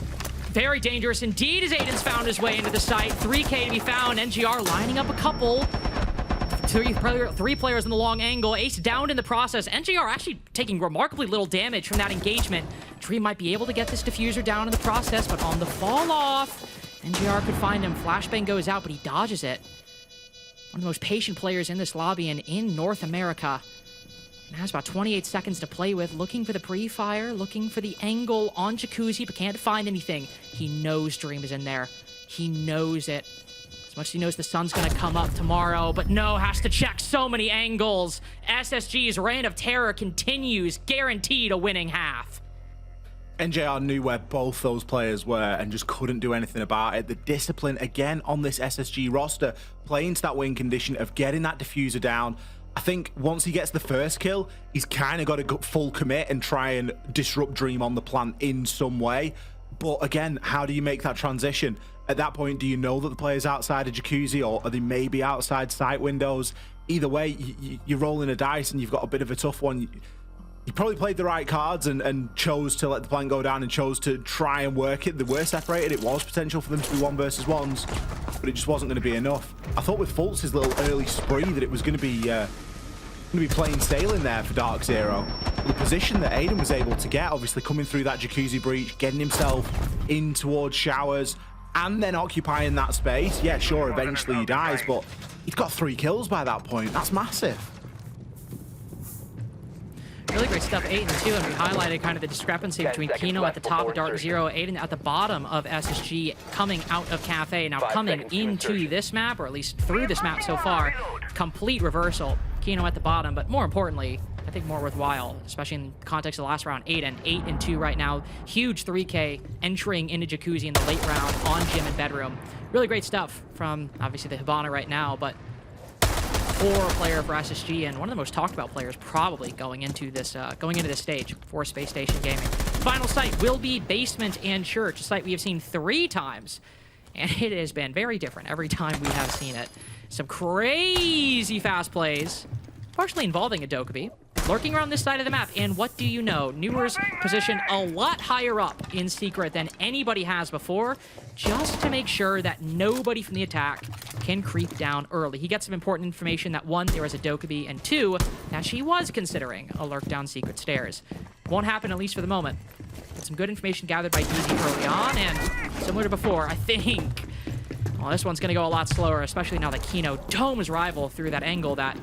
Very dangerous indeed as Aiden's found his way into the site. 3K to be found. NGR lining up a couple. Three players in the long angle. Ace downed in the process. NGR actually taking remarkably little damage from that engagement. Dream might be able to get this diffuser down in the process, but on the fall off, NGR could find him. Flashbang goes out, but he dodges it. One of the most patient players in this lobby and in North America. And has about 28 seconds to play with, looking for the pre-fire, looking for the angle on Jacuzzi, but can't find anything. He knows Dream is in there. He knows it. As much as he knows the sun's gonna come up tomorrow, but no, has to check so many angles. SSG's reign of terror continues, guaranteed a winning half. NJR knew where both those players were and just couldn't do anything about it. The discipline, again, on this SSG roster, playing to that win condition of getting that diffuser down. I think once he gets the first kill, he's kind of got to go full commit and try and disrupt Dream on the plant in some way. But again, how do you make that transition? At that point, do you know that the player's outside a jacuzzi, or are they maybe outside sight windows? Either way, you're rolling a dice and you've got a bit of a tough one. You probably played the right cards and chose to let the plant go down and chose to try and work it. They were separated. It was potential for them to be 1 versus 1s, but it just wasn't going to be enough. I thought with Fultz's little early spree that it was going to be plain sailing there for DarkZero. The position that Aiden was able to get, obviously coming through that jacuzzi breach, getting himself in towards showers, and then occupying that space. Yeah, sure, eventually he dies, but he's got 3 kills by that point. That's massive. Really great stuff, 8 and 2, and we highlighted kind of the discrepancy between Kino at the top of DarkZero, Aiden at the bottom of SSG, coming out of Cafe, now coming into this map, or at least through this map so far. Complete reversal. Kino at the bottom, but more importantly, I think more worthwhile, especially in the context of the last round, 8 and 2 right now. Huge 3K entering into Jacuzzi in the late round on gym and bedroom. Really great stuff from, obviously, the Hibana right now, but core player for SSG and one of the most talked about players probably going into this stage for Spacestation Gaming. Final site will be Basement and Church, a site we have seen 3 times, and it has been very different every time we have seen it. Some crazy fast plays, partially involving a Dokkaebi, lurking around this side of the map, and what do you know? Newer's positioned a lot higher up in secret than anybody has before, just to make sure that nobody from the attack can creep down early. He gets some important information that 1, there was a Dokkaebi, and 2, that she was considering a lurk down secret stairs. Won't happen, at least for the moment. But some good information gathered by DZ early on, and similar to before, I think Well, this one's going to go a lot slower, especially now that Kino domes rival through that angle that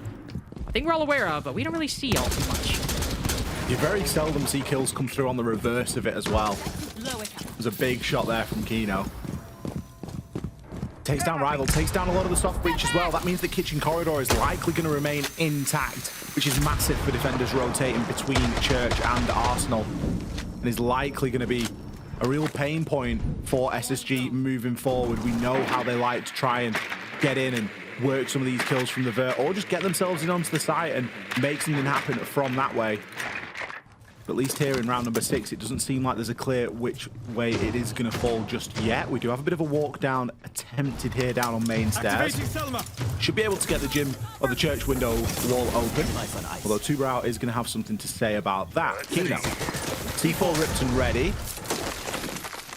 I think we're all aware of, but we don't really see all too much. You very seldom see kills come through on the reverse of it as well. There's a big shot there from Kino. Takes down rival, takes down a lot of the soft breach as well. That means the kitchen corridor is likely going to remain intact, which is massive for defenders rotating between Church and Arsenal, and is likely going to be a real pain point for SSG moving forward. We know how they like to try and get in and work some of these kills from the vert, or just get themselves in onto the site and make something happen from that way. But at least here in round number 6, it doesn't seem like there's a clear which way it is going to fall just yet. We do have a bit of a walk down attempted here down on main stairs. Should be able to get the gym or the church window wall open. Although Tubrau is going to have something to say about that. Kino, C4 ripped and ready.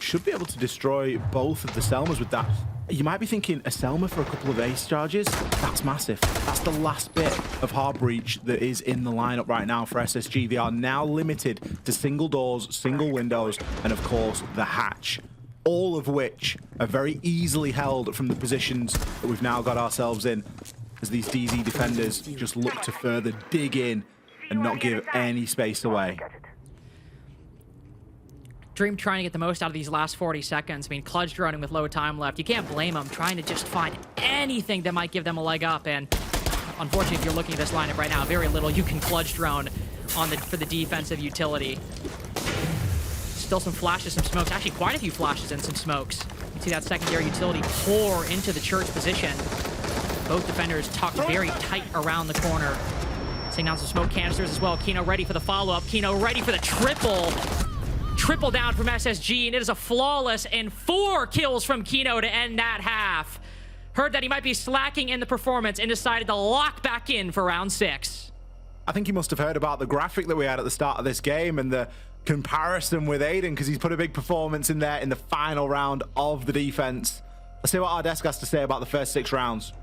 Should be able to destroy both of the Selmas with that. You might be thinking, a Selma for a couple of ace charges? That's massive. That's the last bit of hard breach that is in the lineup right now for SSG. They are now limited to single doors, single windows, and of course, the hatch. All of which are very easily held from the positions that we've now got ourselves in, as these DZ defenders just look to further dig in and not give any space away. Dream trying to get the most out of these last 40 seconds. I mean, Kludge running with low time left. You can't blame them, trying to just find anything that might give them a leg up. And unfortunately, if you're looking at this lineup right now, very little you can Kludge drone on for the defensive utility. Still some flashes, some smokes. Actually, quite a few flashes and some smokes. You can see that secondary utility pour into the church position. Both defenders tucked very tight around the corner. Seeing down some smoke canisters as well. Kino ready for the follow-up. Kino ready for the triple. Triple down from SSG, and it is a flawless and 4 kills from Kino to end that half. Heard that he might be slacking in the performance and decided to lock back in for round 6. I think he must have heard about the graphic that we had at the start of this game and the comparison with Aiden, because he's put a big performance in there in the final round of the defense. Let's see what our desk has to say about the first 6 rounds.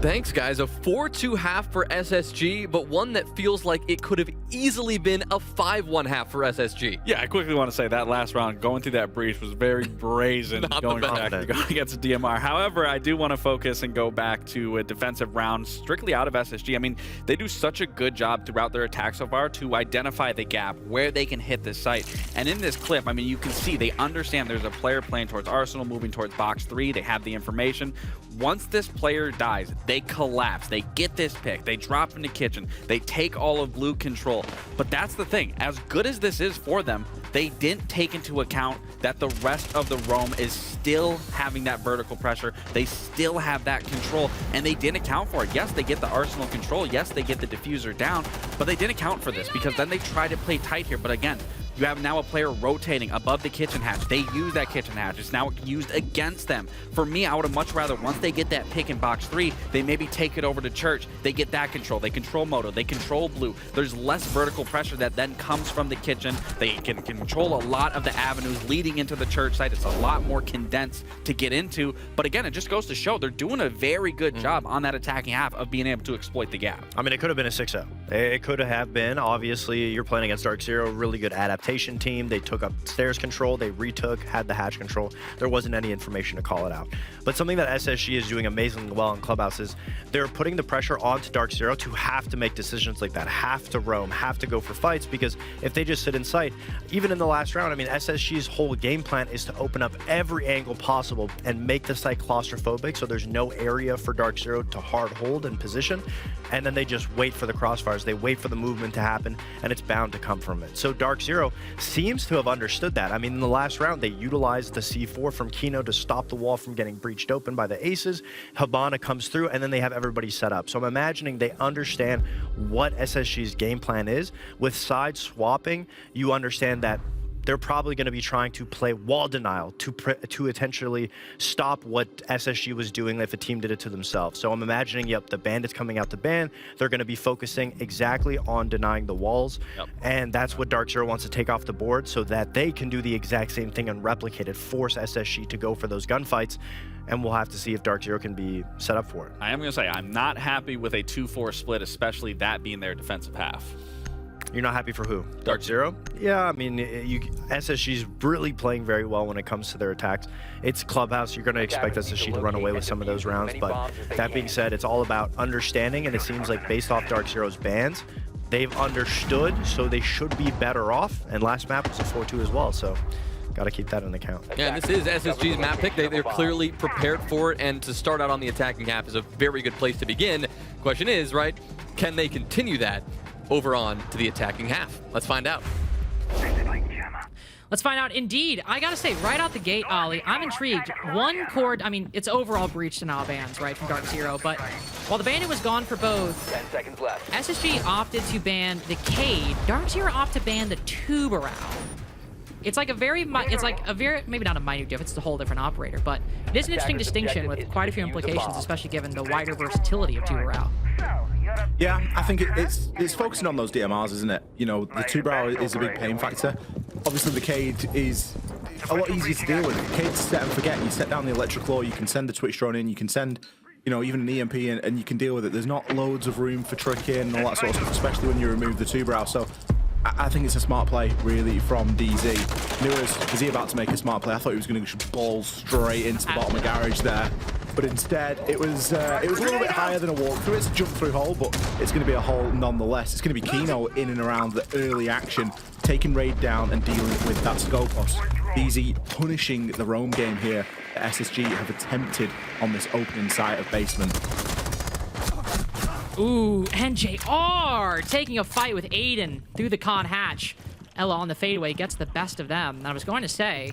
Thanks, guys. A 4-2 half for SSG, but one that feels like it could have easily been a 5-1 half for SSG. Yeah, I quickly want to say that last round, going through that breach was very brazen going against the DMR. However, I do want to focus and go back to a defensive round strictly out of SSG. I mean, they do such a good job throughout their attack so far to identify the gap, where they can hit this site. And in this clip, I mean, you can see they understand there's a player playing towards Arsenal, moving towards box 3. They have the information. Once this player dies, they collapse. They get this pick. They drop into kitchen. They take all of blue control. But that's the thing. As good as this is for them, they didn't take into account that the rest of the roam is still having that vertical pressure. They still have that control, and they didn't account for it. Yes, they get the Arsenal control. Yes, they get the diffuser down, but they didn't account for this because then they try to play tight here. But again, you have now a player rotating above the kitchen hatch. They use that kitchen hatch. It's now used against them. For me, I would have much rather, once they get that pick in box 3, they maybe take it over to Church. They get that control. They control Moto. They control Blue. There's less vertical pressure that then comes from the kitchen. They can control a lot of the avenues leading into the Church site. It's a lot more condensed to get into. But again, it just goes to show they're doing a very good job on that attacking half of being able to exploit the gap. I mean, it could have been a 6-0. It could have been. Obviously, you're playing against DarkZero, really good adaptation team. They took up stairs control, they retook, had the hatch control. There wasn't any information to call it out. But something that SSG is doing amazingly well in Clubhouse is they're putting the pressure onto DarkZero to have to make decisions like that, have to roam, have to go for fights, because if they just sit in sight, even in the last round, I mean, SSG's whole game plan is to open up every angle possible and make the site claustrophobic, so there's no area for DarkZero to hard hold and position, and then they just wait for the crossfires, they wait for the movement to happen, and it's bound to come from it. So DarkZero seems to have understood that. I mean, in the last round, they utilized the C4 from Kino to stop the wall from getting breached open by the aces. Habana comes through, and then they have everybody set up. So I'm imagining they understand what SSG's game plan is. With side swapping, you understand that they're probably going to be trying to play wall denial to potentially stop what SSG was doing if a team did it to themselves. So I'm imagining, yep, the bandits coming out to ban, they're going to be focusing exactly on denying the walls. Yep. And that's what DarkZero wants to take off the board so that they can do the exact same thing and replicate it, force SSG to go for those gunfights. And we'll have to see if DarkZero can be set up for it. I am going to say, I'm not happy with a 2-4 split, especially that being their defensive half. You're not happy for who? DarkZero? Yeah, I mean, SSG's really playing very well when it comes to their attacks. It's Clubhouse. You're going to expect SSG to run away with some of those rounds. But that being said, it's all about understanding, and it seems like based off DarkZero's bans, they've understood, so they should be better off. And last map was a 4-2 as well, so got to keep that in account. Yeah, and this is SSG's map pick. They're clearly prepared for it, and to start out on the attacking half is a very good place to begin. Question is, right, can they continue that over on to the attacking half? Let's find out. Let's find out. Indeed, I gotta say, right out the gate, Ollie, I'm intrigued. One cord, I mean, it's overall breach to NAL bans, right, from DarkZero, but while the Bandit was gone for both, 10 seconds left. SSG opted to ban the Cade. DarkZero opted to ban the Tubarão. It's like a very, maybe not a minute difference, it's a whole different operator, but it is an interesting distinction with quite a few implications, especially given the wider versatility of Tubarão. Yeah, I think it's focusing on those DMRs, isn't it? You know, the Tubarão is a big pain factor. Obviously, the Cade is a lot easier to deal with. The Cade's set and forget. You set down the electric claw, you can send a Twitch drone in, you can send, you know, even an EMP, and you can deal with it. There's not loads of room for tricking and all that sort of stuff, especially when you remove the Tubarão. So I think it's a smart play, really, from DZ. Nuaz, is he about to make a smart play? I thought he was going to ball straight into the bottom of garage there. But instead, it was a little bit higher than a walkthrough. It's a jump-through hole, but it's going to be a hole nonetheless. It's going to be Kino in and around the early action, taking Raid down and dealing with that Scopos. DZ punishing the roam game here that SSG have attempted on this opening site of basement. Ooh, NJR taking a fight with Aiden through the con hatch. Ella on the fadeaway gets the best of them. And I was going to say,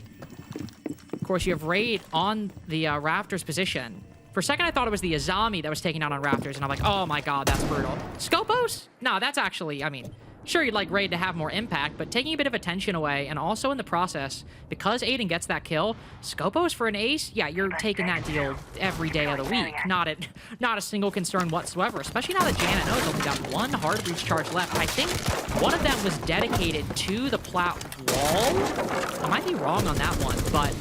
of course, you have Raid on the Raptors position. For a second, I thought it was the Azami that was taking out on Raptors, and I'm like, oh my god, that's brutal. Scopos? No, that's actually, I mean, sure, you'd like Raid to have more impact, but taking a bit of attention away, and also in the process, because Aiden gets that kill, Scopos for an ace, yeah, you're taking that deal every day of the week. Not a single concern whatsoever, especially now that Janet knows only got one hard breach charge left. I think one of them was dedicated to the plat wall. I might be wrong on that one, but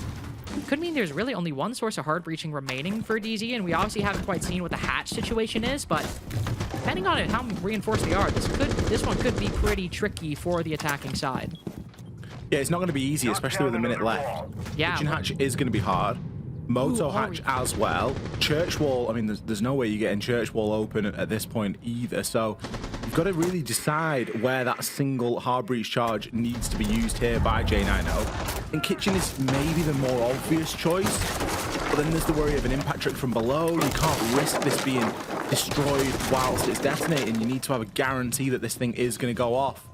could mean there's really only one source of hard breaching remaining for DZ, and we obviously haven't quite seen what the hatch situation is, but depending on how reinforced they are, this one could be pretty tricky for the attacking side. Yeah, it's not going to be easy, especially with a minute left. Yeah. Kitchen hatch is going to be hard. Moto hatch as well. Church wall, I mean, there's no way you're getting church wall open at this point either, so you've got to really decide where that single hard breach charge needs to be used here by J90. And Kitchen is maybe the more obvious choice, but then there's the worry of an impact trick from below. You can't risk this being destroyed whilst it's detonating. You need to have a guarantee that this thing is going to go off.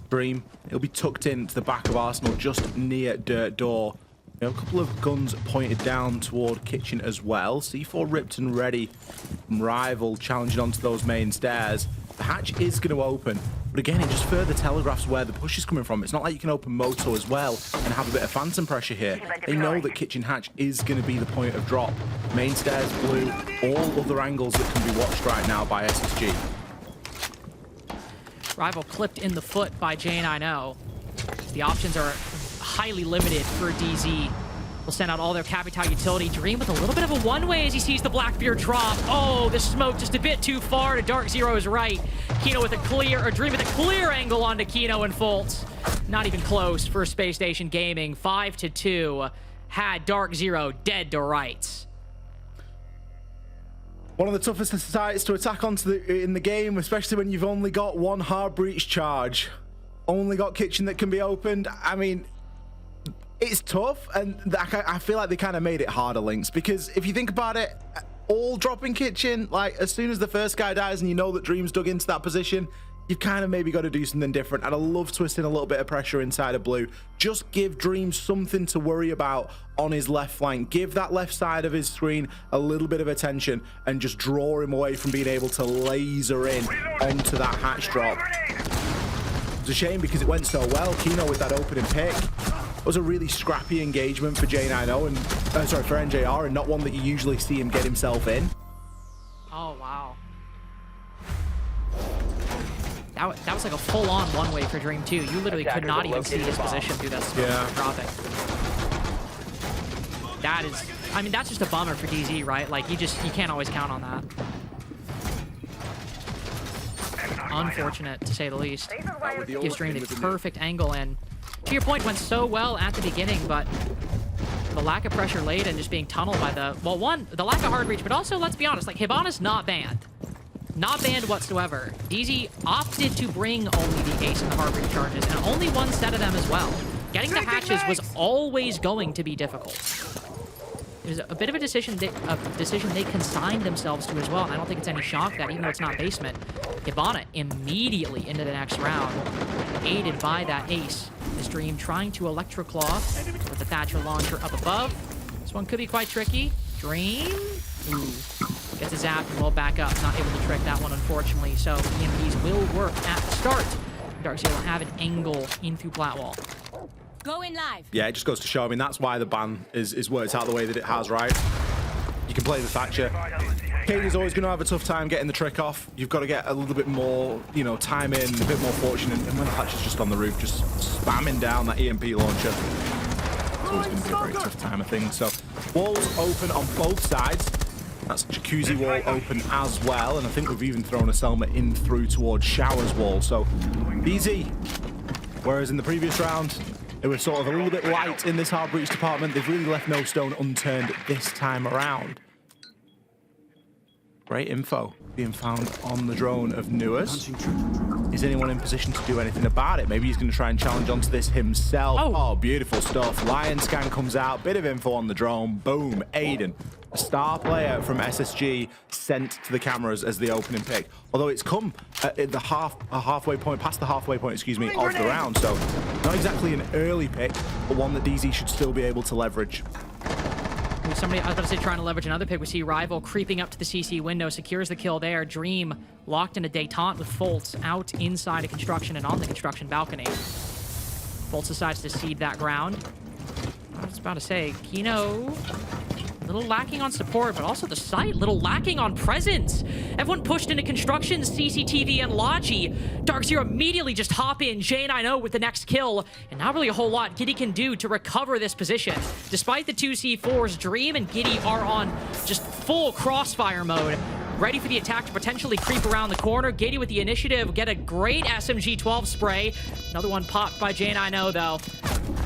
Dream, it'll be tucked into the back of Arsenal, just near dirt door. You know, a couple of guns pointed down toward Kitchen as well. C4 ripped and ready from Rival, challenging onto those main stairs. The hatch is going to open, but again, it just further telegraphs where the push is coming from. It's not like you can open Moto as well and have a bit of phantom pressure here. They know that Kitchen hatch is going to be the point of drop. Main stairs blue, all other angles that can be watched right now by SSG. Rival clipped in the foot by J90. The options are highly limited for DZ. Will send out all their Capital utility. Dream with a little bit of a one-way as he sees the Blackbeard drop. Oh, the smoke just a bit too far to DarkZero's right. Kino with a clear, or Dream with a clear angle onto Kino and Fultz. Not even close for Spacestation Gaming. 5-2 had DarkZero dead to rights. One of the toughest sites to attack in the game, especially when you've only got one hard breach charge. Only got Kitchen that can be opened. I mean, it's tough, and I feel like they kind of made it harder, Lynx, because if you think about it, all dropping Kitchen, like as soon as the first guy dies and you know that Dream's dug into that position, you've kind of maybe got to do something different. And I love twisting a little bit of pressure inside of blue. Just give Dream something to worry about on his left flank. Give that left side of his screen a little bit of attention and just draw him away from being able to laser in onto that hatch drop. It's a shame because it went so well. Kino with that opening pick. It was a really scrappy engagement for J90 and for NJR, and not one that you usually see him get himself in. Oh wow. That was like a full-on one-way for Dream 2. You literally could not even see his position through that smoke dropping. That is, I mean, that's just a bummer for DZ, right? Like you can't always count on that. unfortunate to say the least. Gives Dream the perfect angle, and to your point, went so well at the beginning, but the lack of pressure late and just being tunneled by the, well, one, the lack of hard reach, but also, let's be honest, like, Hibana's not banned. Not banned whatsoever. DZ opted to bring only the ace and the hard reach charges, and only one set of them as well. Getting the hatches was always going to be difficult. It was a bit of a decision they consigned themselves to as well, and I don't think it's any shock that, even though it's not basement, Hibana immediately into the next round, aided by that ace. This Dream trying to Electroclaw with the Thatcher launcher up above. This one could be quite tricky. Dream, ooh, gets a zap and will back up. Not able to trick that one, unfortunately, so EMPs will work at the start. DarkZero will have an angle in through Platwall. Going live. Yeah, it just goes to show. I mean, that's why the ban is worked out the way that it has, right? You can play the Thatcher. Katie's always going to have a tough time getting the trick off. You've got to get a little bit more, you know, time in, a bit more fortune. And when the Thatcher's just on the roof, just spamming down that EMP launcher, it's always going to be a very tough time, I think. So, walls open on both sides. That's Jacuzzi wall open as well. And I think we've even thrown a Selma in through towards Showers wall. So, easy. Whereas in the previous round, it was sort of a little bit light in this hard breach department. They've really left no stone unturned this time around. Great info being found on the drone of Nuas. Is anyone in position to do anything about it? Maybe he's going to try and challenge onto this himself. Oh, beautiful stuff. Lion scan comes out. Bit of info on the drone. Boom. Aiden, a star player from SSG, sent to the cameras as the opening pick. Although it's come at the halfway point, past the halfway point, excuse me, of the round. So not exactly an early pick, but one that DZ should still be able to leverage. Somebody, I was about to say, trying to leverage another pick. We see Rival creeping up to the CC window, secures the kill there. Dream locked in a detente with Foltz out inside of construction and on the construction balcony. Foltz decides to cede that ground. I was about to say, Kino, a little lacking on support, but also the site, a little lacking on presence. Everyone pushed into construction, CCTV, and Logi. DarkZero immediately just hop in, J9O with the next kill, and not really a whole lot Giddy can do to recover this position. Despite the two C4s, Dream and Giddy are on just full crossfire mode, ready for the attack to potentially creep around the corner. Giddy with the initiative, get a great SMG-12 spray. Another one popped by J9O, though.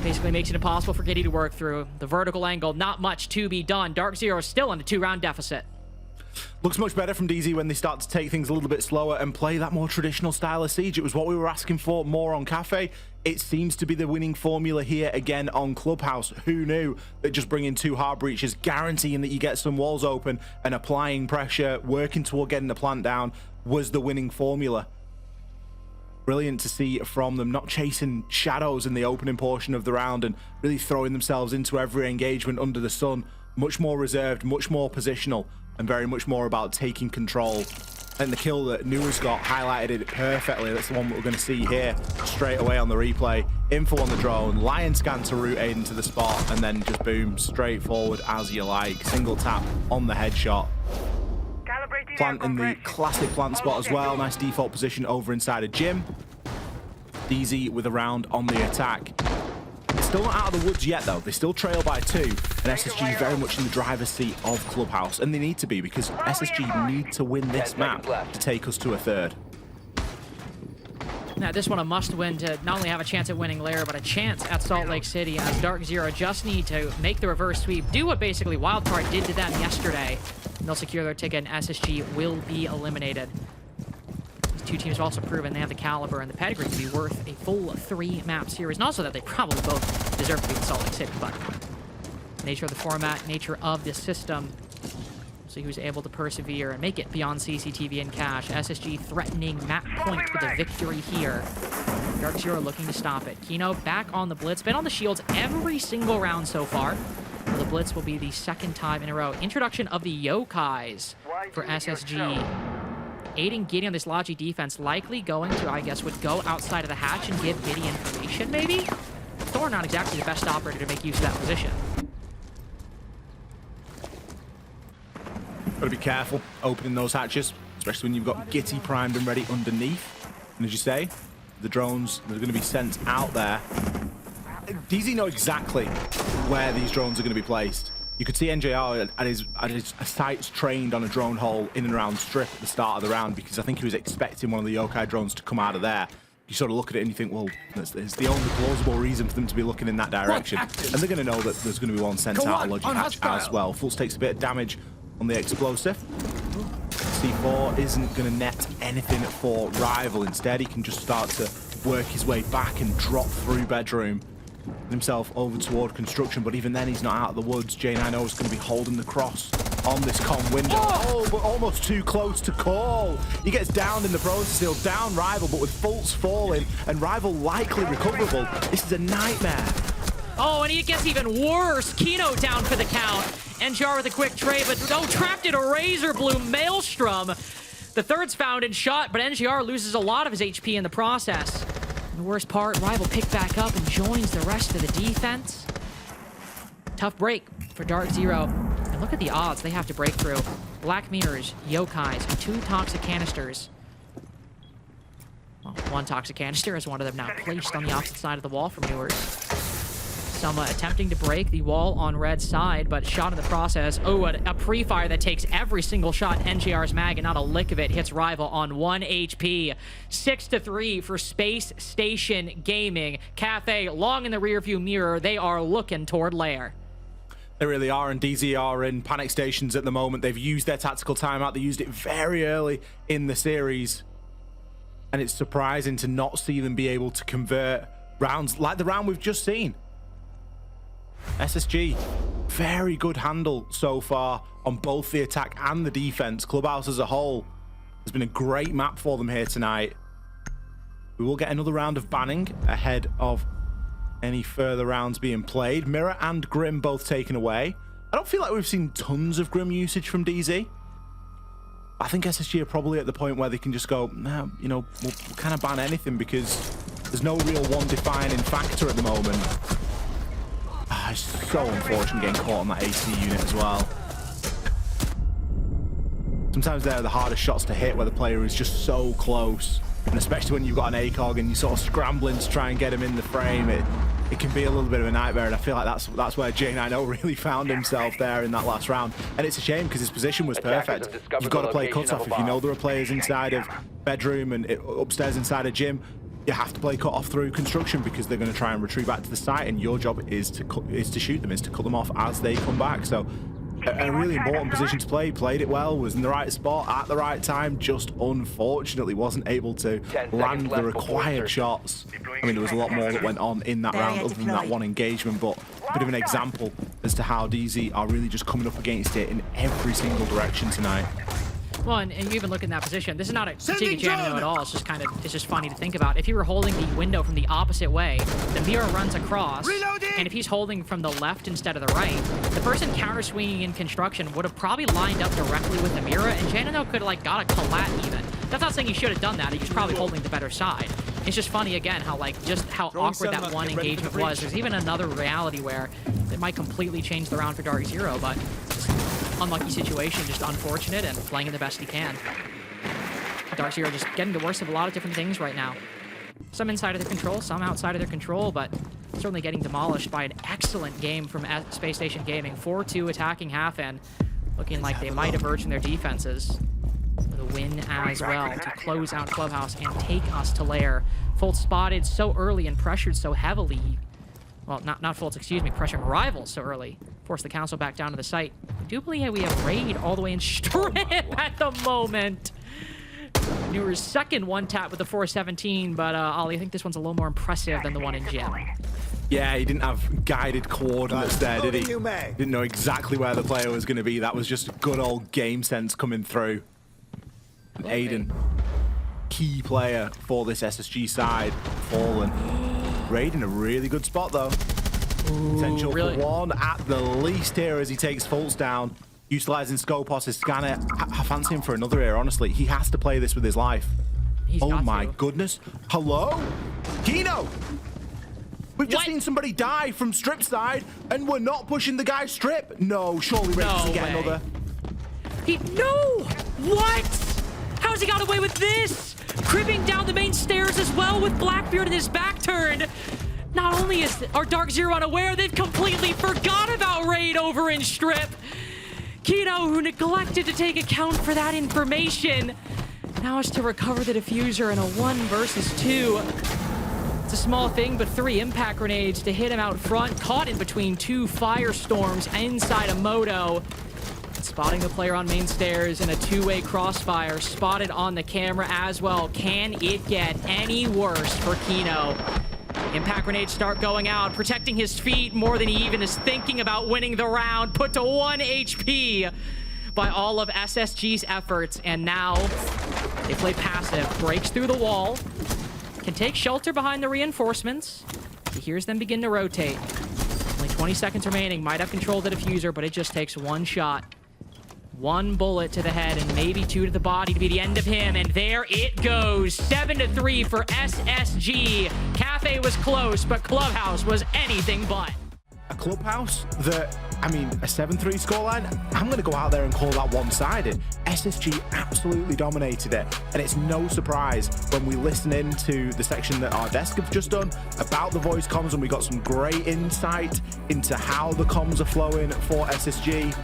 Basically makes it impossible for Giddy to work through. The vertical angle, not much to be done. DarkZero is still on a 2-round deficit. Looks much better from DZ when they start to take things a little bit slower and play that more traditional style of Siege. It was what we were asking for more on Cafe. It seems to be the winning formula here again on Clubhouse. Who knew that just bringing 2 hard breaches, guaranteeing that you get some walls open and applying pressure, working toward getting the plant down, was the winning formula. Brilliant to see from them, not chasing shadows in the opening portion of the round and really throwing themselves into every engagement under the sun. Much more reserved, much more positional, and very much more about taking control. And the kill that Nua's got highlighted it perfectly. That's the one that we're going to see here straight away on the replay. Info on the drone, Lion scan to route Aiden to the spot, and then just boom, straight forward as you like. Single tap on the headshot. Plant in the classic plant spot as well. Nice default position over inside of Gym. DZ with a round on the attack. It's still not out of the woods yet, though. They still trail by 2, and SSG very much in the driver's seat of Clubhouse, and they need to be, because SSG need to win this map to take us to a 3rd. Now, this one a must-win to not only have a chance at winning Lair, but a chance at Salt Lake City, as DarkZero just need to make the reverse sweep, do what basically Wildcard did to them yesterday, and they'll secure their ticket, and SSG will be eliminated. These two teams have also proven they have the caliber and the pedigree to be worth a full 3-map series, and also that they probably both deserve to be in Salt Lake City, but nature of the format, nature of this system, so he was able to persevere and make it beyond CCTV and cash. SSG threatening map point with a victory here. DarkZero looking to stop it. Kino back on the blitz, been on the shields every single round so far. The blitz will be the 2nd time in a row. Introduction of the Yokais for SSG. Aiding Giddy on this Logi defense, likely going to, I guess, would go outside of the hatch and give Giddy information, maybe? Thor not exactly the best operator to make use of that position. Got to be careful opening those hatches, especially when you've got Gitty primed and ready underneath. And as you say, the drones that are going to be sent out there. DZ know exactly where these drones are going to be placed. You could see NJR at his sights trained on a drone hole in and around strip at the start of the round, because I think he was expecting one of the yokai drones to come out of there. You sort of look at it and you think, well, it's the only plausible reason for them to be looking in that direction. And they're going to know that there's going to be one sent out of Logic Hatch as well. Fultz takes a bit of damage on the explosive. C4 isn't going to net anything for Rival. Instead, he can just start to work his way back and drop through bedroom himself over toward construction, but even then he's not out of the woods. J9O is going to be holding the cross on this con window. Oh, but almost too close to call. He gets downed in the process. He'll down Rival, but with Fultz falling and Rival likely recoverable, this is a nightmare. Oh, and he gets even worse. Kino down for the count. NGR with a quick trade, but trapped in a razor blue maelstrom. The third's found and shot, but NGR loses a lot of his HP in the process. And the worst part, Rival picked back up and joins the rest of the defense. Tough break for DarkZero. And look at the odds they have to break through. Black Mirrors, Yokais, 2 toxic canisters. Well, 1 toxic canister is one of them now placed on the opposite side of the wall from Newers. Selma attempting to break the wall on red side, but shot in the process. Oh, a pre-fire that takes every single shot NJR's mag, and not a lick of it hits Rival on 1 HP. 6-3 for Spacestation Gaming. Cafe long in the rearview mirror. They are looking toward Lair. They really are, and DZ are in panic stations at the moment. They've used their tactical timeout. They used it very early in the series, and it's surprising to not see them be able to convert rounds like the round we've just seen. SSG, very good handle so far on both the attack and the defense. Clubhouse as a whole has been a great map for them here tonight. We will get another round of banning ahead of any further rounds being played. Mirror and Grim both taken away. I don't feel like we've seen tons of Grim usage from DZ. I think SSG are probably at the point where they can just go, nah, you know, we'll kind of ban anything because there's no real one defining factor at the moment. It's so unfortunate getting caught on that AC unit as well. Sometimes they're the hardest shots to hit, where the player is just so close. And especially when you've got an ACOG and you're sort of scrambling to try and get him in the frame, it can be a little bit of a nightmare. And I feel like that's where J9O really found himself there in that last round. And it's a shame because his position was perfect. You've got to play cutoff. If you know there are players inside of bedroom and upstairs inside a gym, you have to play cut off through construction because they're going to try and retreat back to the site, and your job is to shoot them, is to cut them off as they come back. So a really important position to play. Played it well, was in the right spot at the right time, just unfortunately wasn't able to land the required shots. I mean, there was a lot more that went on in that round other than that one engagement, but a bit of an example as to how DZ are really just coming up against it in every single direction tonight. Well, and you even look in that position. This is not a critique of J9O at all. It's just it's just funny to think about. If you were holding the window from the opposite way, the mirror runs across, and if he's holding from the left instead of the right, the person counter swinging in construction would have probably lined up directly with the mirror, and J9O could have like got a collat even. That's not saying he should have done that. He was probably holding the better side. It's just funny again how just how awkward that one engagement was. There's even another reality where it might completely change the round for DarkZero, but unlucky situation, just unfortunate, and playing it the best he can. DarkZero just getting the worst of a lot of different things right now. Some inside of their control, some outside of their control, but certainly getting demolished by an excellent game from Spacestation Gaming. 4-2 attacking half end, looking like they might emerge in their defenses with a win as well to close out Clubhouse and take us to Lair. Fultz spotted so early and pressured so heavily. Well, not Fultz, excuse me, pressuring Rival so early. Force the council back down to the site. I do believe we have Raid all the way in strip at the moment. Newer's second one-tap with the 417, but Ollie, I think this one's a little more impressive than the one in Gym. Yeah, he didn't have guided coordinates there, did he? Didn't know exactly where the player was going to be. That was just good old game sense coming through. And Aiden, key player for this SSG side, fallen. Raid in a really good spot, though. Potential for one at the least here as he takes Fultz down. Utilizing Scopos, his scanner. I fancy him for another here, honestly. He has to play this with his life. Oh my goodness. Hello? Kino! We've just seen somebody die from strip side, and we're not pushing the guy strip. No, surely Raid doesn't get another. No! What? How's he got away with this? Cribbing down the main stairs as well with Blackbeard in his back turned. Not only are DarkZero unaware, they've completely forgot about Raid over in Strip. Kino, who neglected to take account for that information, now has to recover the diffuser in a 1 versus 2. It's a small thing, but 3 impact grenades to hit him out front, caught in between 2 firestorms inside a moto. Spotting the player on main stairs in a 2-way crossfire, spotted on the camera as well. Can it get any worse for Kino? Impact grenades start going out, protecting his feet more than he even is thinking about winning the round. Put to 1 HP by all of SSG's efforts, and now they play passive. Breaks through the wall, can take shelter behind the reinforcements. He hears them begin to rotate. Only 20 seconds remaining, might have controlled the diffuser, but it just takes 1 shot. 1 bullet to the head and maybe 2 to the body to be the end of him, and there it goes. 7-3 for SSG. Cafe was close, but Clubhouse was anything but. A Clubhouse that, I mean, a 7-3 scoreline, I'm going to go out there and call that one-sided. SSG absolutely dominated it, and it's no surprise when we listen into the section that our desk have just done about the voice comms, and we got some great insight into how the comms are flowing for SSG.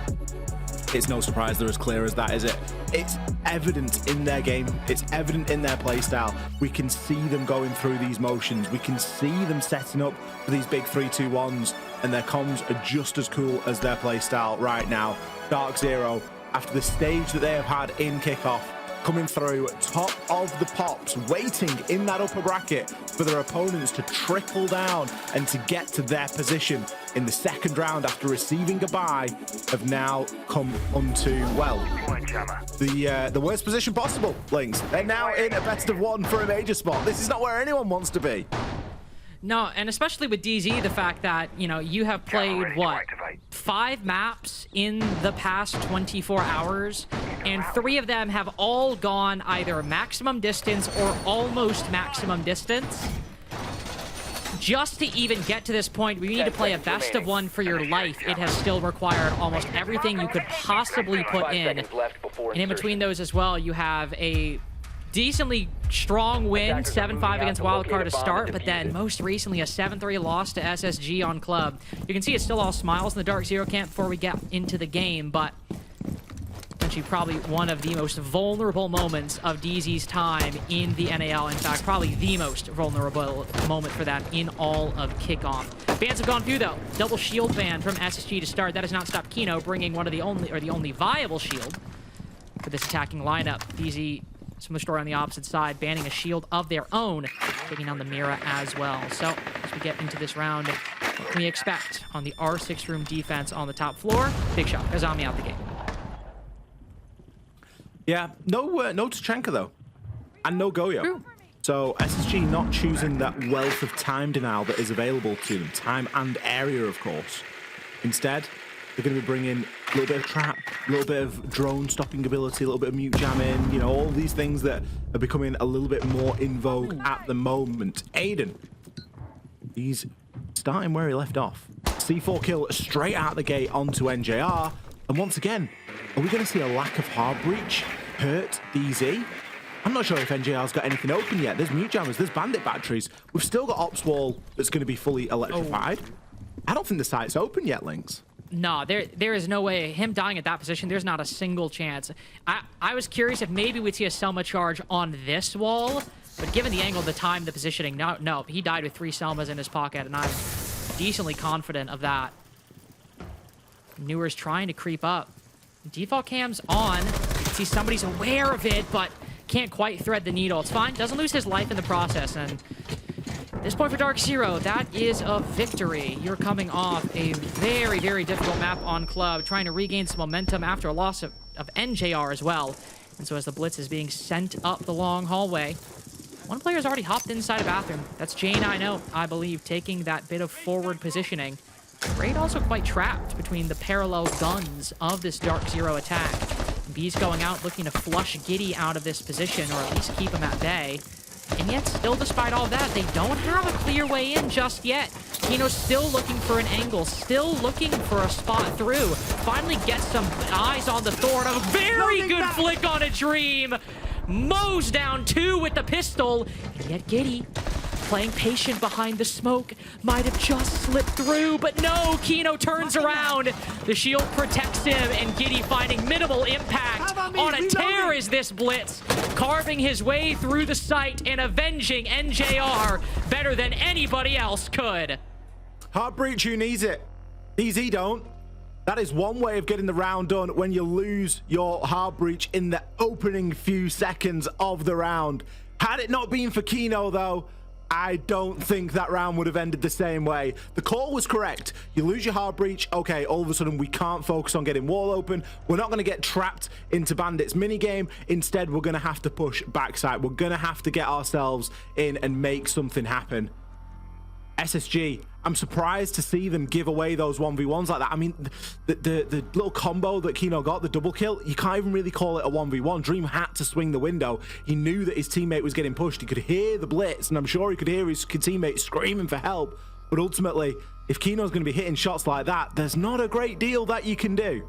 It's no surprise they're as clear as that, is it? It's evident in their game. It's evident in their playstyle. We can see them going through these motions. We can see them setting up for these big 3-2-1s, and their comms are just as cool as their playstyle right now. DarkZero, after the stage that they have had in Kickoff, coming through top of the pops, waiting in that upper bracket for their opponents to trickle down and to get to their position in the second round after receiving a bye, have now come onto, well, the worst position possible, Lynx. They're now in a best of 1 for a major spot. This is not where anyone wants to be. No, and especially with DZ, the fact that, you know, you have played, what, 5 maps in the past 24 hours, and 3 of them have all gone either maximum distance or almost maximum distance. Just to even get to this point, we need to play a best of 1 for your life. It has still required almost everything you could possibly put in. And in between those as well, you have a decently strong win, 7-5 against Wildcard to start, but then most recently a 7-3 loss to SSG on Club. You can see it's still all smiles in the DarkZero camp before we get into the game, but essentially probably one of the most vulnerable moments of DZ's time in the NAL. In fact, probably the most vulnerable moment for them in all of Kickoff. Bans have gone through, though. Double shield ban from SSG to start. That has not stopped Kino bringing one of the only viable shield for this attacking lineup. DZ, similar story on the opposite side, banning a shield of their own, taking on the Mira as well. So as we get into this round, what can we expect on the R6 room defense on the top floor? Big shot. Azami out the game. Yeah, no Tachenka though, and no Goyo. True. So SSG not choosing that wealth of time denial that is available to them, time and area, of course. Instead, they're going to be bringing a little bit of trap, a little bit of drone stopping ability, a little bit of mute jamming, you know, all these things that are becoming a little bit more in vogue at the moment. Aiden, he's starting where he left off. C4 kill straight out the gate onto NJR, and once again, are we going to see a lack of hard breach hurt DZ? I'm not sure if NJR's got anything open yet. There's mute jammers, there's bandit batteries. We've still got ops wall that's going to be fully electrified. I don't think the site's open yet, Lynx. No, there is no way. Him dying at that position, there's not a single chance. I was curious if maybe we'd see a Selma charge on this wall, but given the angle, the time, the positioning, no. He died with 3 Selmas in his pocket, and I'm decently confident of that. Newer's trying to creep up. Default cam's on. See somebody's aware of it, but can't quite thread the needle. It's fine. Doesn't lose his life in the process, and at this point for DarkZero, that is a victory. You're coming off a very, very difficult map on Club, trying to regain some momentum after a loss of NJR as well. And so as the blitz is being sent up the long hallway, one player's already hopped inside a bathroom. That's Jane, I believe, taking that bit of forward positioning. Raid also quite trapped between the parallel guns of this DarkZero attack. B's going out looking to flush Giddy out of this position, or at least keep him at bay. And yet, still despite all that, they don't have a clear way in just yet. Kino's still looking for an angle, still looking for a spot through. Finally gets some eyes on the Thor, and a very good flick on a Dream. Mows down 2 with the pistol, and yet Giddy playing patient behind the smoke. Might have just slipped through, but no, Kino turns around. The shield protects him, and Giddy finding minimal impact on a tear is this Blitz, carving his way through the site and avenging NJR better than anybody else could. Heartbreach, who needs it? DZ don't. That is one way of getting the round done when you lose your Heartbreach in the opening few seconds of the round. Had it not been for Kino, though, I don't think that round would have ended the same way. The call was correct. You lose your Heartbreach, okay, all of a sudden we can't focus on getting wall open. We're not going to get trapped into Bandit's minigame. Instead, we're going to have to push backside. We're going to have to get ourselves in and make something happen. SSG, I'm surprised to see them give away those 1v1s like that. I mean, the little combo that Kino got, the double kill, you can't even really call it a 1v1. Dream had to swing the window. He knew that his teammate was getting pushed. He could hear the blitz, and I'm sure he could hear his teammate screaming for help. But ultimately, if Kino's going to be hitting shots like that, there's not a great deal that you can do.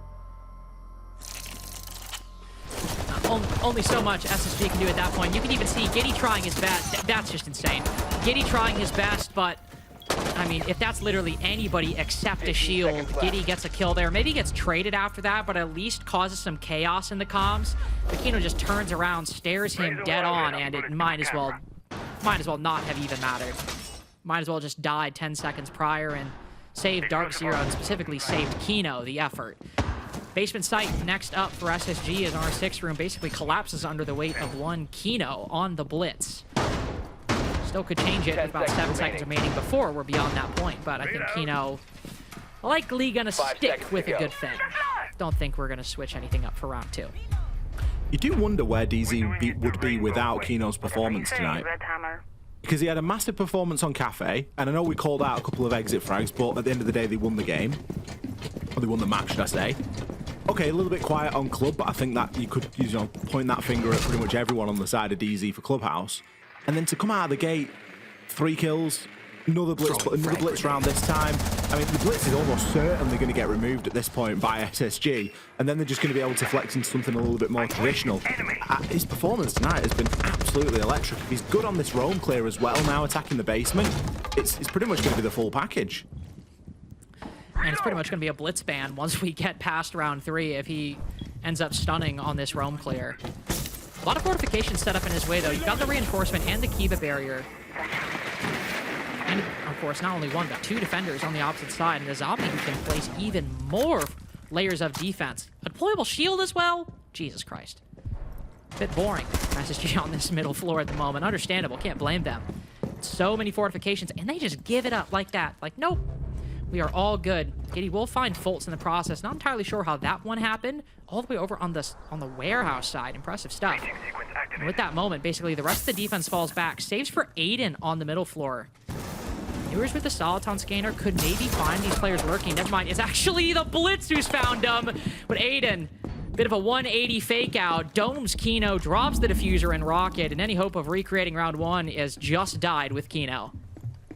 Only so much SSG can do at that point. You can even see Giddy trying his best. That's just insane. Giddy trying his best, but I mean, if that's literally anybody except a shield, Giddy gets a kill there. Maybe he gets traded after that, but at least causes some chaos in the comms. Kino just turns around, stares him dead on, and it might as well not have even mattered. Might as well just died 10 seconds prior and saved DarkZero, and specifically saved Kino the effort. Basement site next up for SSG as R6 room basically collapses under the weight of one Kino on the Blitz. Still could change it with about 7 seconds remaining before we're beyond that point, but I think Kino likely gonna stick with a good thing. Don't think we're gonna switch anything up for round 2. You do wonder where DZ would be without Kino's performance tonight. Because he had a massive performance on Cafe, and I know we called out a couple of exit frags, but at the end of the day, they won the game. Or they won the match, should I say. Okay, a little bit quiet on Club, but I think that you could, you know, point that finger at pretty much everyone on the side of DZ for Clubhouse. And then to come out of the gate, 3 kills, another blitz round this time. I mean, the blitz is almost certainly going to get removed at this point by SSG, and then they're just going to be able to flex into something a little bit more traditional. His performance tonight has been absolutely electric. He's good on this roam clear as well now, attacking the basement. It's pretty much going to be the full package. And it's pretty much going to be a blitz ban once we get past round 3 if he ends up stunning on this roam clear. A lot of fortifications set up in his way, though. You've got the reinforcement and the Kiba barrier. And, of course, not only one, but 2 defenders on the opposite side. And a zombie who can place even more layers of defense. A deployable shield as well? Jesus Christ. A bit boring. SSG on this middle floor at the moment. Understandable. Can't blame them. So many fortifications, and they just give it up like that. Like, nope. We are all good. Giddy will find faults in the process. Not entirely sure how that one happened. All the way over on the warehouse side. Impressive stuff. And with that moment, basically, the rest of the defense falls back. Saves for Aiden on the middle floor. Viewers with the Soliton scanner could maybe find these players lurking. Never mind. It's actually the Blitz who's found them. But Aiden, bit of a 180 fake out. Domes Kino, drops the diffuser and rocket. And any hope of recreating round 1 is just died with Kino.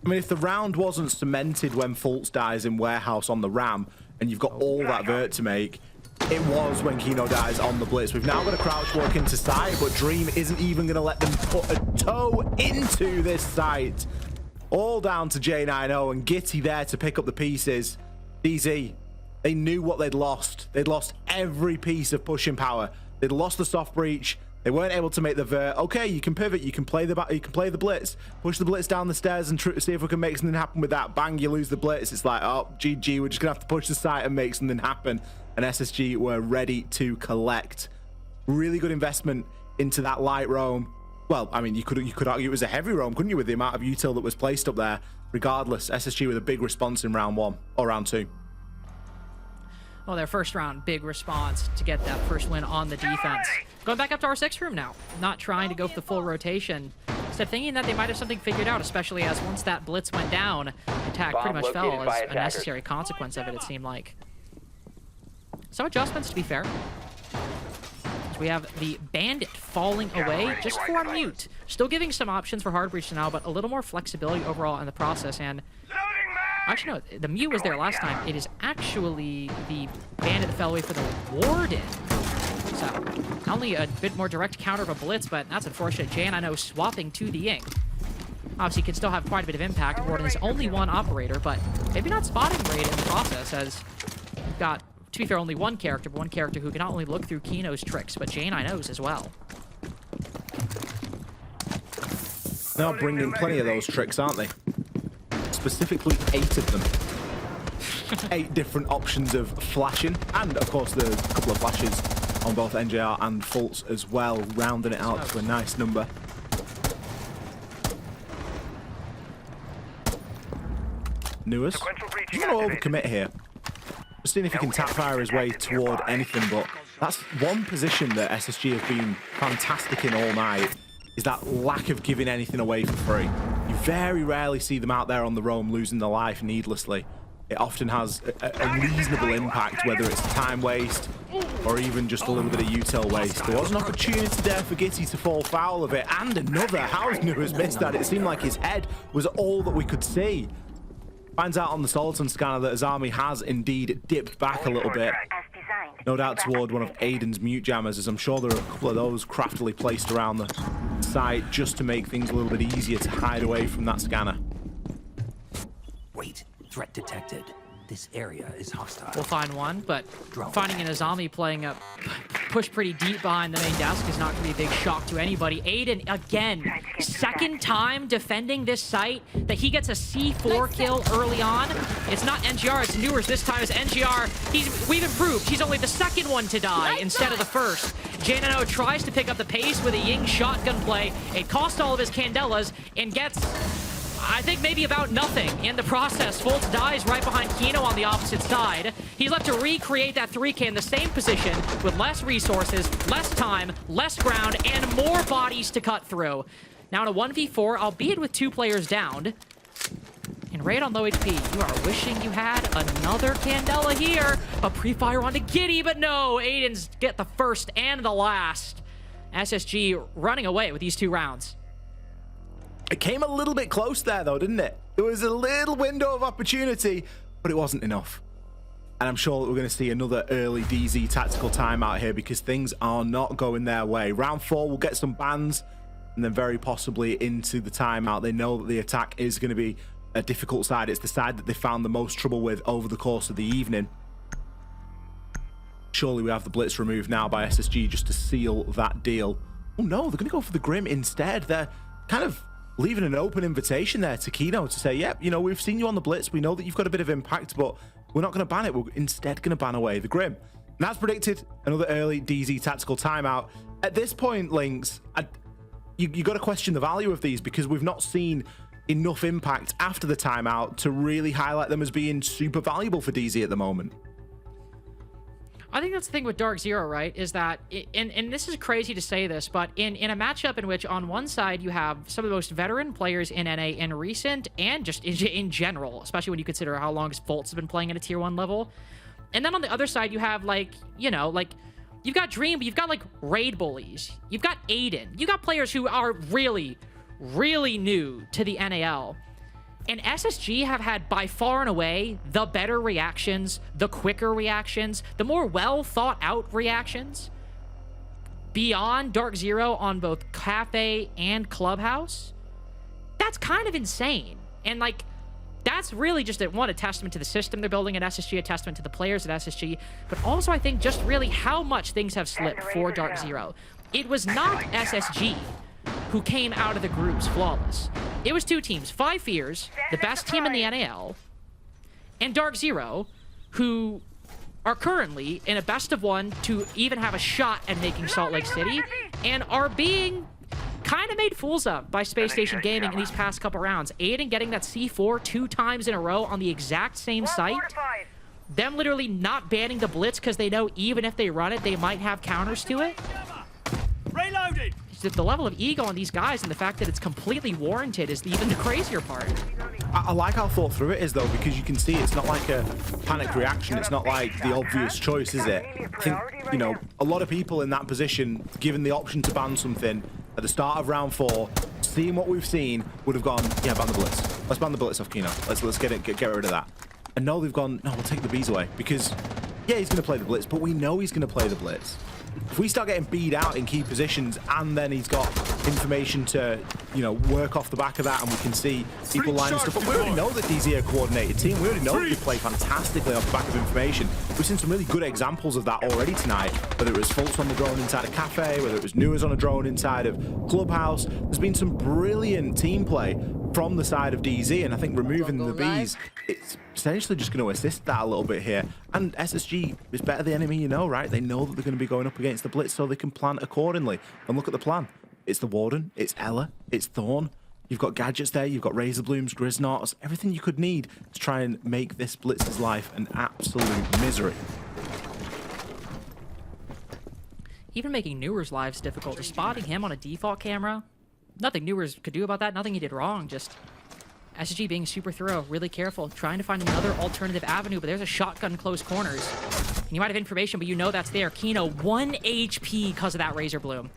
I mean, if the round wasn't cemented when Fultz dies in warehouse on the Ram, and you've got all that vert to make, it was when Kino dies on the Blitz. We've now got a crouch walk into site, but Dream isn't even going to let them put a toe into this site. All down to J90 and Gitty there to pick up the pieces. DZ, they knew what they'd lost. They'd lost every piece of pushing power. They'd lost the soft breach. They weren't able to make the vert. Okay, you can pivot. You can play the blitz. Push the blitz down the stairs and see if we can make something happen with that. Bang, you lose the blitz. It's like, oh, GG. We're just gonna have to push the site and make something happen. And SSG were ready to collect. Really good investment into that light roam. Well, I mean, you could argue it was a heavy roam, couldn't you, with the amount of util that was placed up there? Regardless, SSG with a big response in round 1 or round 2. Well, their first round, big response to get that first win on the defense. Going back up to our 6 room now. Not trying to go for the full rotation. Instead, thinking that they might have something figured out, especially as once that blitz went down, the attack pretty much fell as a necessary consequence of it, it seemed like. Some adjustments, to be fair. So we have the Bandit falling away just for mute. Still giving some options for hard breach now, but a little more flexibility overall in the process. And actually, no, the mute was there last time. It is actually the Bandit that fell away for the Warden. So, not only a bit more direct counter of a blitz, but that's unfortunate. J&I swapping to the Ink. obviously can still have quite a bit of impact. Warden is only one operator, but maybe not spotting Raid in the process, as you've got, to be fair, only one character, but one character who can not only look through Kino's tricks, but J9O's as well. They're bringing plenty of those tricks, aren't they? Specifically 8 of them. 8 different options of flashing, and of course there's a couple of flashes on both NJR and Fultz as well, rounding it out to a nice number. Newers, he's going to overcommit here. Just seeing if he can tap fire his way toward anything, but that's one position that SSG have been fantastic in all night, is that lack of giving anything away for free. You very rarely see them out there on the roam losing their life needlessly. It often has a reasonable impact, whether it's time waste or even just a little bit of util waste. There was an opportunity there for Gitty to fall foul of it, and another. How's Newers missed that? It seemed like his head was all that we could see. Finds out on the Soliton scanner that his army has indeed dipped back a little bit. No doubt toward one of Aiden's mute jammers, as I'm sure there are a couple of those craftily placed around the site just to make things a little bit easier to hide away from that scanner. Wait, threat detected. This area is hostile. We'll find one, but finding an Azami playing a push pretty deep behind the main desk is not going to be a big shock to anybody. Aiden, again, second time defending this site that he gets a C4 kill early on. It's not NGR, it's Newers this time. As NGR, we've improved. He's only the second one to die instead of the first. J9O tries to pick up the pace with a Ying shotgun play. It cost all of his Candelas and gets, I think, maybe about nothing in the process. Fultz dies right behind Kino on the opposite side. He's left to recreate that 3K in the same position with less resources, less time, less ground, and more bodies to cut through. Now in a 1v4, albeit with 2 players downed. And Raid on low HP, you are wishing you had another Candela here. A pre-fire onto Giddy, but no, Aiden's get the first and the last. SSG running away with these 2 rounds. It came a little bit close there, though, didn't it? There was a little window of opportunity, but it wasn't enough. And I'm sure that we're going to see another early DZ tactical timeout here because things are not going their way. Round 4, we'll get some bans, and then very possibly into the timeout. They know that the attack is going to be a difficult side. It's the side that they found the most trouble with over the course of the evening. Surely we have the blitz removed now by SSG just to seal that deal. Oh no, they're going to go for the Grim instead. They're kind of leaving an open invitation there to Kino to say, yep, you know, we've seen you on the blitz. We know that you've got a bit of impact, but we're not going to ban it. We're instead going to ban away the Grim. And as predicted, another early DZ tactical timeout. At this point, Lynx, you got to question the value of these because we've not seen enough impact after the timeout to really highlight them as being super valuable for DZ at the moment. I think that's the thing with DarkZero, right? Is that, and this is crazy to say this, but in a matchup in which on one side you have some of the most veteran players in NA in recent and just in general, especially when you consider how long Fultz has been playing at a tier 1 level. And then on the other side you have, like, you know, like, you've got Dream, but you've got like Raid bullies. You've got Aiden. You got players who are really, really new to the NAL. And SSG have had by far and away the better reactions, the quicker reactions, the more well thought out reactions beyond DarkZero on both Cafe and Clubhouse. That's kind of insane. And like, that's really just a testament to the system they're building at SSG, a testament to the players at SSG, but also I think just really how much things have slipped for DarkZero. It was not SSG who came out of the groups flawless. It was 2 teams, 5 Fears, the best team in the NAL, and DarkZero, who are currently in a best of 1 to even have a shot at making Salt Lake City, and are being kind of made fools of by Spacestation Gaming in these past couple rounds. Aiden getting that C4 2 times in a row on the exact same site. Them literally not banning the Blitz because they know even if they run it, they might have counters to it. Reloaded! The level of ego on these guys and the fact that it's completely warranted is even the crazier part. I like how thought through it is, though, because you can see it's not like a panic reaction. It's not like the obvious choice, is it? I think, you know, a lot of people in that position, given the option to ban something at the start of round 4, seeing what we've seen, would have gone, yeah, ban the Blitz. Let's ban the Blitz off Kino. Let's get rid of that. And no, they've gone, no, we'll take the bees away. Because, yeah, he's going to play the Blitz, but we know he's going to play the Blitz. If we start getting beat out in key positions and then he's got information to, you know, work off the back of that, and we can see people lining stuff up. We already know that DZ are a coordinated team. We already know that they play fantastically off the back of information. We've seen some really good examples of that already tonight, whether it was Fultz on the drone inside of Cafe, whether it was Nuez on a drone inside of Clubhouse. There's been some brilliant team play from the side of DZ, and I think removing the Bs, it's essentially just going to assist that a little bit here. And SSG is better the enemy, you know, right? They know that they're going to be going up against the Blitz, so they can plan accordingly. And look at the plan. It's the Warden, it's Ella, it's Thorn. You've got gadgets there, you've got Razor Blooms, Grizznots, everything you could need to try and make this Blitz's life an absolute misery. Even making Newer's lives difficult, just spotting him on a default camera. Nothing Newer's could do about that, nothing he did wrong, just SSG being super thorough, really careful, trying to find another alternative avenue, but there's a shotgun close corners. And you might have information, but you know that's there. Kino, 1 HP because of that Razor Bloom.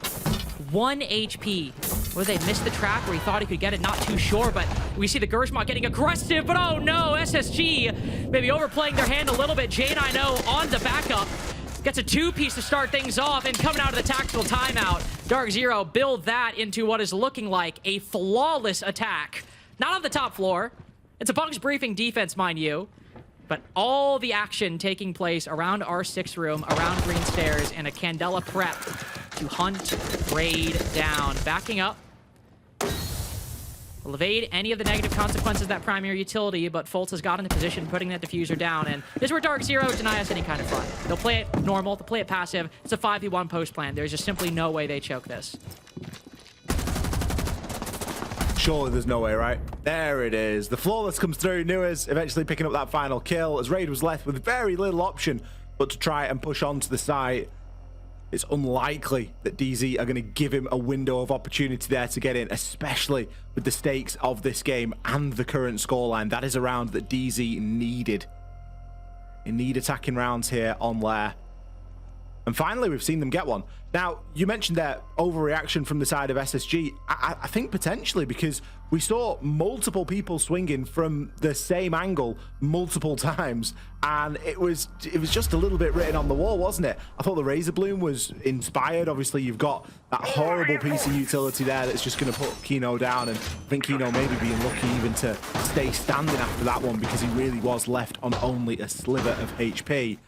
1 HP. Whether they missed the track where he thought he could get it, not too sure, but we see the Gershmont getting aggressive, but oh no, SSG maybe overplaying their hand a little bit. Jane, I know, on the backup. Gets a 2-piece to start things off, and coming out of the tactical timeout, DarkZero build that into what is looking like a flawless attack. Not on the top floor. It's a Bugs briefing defense, mind you, but all the action taking place around our 6 room, around Green Stairs, and a Candela prep to hunt Raid down. Backing up. Will evade any of the negative consequences of that primary utility, but Fultz has got in the position, putting that diffuser down, and this is where DarkZero deny us any kind of fun. They'll play it normal, they'll play it passive. It's a 5v1 post plan. There's just simply no way they choke this. Surely there's no way, right? There it is. The flawless comes through. Nuez eventually picking up that final kill, as Raid was left with very little option but to try and push on to the site. It's unlikely that DZ are going to give him a window of opportunity there to get in, especially with the stakes of this game and the current scoreline. That is a round that DZ needed. They need attacking rounds here on Lair. And finally, we've seen them get one. Now, you mentioned that overreaction from the side of SSG. I think potentially, because we saw multiple people swinging from the same angle multiple times, and it was just a little bit written on the wall, wasn't it? I thought the Razor Bloom was inspired. Obviously, you've got that horrible piece of utility there that's just going to put Kino down, and I think Kino maybe being lucky even to stay standing after that one, because he really was left on only a sliver of HP.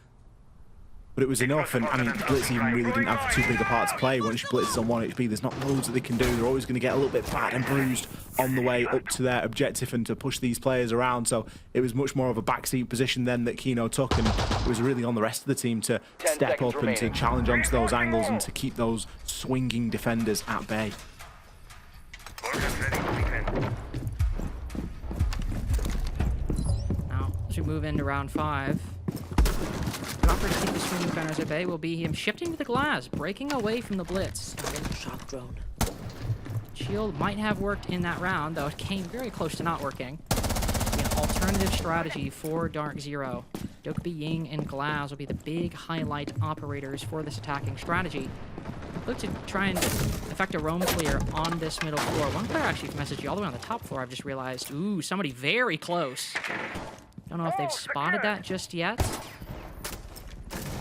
But it was enough, and I mean, Blitz even really didn't have too big a part to play. Once your Blitz is on 1 HP, there's not loads that they can do. They're always going to get a little bit battered and bruised on the way up to their objective and to push these players around. So it was much more of a backseat position then that Kino took, and it was really on the rest of the team to step up and to challenge onto those angles and to keep those swinging defenders at bay. Now, as we move into round 5, the offer to keep the swinging defenders at bay will be him shifting to the glass, breaking away from the Blitz. Shock drone. Shield might have worked in that round, though it came very close to not working. An alternative strategy for DarkZero. Dokkaebi, Ying, and Glass will be the big highlight operators for this attacking strategy. Look to try and effect a roam clear on this middle floor. One player actually from SSG all the way on the top floor, I've just realized. Ooh, somebody very close. Don't know if they've spotted that just yet.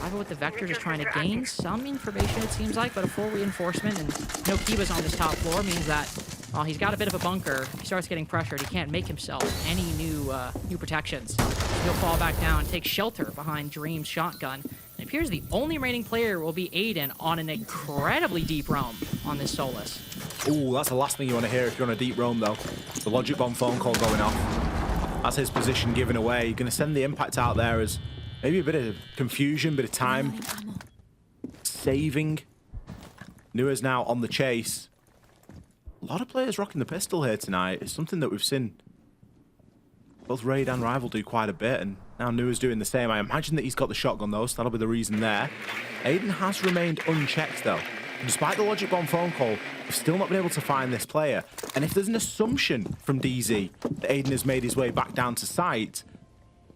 Rival with the Vector just trying to gain some information, it seems like, but a full reinforcement and no Kivas on this top floor means that, while he's got a bit of a bunker, if he starts getting pressured, he can't make himself any new protections. He'll fall back down, take shelter behind Dream's shotgun. It appears the only remaining player will be Aiden on an incredibly deep roam on this Solus. Ooh, that's the last thing you want to hear if you're on a deep roam, though. The Logic Bomb phone call going off. That's his position given away. You're going to send the impact out there as maybe a bit of confusion, bit of time saving. Nuez now on the chase. A lot of players rocking the pistol here tonight. It's something that we've seen both Raid and Rival do quite a bit, and now Nuez doing the same. I imagine that he's got the shotgun though, so that'll be the reason there. Aiden has remained unchecked though. Despite the Logic Bomb phone call, we've still not been able to find this player. And if there's an assumption from DZ that Aiden has made his way back down to site,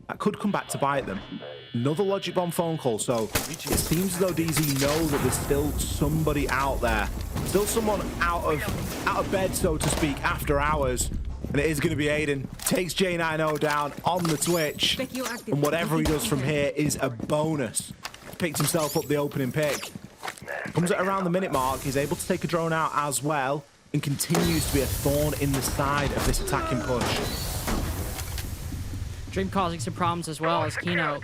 that could come back to bite them. Another Logic Bomb phone call, so it seems as though DZ know that there's still somebody out there. Still someone out of bed, so to speak, after hours. And it is going to be Aiden. Takes J90 down on the Twitch. And whatever he does from here is a bonus. Picked himself up the opening pick. Comes at around the minute mark. He's able to take a drone out as well. and continues to be a thorn in the side of this attacking push. Dream causing some problems as well as Kino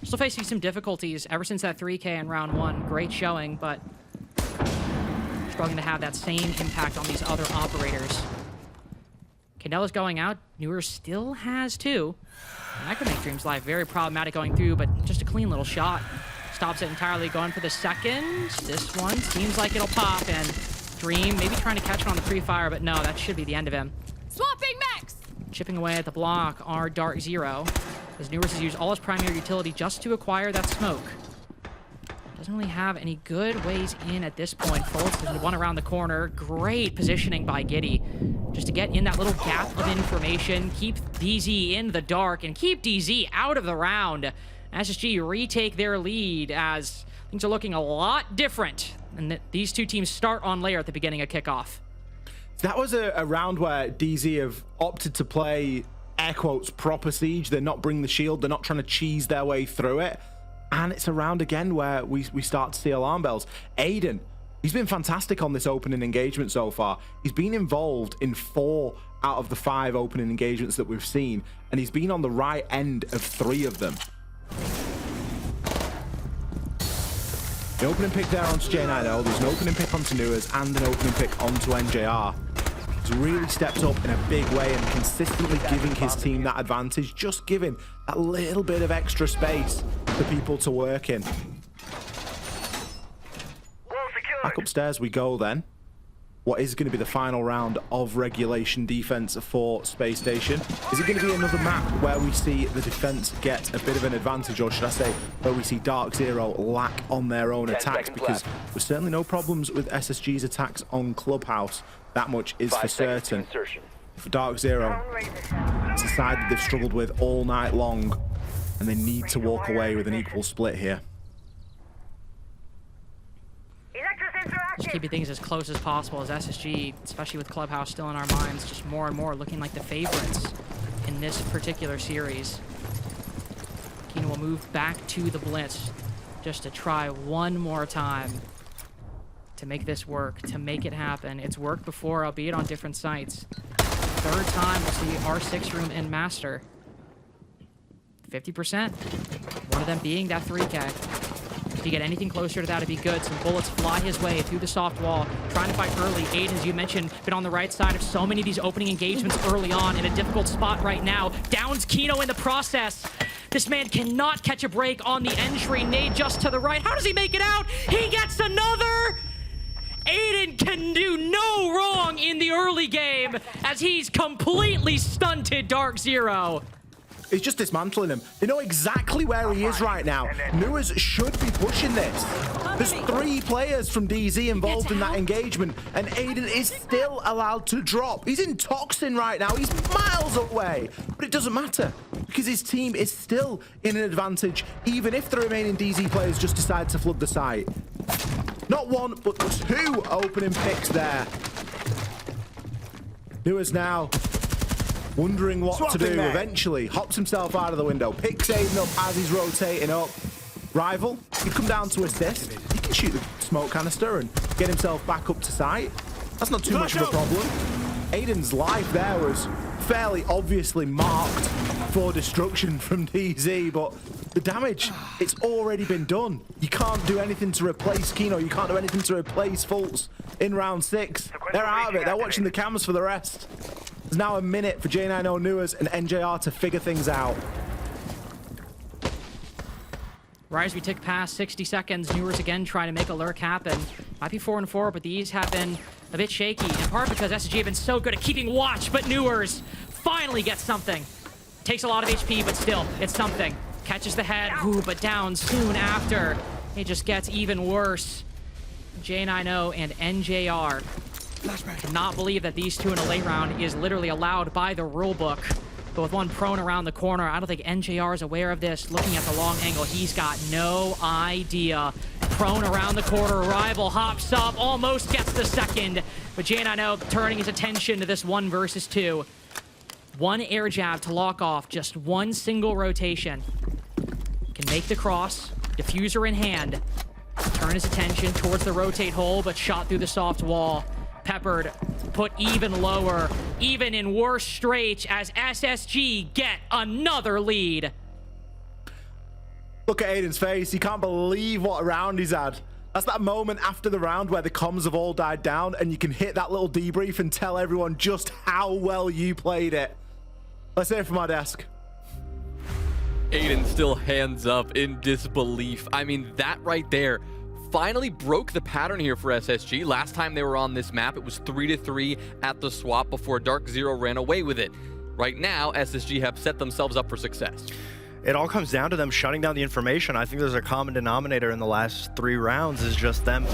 still facing some difficulties ever since that 3K in round 1. Great showing, but struggling to have that same impact on these other operators. Candella's going out. Newer still has 2. And that could make Dream's life very problematic going through, but just a clean little shot. Stops it entirely, going for the second. This one seems like it'll pop, and Dream maybe trying to catch it on the pre-fire, but no, that should be the end of him. Swapping max! Chipping away at the block are DarkZero, as Newers has used all his primary utility just to acquire that smoke. Doesn't really have any good ways in at this point. Folds the one around the corner. Great positioning by Giddy, just to get in that little gap of information, keep DZ in the dark, and keep DZ out of the round. SSG retake their lead as things are looking a lot different, and these two teams start on layer at the beginning of kickoff. That was a round where DZ have opted to play, air quotes, proper siege. They're not bringing the shield. They're not trying to cheese their way through it. And it's a round again where we start to see alarm bells. Aiden, he's been fantastic on this opening engagement so far. He's been involved in 4 out of the 5 opening engagements that we've seen, and he's been on the right end of 3 of them. The opening pick there onto J9L, there's an opening pick onto Newers and an opening pick onto NJR. He's really stepped up in a big way and consistently giving his team that advantage, just giving a little bit of extra space for people to work in. Back upstairs we go then. What is going to be the final round of regulation defense for Space Station? Is it going to be another map where we see the defense get a bit of an advantage, or should I say where we see DarkZero lack on their own attacks? Because there's certainly no problems with SSG's attacks on Clubhouse. That much is for certain. For DarkZero, it's a side that they've struggled with all night long, and they need to walk away with an equal split here. Just keeping things as close as possible as SSG, especially with Clubhouse still in our minds, just more and more looking like the favorites in this particular series. Keenan will move back to the blitz just to try one more time to make this work, to make it happen. It's worked before, albeit on different sites. Third time we'll see R6 room and master. 50%. One of them being that 3K. If you get anything closer to that, it'd be good. Some bullets fly his way through the soft wall. Trying to fight early. Aiden, as you mentioned, been on the right side of so many of these opening engagements early on, in a difficult spot right now. Downs Kino in the process. This man cannot catch a break on the entry. Nade just to the right. How does he make it out? He gets another! Aiden can do no wrong in the early game as he's completely stunted DarkZero. It's just dismantling him. They know exactly where he is right now. Newers should be pushing this. There's 3 players from DZ involved in that engagement, and Aiden is still allowed to drop. He's in Toxin right now. He's miles away, but it doesn't matter because his team is still in an advantage, even if the remaining DZ players just decide to flood the site. Not 1, but 2 opening picks there. Newers now wondering what to do. Eventually hops himself out of the window, picks Aiden up as he's rotating up. Rival, he'd come down to assist. He can shoot the smoke canister and get himself back up to sight. That's not too much of a problem. Aiden's life there was fairly obviously marked for destruction from DZ, but the damage, it's already been done. You can't do anything to replace Kino. You can't do anything to replace Fultz in round 6. They're out of it. They're watching the cameras for the rest. There's now a minute for J9O Newers and NJR to figure things out. Right as we tick past 60 seconds, Newers again trying to make a lurk happen. Might be 4-4, but these have been a bit shaky, in part because SSG have been so good at keeping watch, but Newers finally gets something. Takes a lot of HP, but still, it's something. Catches the head, ooh, but down soon after. It just gets even worse. J9O and NJR cannot believe that these 2 in a late round is literally allowed by the rulebook. But with one prone around the corner, I don't think NJR is aware of this. Looking at the long angle, he's got no idea. Prone around the corner, Rival hops up, almost gets the second. But J9O turning his attention to this 1 versus 2. 1 air jab to lock off, just 1 single rotation. Can make the cross, diffuser in hand. Turn his attention towards the rotate hole, but shot through the soft wall. Peppered put even lower, even in worse straits as SSG get another lead. Look at Aiden's face. He can't believe what round he's had. That's that moment after the round where the comms have all died down and you can hit that little debrief and tell everyone just how well you played it. Let's hear it from our desk. Aiden still hands up in disbelief. I mean, that right there finally broke the pattern here for SSG. Last time they were on this map, it was 3-3 at the swap before DarkZero ran away with it. Right now, SSG have set themselves up for success. It all comes down to them shutting down the information. I think there's a common denominator in the last 3 rounds is just them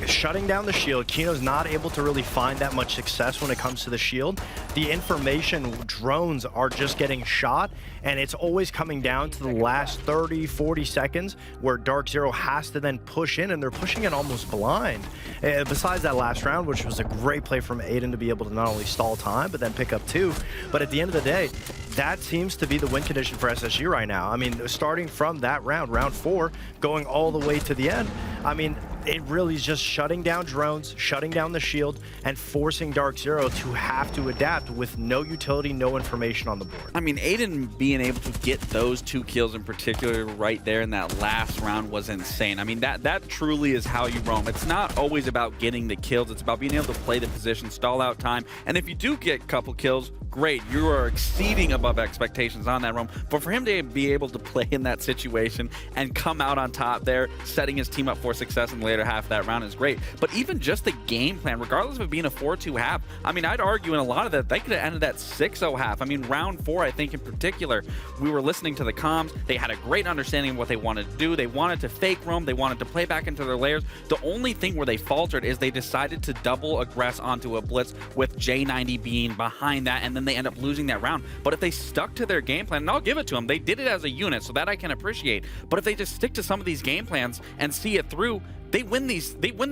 shutting down the shield. Kino's not able to really find that much success when it comes to the shield. The information drones are just getting shot, and it's always coming down to the last 30, 40 seconds where DarkZero has to then push in, and they're pushing it almost blind. Besides that last round, which was a great play from Aiden to be able to not only stall time, but then pick up 2. But at the end of the day, that seems to be the win condition for SSG right now. I mean, starting from that round 4, going all the way to the end, I mean, it really is just shutting down drones, shutting down the shield, and forcing DarkZero to have to adapt with no utility, no information on the board. I mean, Aiden being able to get those 2 kills in particular right there in that last round was insane. I mean, that truly is how you roam. It's not always about getting the kills. It's about being able to play the position, stall out time, and if you do get a couple kills, great, you are exceeding above expectations on that roam. But for him to be able to play in that situation and come out on top there, setting his team up for success in the later half of that round is great. But even just the game plan, regardless of it being a 4-2 half, I mean, I'd argue in a lot of that, they could have ended that 6-0 half. I mean, round 4, I think in particular, we were listening to the comms. They had a great understanding of what they wanted to do. They wanted to fake roam. They wanted to play back into their layers. The only thing where they faltered is they decided to double aggress onto a blitz with J90 being behind that, and then they end up losing that round. But if they stuck to their game plan, and I'll give it to them, they did it as a unit, so that I can appreciate. But if they just stick to some of these game plans and see it through, they win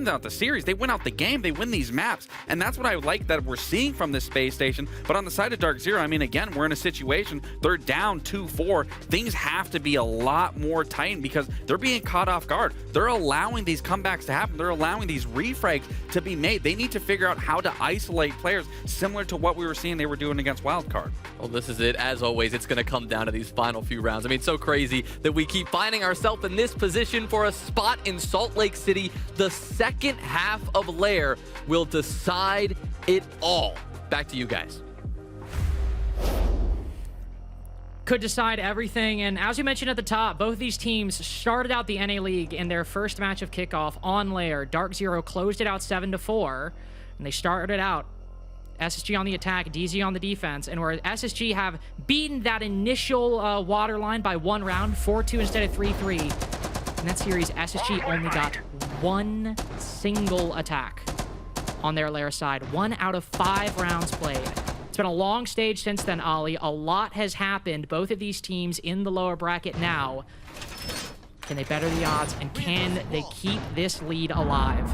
out the series, they win out the game, they win these maps. And that's what I like that we're seeing from this space station. But on the side of DarkZero, I mean, again, we're in a situation, they're down 2-4. Things have to be a lot more tight because they're being caught off guard. They're allowing these comebacks to happen. They're allowing these refrags to be made. They need to figure out how to isolate players similar to what we were seeing they were doing against Wildcard. Well, this is it. As always, it's going to come down to these final few rounds. I mean, it's so crazy that we keep finding ourselves in this position for a spot in Salt Lake City. The second half of Lair will decide it all. Back to you guys. Could decide everything, and as we mentioned at the top, both of these teams started out the NA League in their first match of Kickoff on Lair. DarkZero closed it out 7-4, and they started out SSG on the attack, DZ on the defense, and where SSG have beaten that initial water line by 1 round, 4-2 instead of 3-3. In that series, SSG only got 1 single attack on their Lair side. 1 out of 5 rounds played. It's been a long stage since then, Ali. A lot has happened. Both of these teams in the lower bracket now. Can they better the odds, and can they keep this lead alive?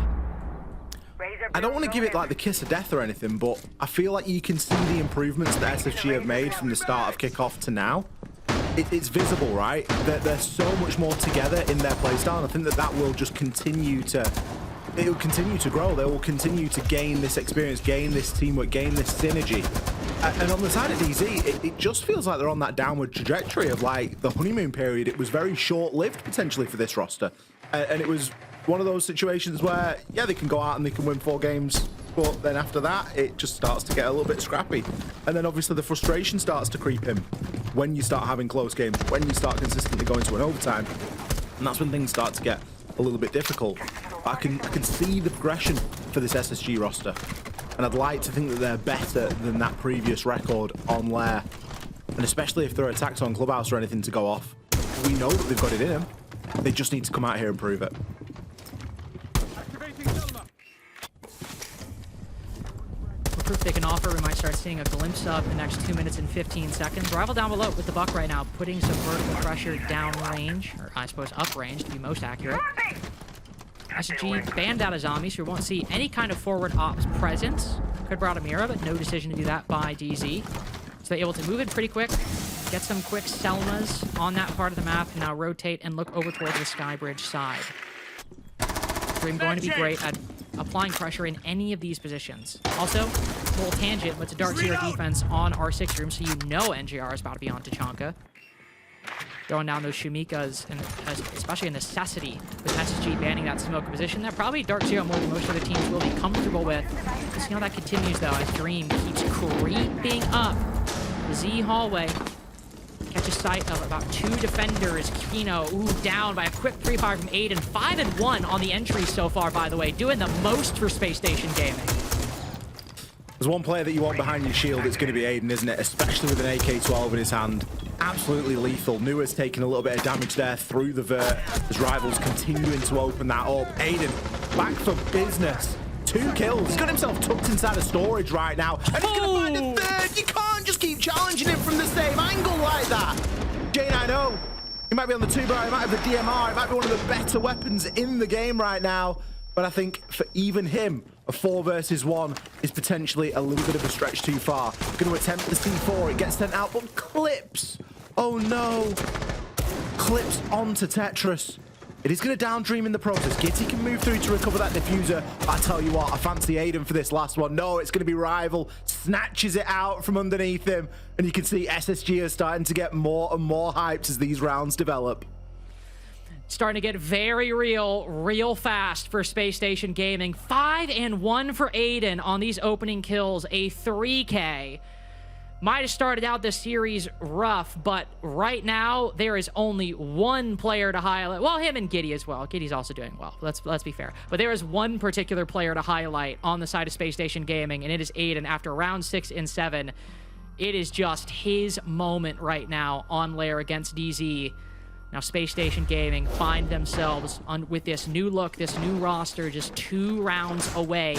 I don't want to give it like the kiss of death or anything, but I feel like you can see the improvements that SSG have made from the start of Kickoff to now. It's visible, right? They're so much more together in their playstyle, and I think that will just continue to... It will continue to grow. They will continue to gain this experience, gain this teamwork, gain this synergy. And on the side of DZ, it just feels like they're on that downward trajectory of like the honeymoon period. It was very short-lived potentially for this roster. And it was one of those situations where, yeah, they can go out and they can win 4 games, but then after that, it just starts to get a little bit scrappy. And then obviously the frustration starts to creep in when you start having close games, when you start consistently going to an overtime. And that's when things start to get a little bit difficult. I can see the progression for this SSG roster, and I'd like to think that they're better than that previous record on Lair. And especially if there are attacks on Clubhouse or anything to go off, we know that they've got it in them. They just need to come out here and prove it. Proof they can offer, we might start seeing a glimpse of in the next 2 minutes and 15 seconds. Rival down below with the buck right now, putting some vertical pressure down range, or I suppose up range to be most accurate. SSG banned out of zombies, so we won't see any kind of forward ops presence. Could brought a Mira, but no decision to do that by DZ. So they're able to move in pretty quick, get some quick Selmas on that part of the map, and now rotate and look over towards the Skybridge side. Dream going to be great at applying pressure in any of these positions. Also, a little tangent, but it's a DarkZero defense on R6 room, so you know NJR is about to be on Tachanka. Throwing down those Shumikas, and especially a necessity with SSG banning that smoke position that probably DarkZero more than most other teams will be comfortable with. We'll see how that continues, though, as Dream keeps creeping up the Z hallway. Catches sight of about 2 defenders. Kino, down by a quick pre-fire from Aiden. 5-1 on the entry so far, by the way. Doing the most for Spacestation Gaming. There's one player that you want behind your shield, it's going to be Aiden, isn't it? Especially with an AK-12 in his hand. Absolutely lethal. Nua's taking a little bit of damage there through the vert. His rivals continuing to open that up. Aiden, back for business. 2 kills. He's got himself tucked inside a storage right now. And he's going to find a third. You can't just keep challenging him from the same angle like that. Jane, I know. He might be on the 2-bar, he might have the DMR, it might be one of the better weapons in the game right now. But I think for even him, a 4 versus 1 is potentially a little bit of a stretch too far. Going to attempt the C4, it gets sent out, but clips. Oh no. Clips onto Tetris. It is going to down Dream in the process. Gitty can move through to recover that diffuser. I tell you what, I fancy Aiden for this last one. No, it's going to be Rival. Snatches it out from underneath him. And you can see SSG is starting to get more and more hyped as these rounds develop. Starting to get very real fast for Spacestation Gaming. 5-1 for Aiden on these opening kills. A 3K. Might have started out this series rough, but right now there is only one player to highlight. Well, him and Giddy as well. Giddy's also doing well. Let's be fair. But there is one particular player to highlight on the side of Spacestation Gaming, and it is Aiden. After round 6 and 7, it is just his moment right now on Lair against DZ. Now, Spacestation Gaming find themselves with this new look, this new roster, just 2 rounds away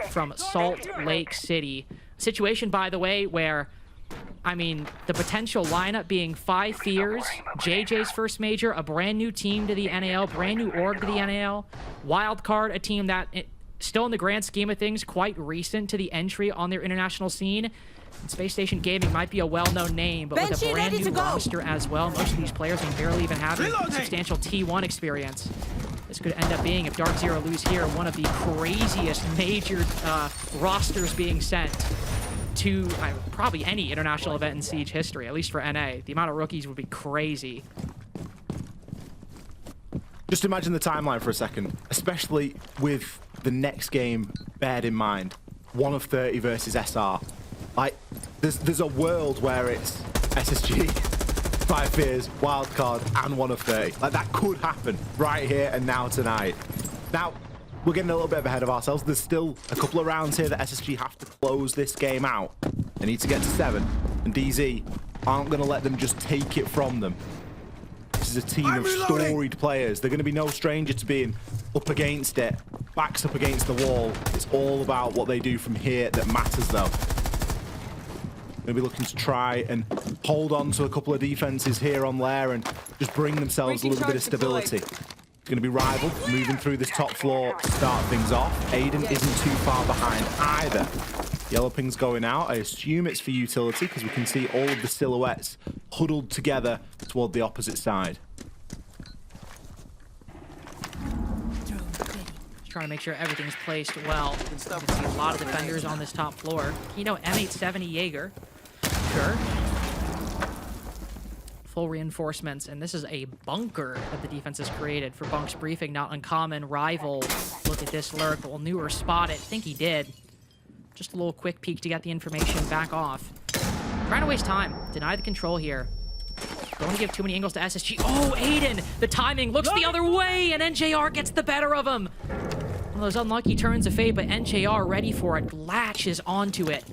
from Salt Lake City. Situation, by the way, where, I mean, the potential lineup being 5 Fears, JJ's first major, a brand new team to the NAL, brand new org to the NAL, Wildcard, a team that, still in the grand scheme of things, quite recent to the entry on their international scene. And Spacestation Gaming might be a well-known name, but with a brand new roster as well. Most of these players are barely even having substantial T1 experience. This could end up being, if DarkZero lose here, one of the craziest major rosters being sent to probably any international event in Siege history, at least for NA. The amount of rookies would be crazy. Just imagine the timeline for a second, especially with the next game bared in mind. 1 of 30 versus SR. Like, there's a world where it's SSG, 5 Fears, Wildcard, and 1 of 30. Like, that could happen right here and now tonight. Now, we're getting a little bit ahead of ourselves. There's still a couple of rounds here that SSG have to close this game out. They need to get to 7, and DZ aren't going to let them just take it from them. This is a team of storied players. They're going to be no stranger to being up against it, backs up against the wall. It's all about what they do from here that matters, though. Going to be looking to try and hold on to a couple of defenses here on Lair and just bring themselves a little bit of stability. It's going to be Rival moving through this top floor to start things off. Aiden isn't too far behind either. Yellow ping's going out. I assume it's for utility because we can see all of the silhouettes huddled together toward the opposite side. Trying to make sure everything's placed well. You can see a lot of defenders on this top floor. Kino M870 Jaeger. Sure. Full reinforcements, and this is a bunker that the defense has created for Bunk's briefing. Not uncommon. Rival. Look at this lurk. Will Newer spot it? Think he did. Just a little quick peek to get the information back off. Trying to waste time. Deny the control here. Don't want to give too many angles to SSG. Oh, Aiden! The timing looks the other way, and NJR gets the better of him. One of those unlucky turns of fate, but NJR ready for it. Latches onto it.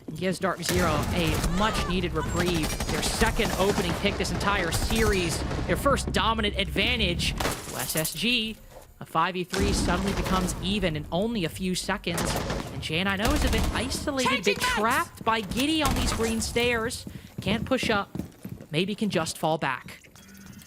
And gives DarkZero a much-needed reprieve. Their second opening pick this entire series. Their first dominant advantage. SSG, a 5v3 suddenly becomes even in only a few seconds. And Jan, I know, is a bit isolated, a bit trapped by Giddy on these green stairs. Can't push up, but maybe can just fall back.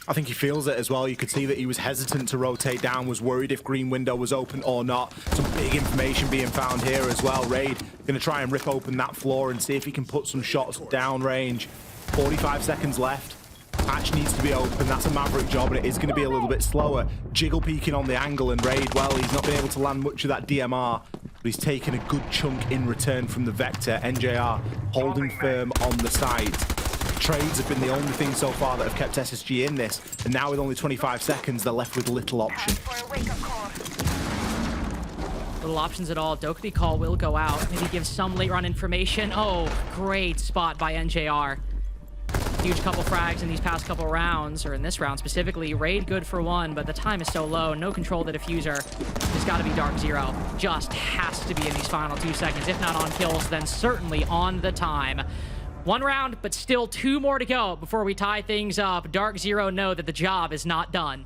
I think he feels it as well. You could see that he was hesitant to rotate down, was worried if green window was open or not. Some big information being found here as well. Raid going to try and rip open that floor and see if he can put some shots down range. 45 seconds left. Hatch needs to be open. That's a Maverick job, and it is going to be a little bit slower. Jiggle peeking on the angle, and Raid, well, he's not been able to land much of that DMR, but he's taken a good chunk in return from the Vector. NJR holding firm on the site. Trades have been the only thing so far that have kept SSG in this, and now with only 25 seconds, they're left with little option. Little options at all. Dokkaebi call will go out. Maybe give some late run information. Oh, great spot by NJR. Huge couple frags in these past couple rounds, or in this round specifically. Raid good for one, but the time is so low. No control of the diffuser. It's got to be DarkZero. Just has to be in these final 2 seconds. If not on kills, then certainly on the time. One round, but still 2 more to go before we tie things up. DarkZero know that the job is not done.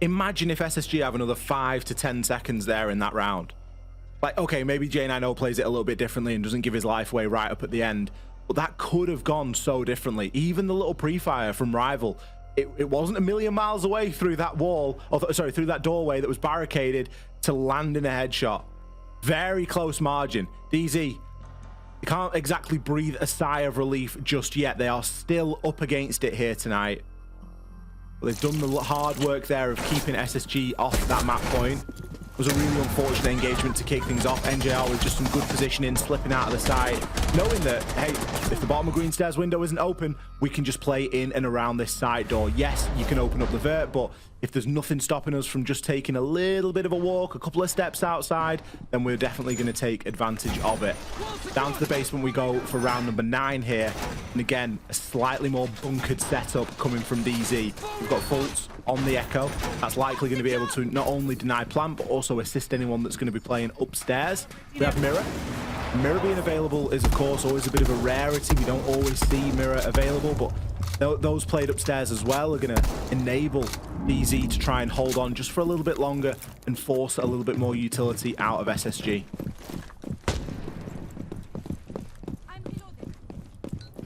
Imagine if SSG have another 5 to 10 seconds there in that round. Like, okay, maybe J9O plays it a little bit differently and doesn't give his life away right up at the end, but that could have gone so differently. Even the little pre-fire from Rival, it wasn't a million miles away through that wall, or sorry, through that doorway that was barricaded to land in a headshot. Very close margin. DZ, you can't exactly breathe a sigh of relief just yet. They are still up against it here tonight. But they've done the hard work there of keeping SSG off that map point. It was a really unfortunate engagement to kick things off. NJR with just some good positioning, slipping out of the side, knowing that, hey, if the bottom of green stairs window isn't open, we can just play in and around this side door. Yes, you can open up the vert, but if there's nothing stopping us from just taking a little bit of a walk, a couple of steps outside, then we're definitely going to take advantage of it. Down to the basement we go for round number 9 here. And again, a slightly more bunkered setup coming from DZ. We've got Fultz on the Echo. That's likely going to be able to not only deny plant, but also assist anyone that's going to be playing upstairs. We have Mirror. Mirror being available is, of course, always a bit of a rarity. We don't always see Mirror available, but those played upstairs as well are going to enable DZ to try and hold on just for a little bit longer and force a little bit more utility out of SSG.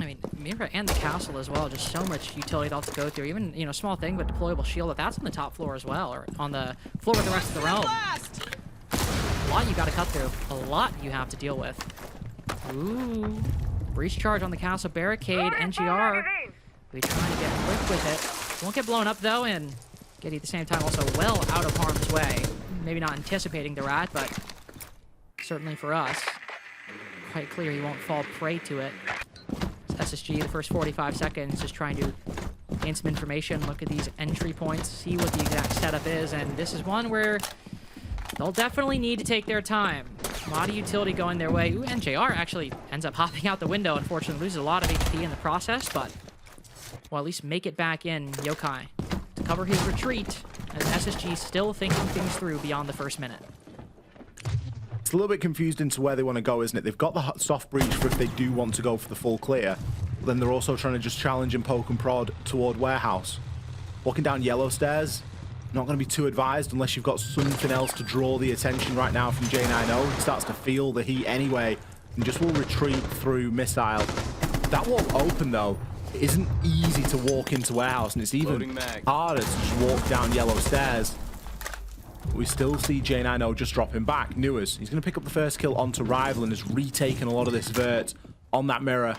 I mean, Mirror and the castle as well, just so much utility to go through. Even, you know, small thing, but deployable shield, that's on the top floor as well, or on the floor with the rest of the realm. A lot you got to cut through. A lot you have to deal with. Ooh. Breach charge on the castle barricade. NGR. We trying to get quick with it. Won't get blown up though, and getting at the same time also well out of harm's way. Maybe not anticipating the rat, but certainly for us, quite clear he won't fall prey to it. It's SSG the first 45 seconds just trying to gain some information, look at these entry points, see what the exact setup is, and this is one where they'll definitely need to take their time. A lot of utility going their way. Ooh, NJR actually ends up hopping out the window. Unfortunately, loses a lot of HP in the process, but will at least make it back in Yokai to cover his retreat, as SSG still thinking things through beyond the first minute. It's a little bit confused into where they want to go, isn't it? They've got the soft breach for if they do want to go for the full clear, but then they're also trying to just challenge and poke and prod toward warehouse. Walking down yellow stairs, not going to be too advised unless you've got something else to draw the attention right now from J9O. He starts to feel the heat anyway and just will retreat through missile. That won't open though. It isn't easy to walk into warehouse, and it's even harder to just walk down yellow stairs. But we still see J9O just dropping back. Newers, he's going to pick up the first kill onto Rival and has retaken a lot of this vert on that mirror.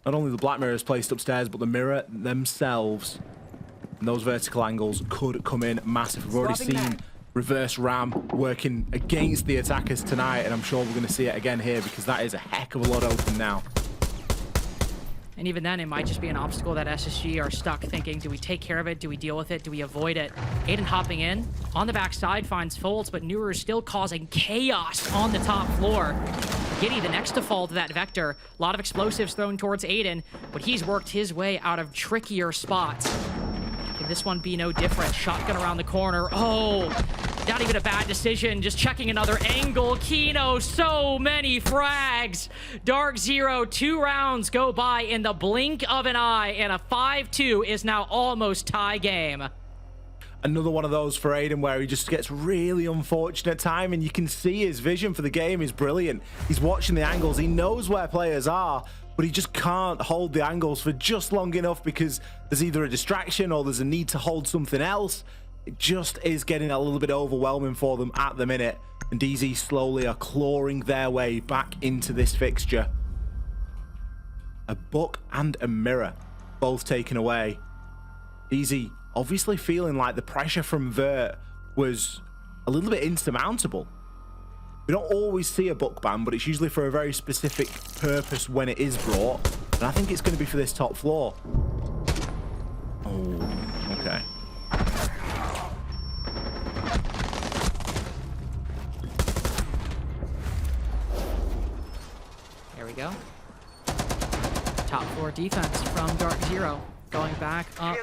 Not only the black mirror is placed upstairs, but the mirror themselves and those vertical angles could come in massive. We've already seen reverse ram working against the attackers tonight, and I'm sure we're going to see it again here because that is a heck of a lot open now. And even then, it might just be an obstacle that SSG are stuck thinking, do we take care of it? Do we deal with it? Do we avoid it? Aiden hopping in. On the backside finds Foltz, but Newer is still causing chaos on the top floor. Giddy, the next to fall to that Vector. A lot of explosives thrown towards Aiden, but he's worked his way out of trickier spots. Can this one be no different? Shotgun around the corner. Oh, not even a bad decision. Just checking another angle. Kino, so many frags. DarkZero, 2 rounds go by in the blink of an eye, and a 5-2 is now almost tie game. Another one of those for Aiden where he just gets really unfortunate time, and you can see his vision for the game is brilliant. He's watching the angles. He knows where players are, but he just can't hold the angles for just long enough because there's either a distraction or there's a need to hold something else. It just is getting a little bit overwhelming for them at the minute, and DZ slowly are clawing their way back into this fixture. A book and a mirror, both taken away. Easy, obviously feeling like the pressure from Vert was a little bit insurmountable. We don't always see a book ban, but it's usually for a very specific purpose when it is brought. And I think it's going to be for this top floor. Oh, okay. There we go. Top floor defense from DarkZero. Going back up.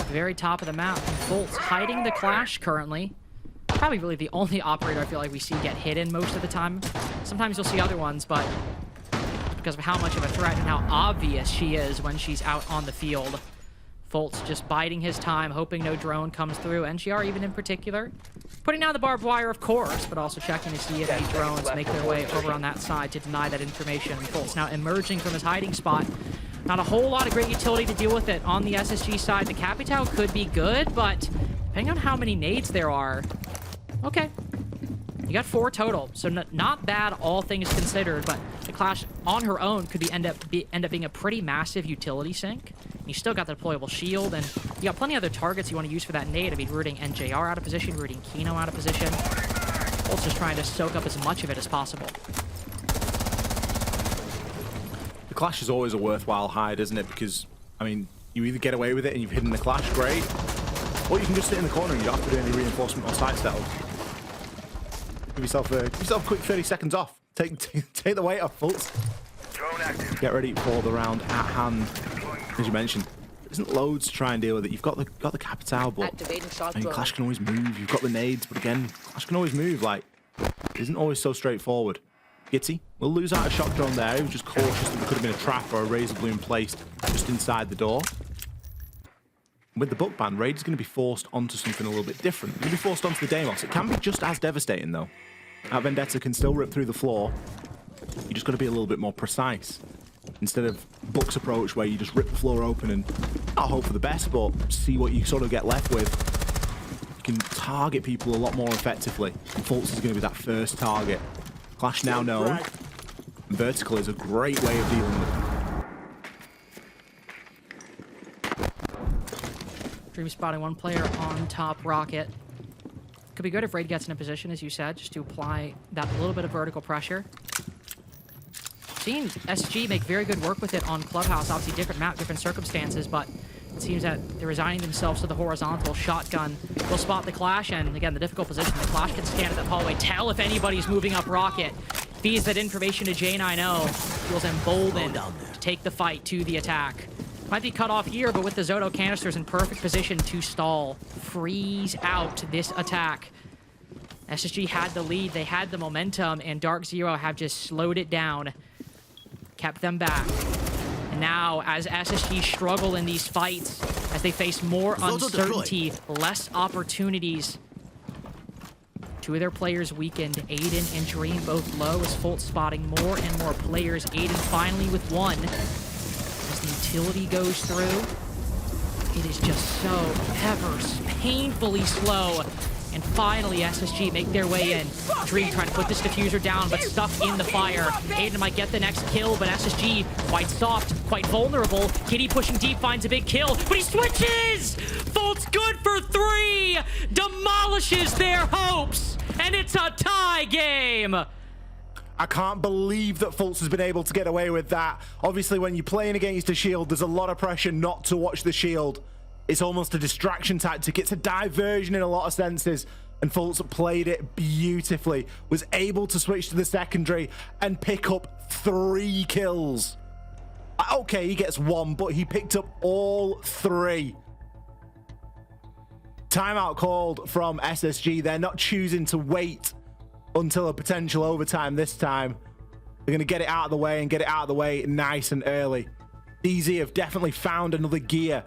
Very top of the map. And Fultz hiding the Clash currently. Probably really the only operator I feel like we see get hidden most of the time. Sometimes you'll see other ones, but because of how much of a threat and how obvious she is when she's out on the field. Fultz just biding his time, hoping no drone comes through. NGR even in particular. Putting down the barbed wire, of course, but also checking to see if any drones make their way over on that side to deny that information. Fultz now emerging from his hiding spot. Not a whole lot of great utility to deal with it on the SSG side. The Capitao could be good, but depending on how many nades there are, okay. You got 4 total, so not bad all things considered, but the Clash on her own could end up being a pretty massive utility sink. You still got the deployable shield, and you got plenty of other targets you want to use for that nade. I mean, rooting NJR out of position, rooting Kino out of position. Also just trying to soak up as much of it as possible. The Clash is always a worthwhile hide, isn't it? Because, I mean, you either get away with it and you've hidden the Clash, great, or you can just sit in the corner and you don't have to do any reinforcement or side settle. Give yourself a quick 30 seconds off. Take the weight off, Fultz. Drone active. Get ready for the round at hand. As you mentioned, there isn't loads to try and deal with it. You've got the Capitao, but I mean, Clash can always move. You've got the nades, but again, Clash can always move. Like, it isn't always so straightforward. Gitty will lose out a shock drone there. He was just cautious that there could have been a trap or a razor balloon placed just inside the door. With the book ban, Raid is going to be forced onto something a little bit different. He's going to be forced onto the Deimos. It can be just as devastating, though. That Vendetta can still rip through the floor. You just got to be a little bit more precise. Instead of Book's approach, where you just rip the floor open and not hope for the best, but see what you sort of get left with. You can target people a lot more effectively. And Fultz is going to be that first target. Clash now known. Vertical is a great way of dealing with it. Dream spotting one player on top rocket. Could be good if Raid gets in a position, as you said, just to apply that little bit of vertical pressure. Seen SG make very good work with it on Clubhouse. Obviously, different map, different circumstances, but it seems that they're resigning themselves to the horizontal. Shotgun will spot the Clash, and again, the difficult position. The Clash can scan at that hallway, tell if anybody's moving up rocket. Feeds that information to J90. Feels emboldened to take the fight to the attack. Might be cut off here, but with the Zoto canisters in perfect position to stall. Freeze out this attack. SSG had the lead, they had the momentum, and DarkZero have just slowed it down. Kept them back. And now, as SSG struggle in these fights, as they face more uncertainty, less opportunities, 2 of their players weakened. Aiden and Dream both low, as Fultz spotting more and more players. Aiden finally with 1. As the utility goes through, it is just so ever painfully slow. And finally, SSG make their way in. Dream trying to put this diffuser down, but stuck in the fire. Aiden might get the next kill, but SSG quite soft, quite vulnerable. Kitty pushing deep, finds a big kill, but he switches! Fultz good for 3! Demolishes their hopes! And it's a tie game! I can't believe that Fultz has been able to get away with that. Obviously, when you're playing against a shield, there's a lot of pressure not to watch the shield. It's almost a distraction tactic. It's a diversion in a lot of senses. And Fultz played it beautifully. Was able to switch to the secondary and pick up 3 kills. Okay, he gets 1, but he picked up all 3. Timeout called from SSG. They're not choosing to wait until a potential overtime this time. They're going to get it out of the way and get it out of the way nice and early. DZ have definitely found another gear,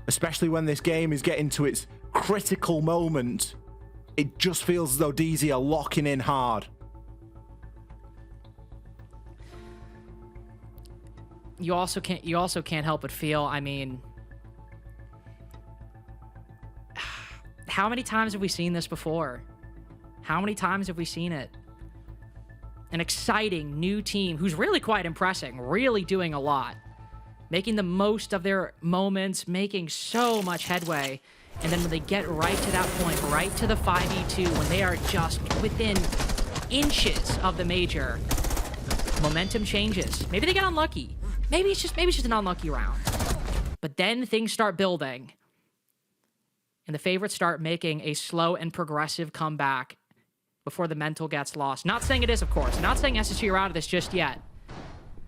especially when this game is getting to its critical moment. It just feels as though DZ are locking in hard. You also can't help but feel, I mean, how many times have we seen this before? How many times have we seen it? An exciting new team who's really quite impressing, really doing a lot. making the most of their moments, making so much headway. And then when they get right to that point, right to the 5v2, when they are just within inches of the major, momentum changes. Maybe they get unlucky. Maybe it's just an unlucky round. But then things start building. And the favorites start making a slow and progressive comeback before the mental gets lost. Not saying it is, of course. Not saying SSG are out of this just yet.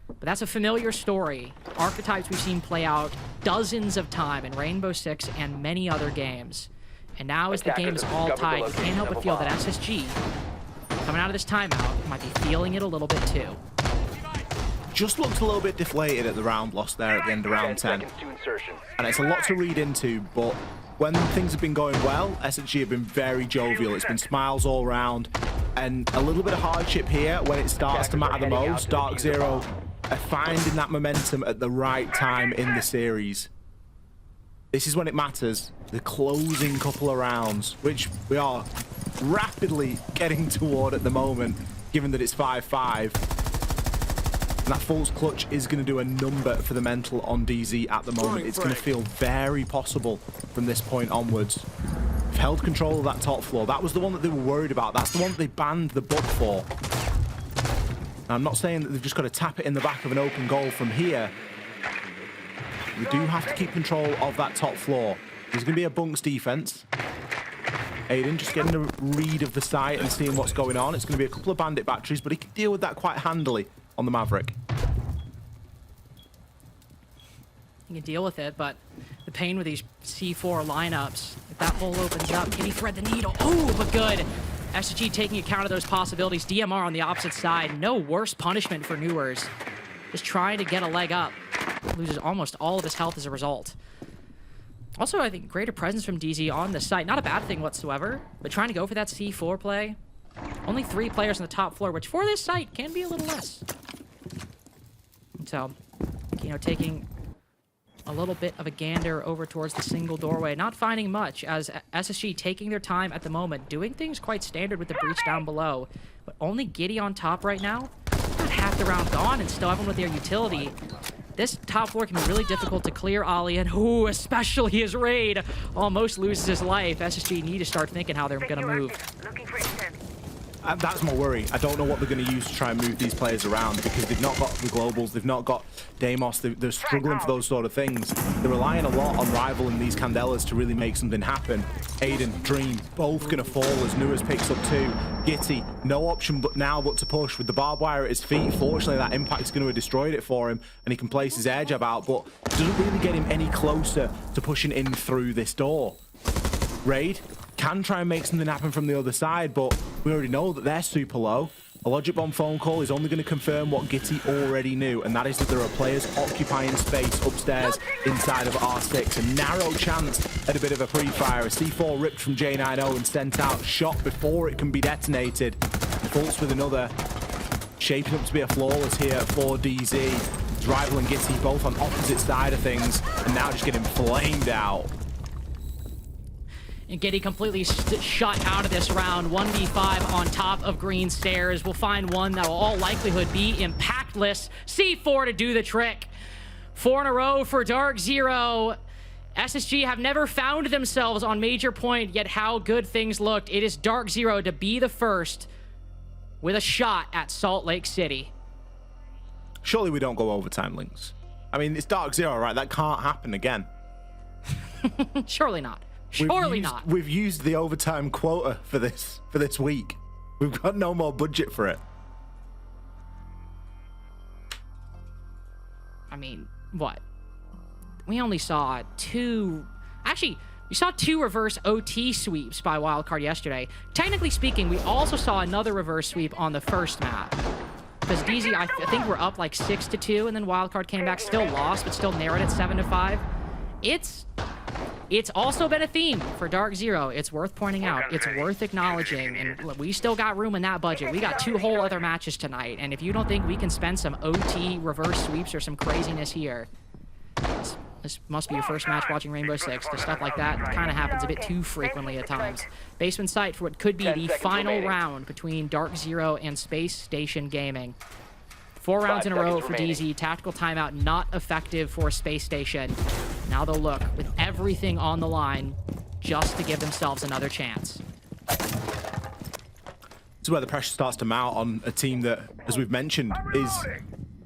But that's a familiar story. Archetypes we've seen play out dozens of times in Rainbow Six and many other games. And now as the game is all tied, you can't help but feel that SSG, coming out of this timeout, might be feeling it a little bit too. Just looked a little bit deflated at the round lost there at the end of round 10. And it's a lot to read into, but when things have been going well, SSG have been very jovial. It's been smiles all around. And a little bit of hardship here when it starts to matter the most. DarkZero are finding that momentum at the right time in the series. This is when it matters. The closing couple of rounds, which we are rapidly getting toward at the moment, given that it's 5-5. And that false clutch is going to do a number for the mental on DZ at the moment. It's going to feel very possible from this point onwards. They've held control of that top floor. That was the one that they were worried about. That's the one that they banned the book for. Now, I'm not saying that they've just got to tap it in the back of an open goal from here. We do have to keep control of that top floor. There's going to be a bunks defense. Aiden just getting a read of the site and seeing what's going on. It's going to be a couple of bandit batteries, but he can deal with that quite handily on the Maverick. You can deal with it, but the pain with these C4 lineups, if that hole opens up, can he thread the needle? Oh, but good. SSG taking account of those possibilities. DMR on the opposite side. No worse punishment for Newers. Just trying to get a leg up. Loses almost all of his health as a result. Also, I think greater presence from DZ on the site. Not a bad thing whatsoever, but trying to go for that C4 play. Only 3 players on the top floor, which for this site can be a little less. So, you know, taking a little bit of a gander over towards the single doorway. Not finding much, as SSG taking their time at the moment, doing things quite standard with the breach down below. But only Giddy on top right now. Got half the round gone and still having with their utility. This top floor can be really difficult to clear, Ollie, and ooh, especially his raid almost loses his life. SSG need to start thinking how they're going to move. That's my worry. I don't know what they're going to use to try and move these players around, because they've not got the globals, they've not got Deimos, they're struggling for those sort of things. They're relying a lot on Rival and these Candelas to really make something happen. Aiden, Dream, both going to fall as Newers picks up 2. Gitty, no option but to push with the barbed wire at his feet. Fortunately, that impact's going to have destroyed it for him, and he can place his air jab out, but it doesn't really get him any closer to pushing in through this door. Raid can try and make something happen from the other side, but we already know that they're super low. A Logic Bomb phone call is only going to confirm what Gitty already knew, and that is that there are players occupying space upstairs inside of R6. A narrow chance at a bit of a pre-fire. A C4 ripped from J90 and sent out, shot before it can be detonated. Fultz with another. Shaping up to be a flawless here for DZ. Rival and Gitty both on opposite side of things, and now just getting flamed out. And Giddy completely shut out of this round. 1v5 on top of green stairs. We'll find one that will all likelihood be impactless. C4 to do the trick. 4 in a row for DarkZero. SSG have never found themselves on major point, yet how good things looked. It is DarkZero to be the first with a shot at Salt Lake City. Surely we don't go overtime, Lynx. I mean, it's DarkZero, right? That can't happen again. Surely not. Surely not. We've used the overtime quota for this week. We've got no more budget for it. I mean, what? We only saw 2... Actually, we saw 2 reverse OT sweeps by Wildcard yesterday. Technically speaking, we also saw another reverse sweep on the first map. Because DZ, I think we're up like 6-2, and then Wildcard came back, still lost, but still narrowed at 7-5. It's also been a theme for DarkZero. It's worth pointing out. It's worth acknowledging. And we still got room in that budget. We got 2 whole other matches tonight. And if you don't think we can spend some OT reverse sweeps or some craziness here, this must be your first match watching Rainbow Six. The stuff like that kind of happens a bit too frequently at times. Basement site for what could be the final round between DarkZero and Spacestation Gaming. 4 rounds in a 5 row seconds for remaining. DZ. Tactical timeout not effective for Space Station. Now they'll look with everything on the line just to give themselves another chance. This is where the pressure starts to mount on a team that, as we've mentioned,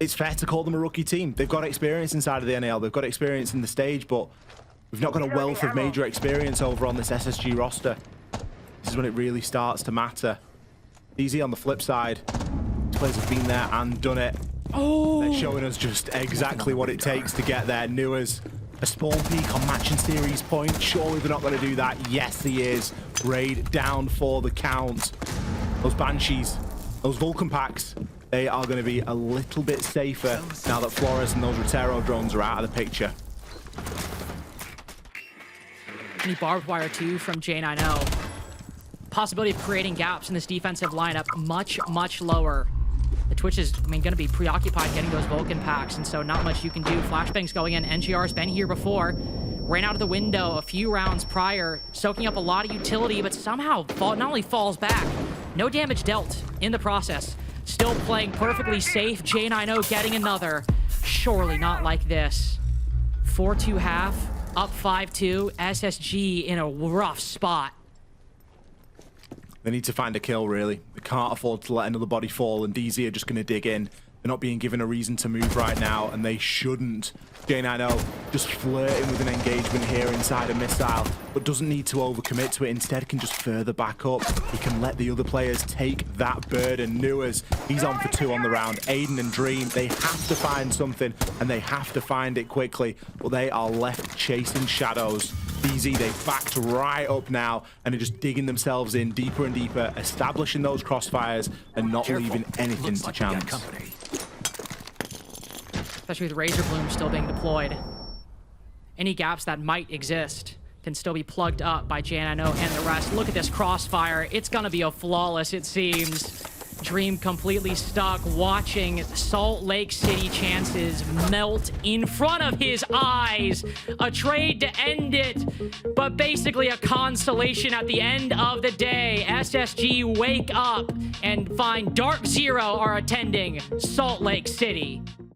it's fair to call them a rookie team. They've got experience inside of the NAL. They've got experience in the stage, but we've not got a wealth of major experience over on this SSG roster. This is when it really starts to matter. DZ on the flip side, players have been there and done it. Oh! They're showing us just exactly what it takes to get there. Nua's a spawn peak on match and series point. Surely they're not going to do that. Yes, he is. Raid down for the count. Those Banshees, those Vulcan packs, they are going to be a little bit safer now that Flores and those Rotero drones are out of the picture. Any barbed wire too from J90. Possibility of creating gaps in this defensive lineup much lower. The Twitch is, I mean, going to be preoccupied getting those Vulcan packs, and so not much you can do. Flashbangs going in. NGR's been here before. Ran out of the window a few rounds prior, soaking up a lot of utility, but somehow not only falls back, no damage dealt in the process. Still playing perfectly safe. J90 getting another. Surely not like this. 4-2 half, up 5-2. SSG in a rough spot. They need to find a kill, really. They can't afford to let another body fall, and DZ are just going to dig in. They're not being given a reason to move right now, and they shouldn't. J90 just flirting with an engagement here inside a missile, but doesn't need to overcommit to it. Instead, can just further back up. He can let the other players take that burden. Nua's, he's on for 2 on the round. Aiden and Dream, they have to find something, and they have to find it quickly, but they are left chasing shadows. DZ, they've backed right up now and are just digging themselves in deeper and deeper, establishing those crossfires and not leaving anything to chance. Especially with Razor Bloom still being deployed. Any gaps that might exist can still be plugged up by J90 and the rest. Look at this crossfire. It's gonna be a flawless, it seems. Dream completely stuck, watching Salt Lake City chances melt in front of his eyes. A trade to end it, but basically a consolation at the end of the day. SSG wake up and find DarkZero are attending Salt Lake City.